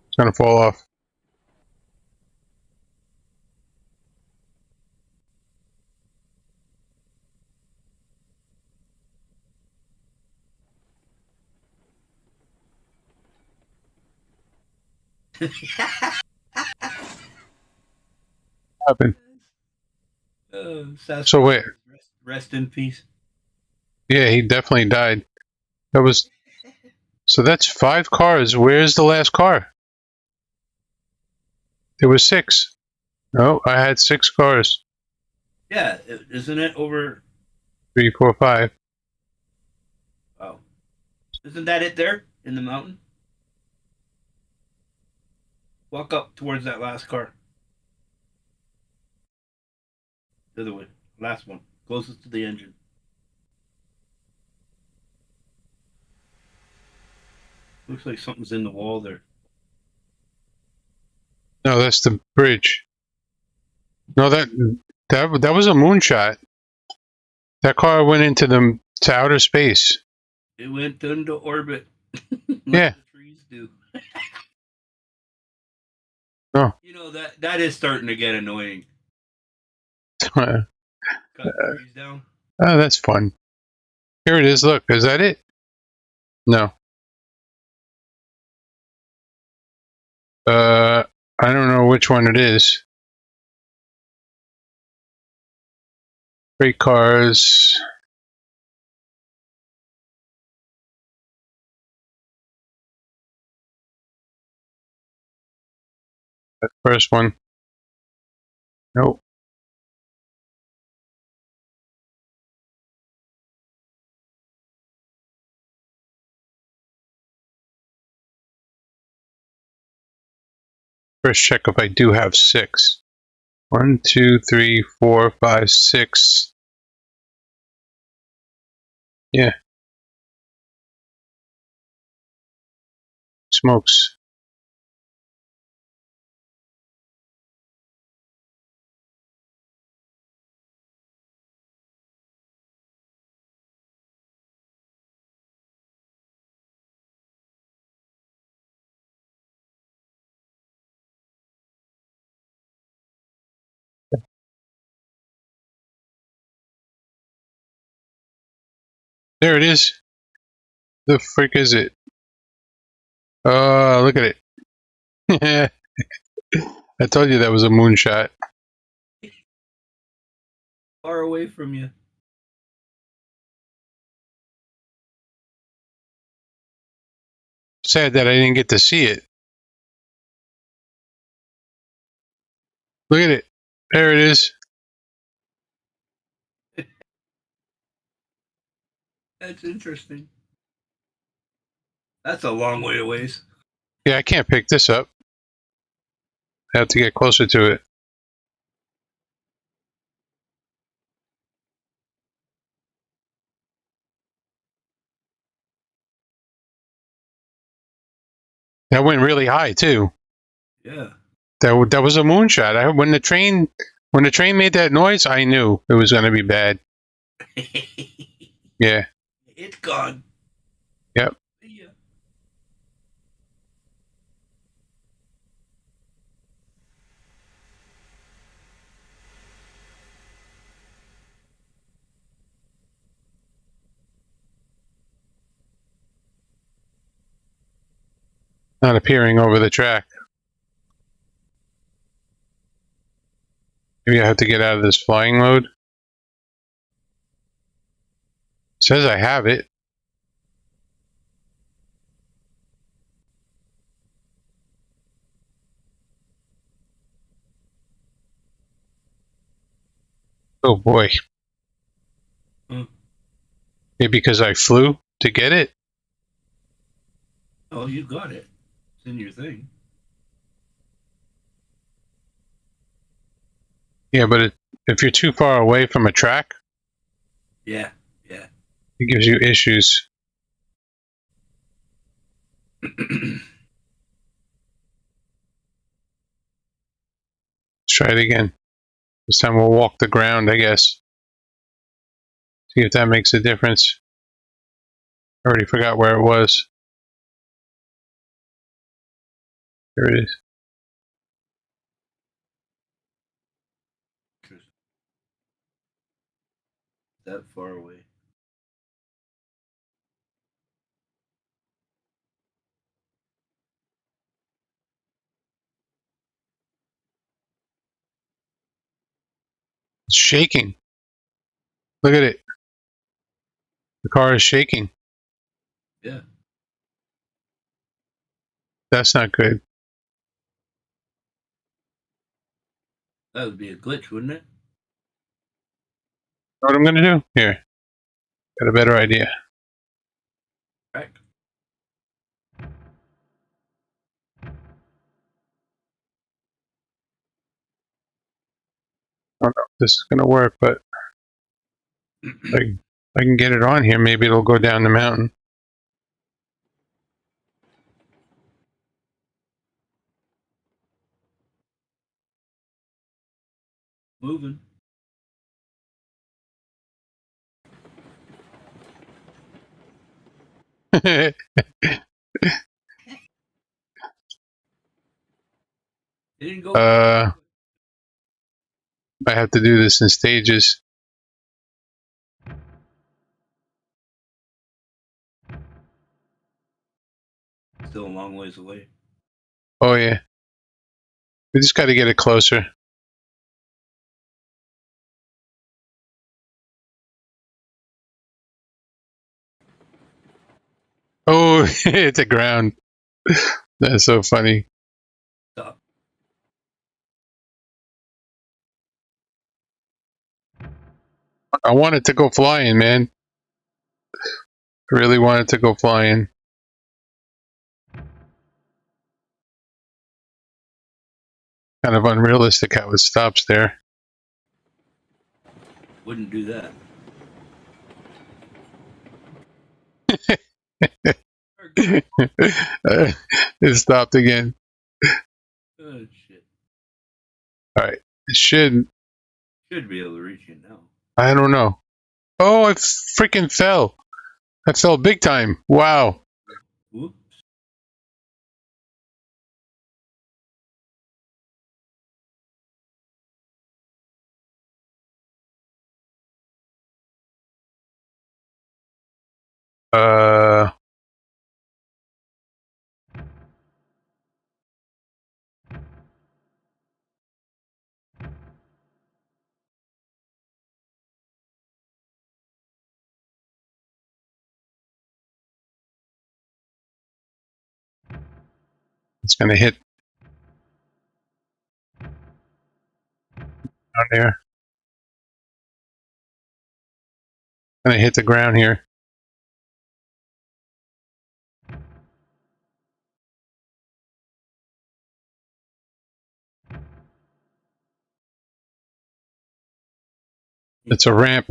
It's gonna fall off. Happened. So wait. Rest in peace. Yeah, he definitely died. That was. So that's 5 cars. Where's the last car? There was 6. Oh, I had 6 cars. Yeah, isn't it over? 3, 4, 5. Oh, isn't that it there in the mountain? Walk up towards that last car. The other way. Last one. Closest to the engine. Looks like something's in the wall there. No, that's the bridge. No, that was a moonshot. That car went to outer space. It went into orbit. Like Yeah. the trees do. Oh. You know that is starting to get annoying. Oh, Cut the trees down. that's fun. Here it is. Look, is that it? No. I don't know which one it is. Freight cars. That first one. Nope. First check if I do have 6. 1, 2, 3, 4, 5, 6. Yeah. Smokes. There it is. The frick is it? Look at it. I told you that was a moonshot. Far away from you. Sad that I didn't get to see it. Look at it. There it is. That's interesting. That's a long way away. Yeah, I can't pick this up. I have to get closer to it. That went really high too. Yeah. That was a moonshot. When the train made that noise, I knew it was going to be bad. Yeah. It's gone. Yep. Yeah. Not appearing over the track. Maybe I have to get out of this flying mode. It says I have it. Oh boy. Maybe because I flew to get it? Oh, you got it. It's in your thing. Yeah, but if you're too far away from a track, Yeah. Yeah. it gives you issues. Let's try it again. This time we'll walk the ground, I guess. See if that makes a difference. I already forgot where it was. There it is. That far away. It's shaking. Look at it. The car is shaking. Yeah. That's not good. That would be a glitch, wouldn't it? Know what I'm gonna do? Here. Got a better idea. Right. I don't know if this is gonna work, but I can get it on here. Maybe it'll go down the mountain. Moving. uh, It didn't go. I have to do this in stages. Still a long ways away. Oh yeah. We just got to get it closer. Oh, hit the ground. That's so funny. Stop. I want it to go flying, man. I really want it to go flying. Kind of unrealistic how it stops there. Wouldn't do that. It stopped again. Oh shit. Alright. It should. Should be able to reach you now. I don't know. Oh, I freaking fell. I fell big time. Wow. Whoops. Uh. It's gonna hit on there. Gonna hit the ground here. It's a ramp.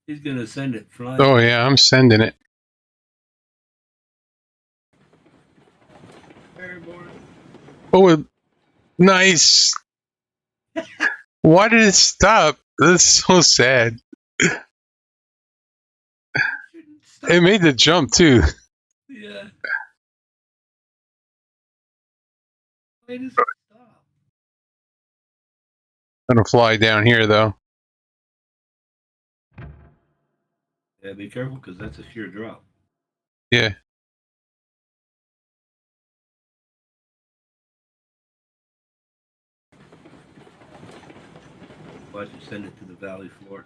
He's gonna send it flying. Oh yeah, I'm sending it. Airborne. Oh, nice. Why did it stop? That's so sad. Shouldn't stop. It made the jump too. Yeah. Why does it stop? I'm gonna fly down here though. Yeah, be careful because that's a sheer drop. Yeah. Watch it send it to the valley floor.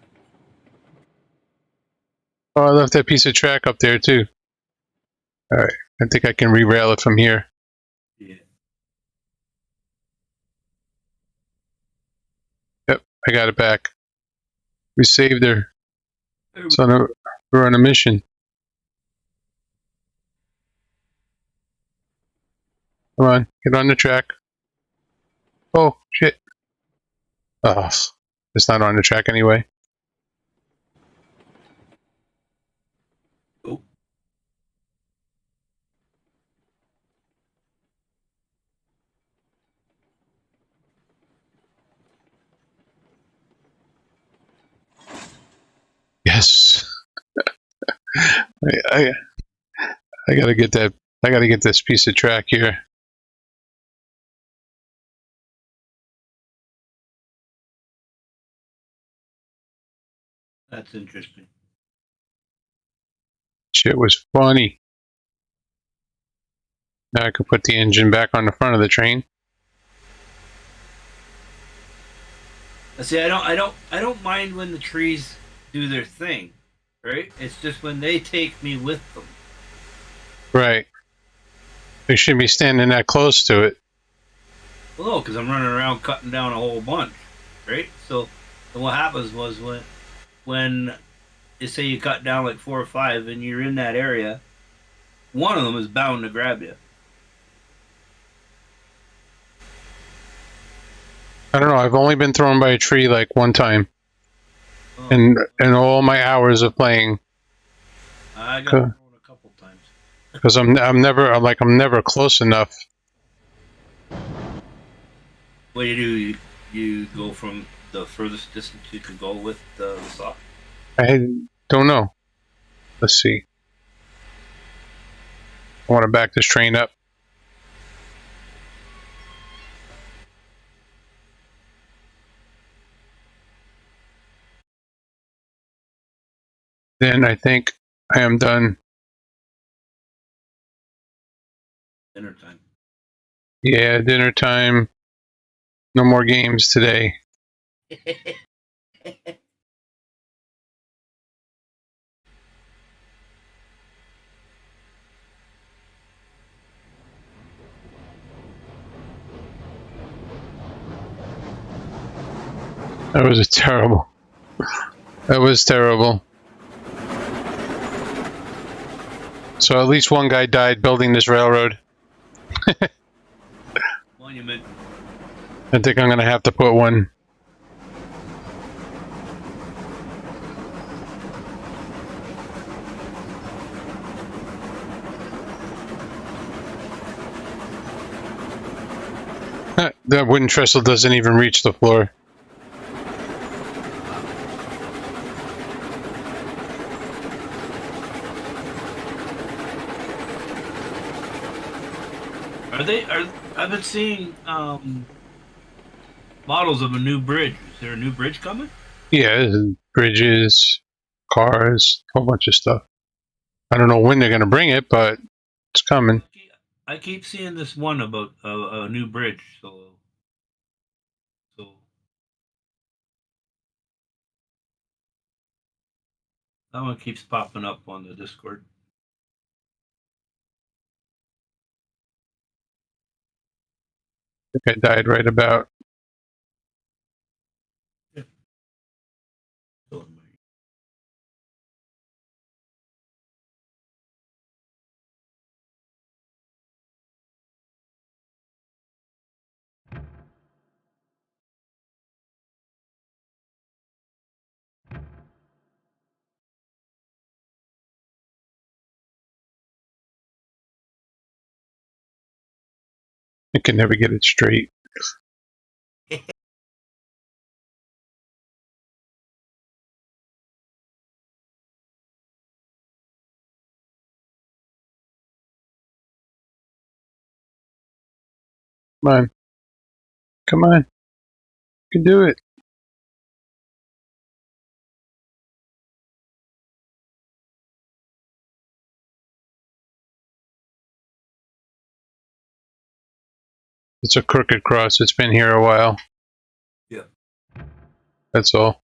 Oh, I left that piece of track up there too. Alright. I think I can re-rail it from here. Yeah. Yep, I got it back. We saved her. There we So we're on a mission. Come on, get on the track. Oh, shit. Oh, it's not on the track anyway. go. Yes. I gotta get that. I gotta get this piece of track here. That's interesting. Shit was funny. Now I can put the engine back on the front of the train. See, I don't mind when the trees do their thing, right? It's just when they take me with them. Right. We shouldn't be standing that close to it. Well, no, because I'm running around cutting down a whole bunch, right? So, and what happens was when you say you cut down like 4 or 5, and you're in that area, one of them is bound to grab you. I don't know. I've only been thrown by a tree like one time Oh, in all my hours of playing. I got thrown a couple times. Because I'm never close enough. What do? You go from the furthest distance you can go with the saw. I don't know. Let's see. I want to back this train up. Then I think I am done. Dinner time. Yeah, dinner time. No more games today. That was terrible. That was terrible. So at least one guy died building this railroad. Monument. I think I'm going to have to put one. That wooden trestle doesn't even reach the floor. I've been seeing models of a new bridge. Is there a new bridge coming? Yeah, bridges, cars, a whole bunch of stuff. I don't know when they're going to bring it, but it's coming. I keep seeing this one about a new bridge. So that one keeps popping up on the Discord. I think I died right about. I can never get it straight. Come on. Come on. You can do it. It's a crooked cross. It's been here a while. Yeah. That's all.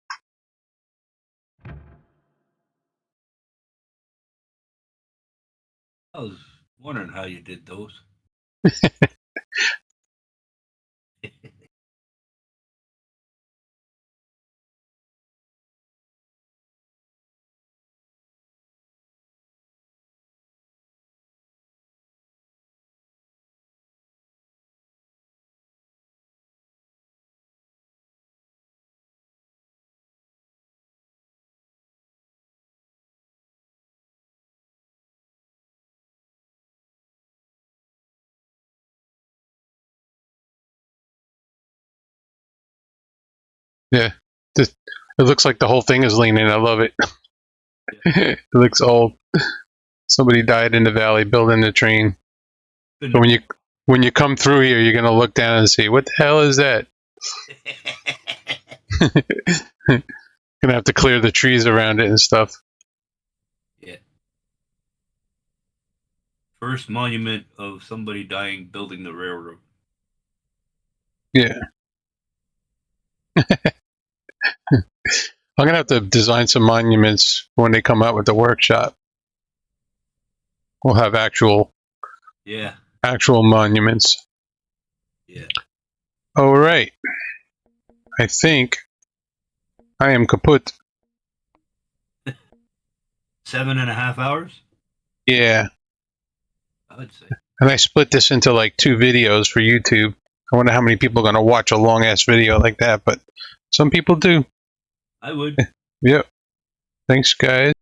I was wondering how you did those. Yeah. It looks like the whole thing is leaning. I love it. It looks old. Somebody died in the valley building the train. But when you come through here, you're gonna look down and see what the hell is that. Gonna have to clear the trees around it and stuff. Yeah. First monument of somebody dying building the railroad. Yeah. I'm gonna have to design some monuments when they come out with the workshop. We'll have actual Yeah. monuments. Yeah. All right. I think I am kaput. 7.5 hours, Yeah. I would say. And I split this into like 2 videos for YouTube. I wonder how many people are going to watch a long ass video like that, but some people do. I would. Yep. Thanks, guys.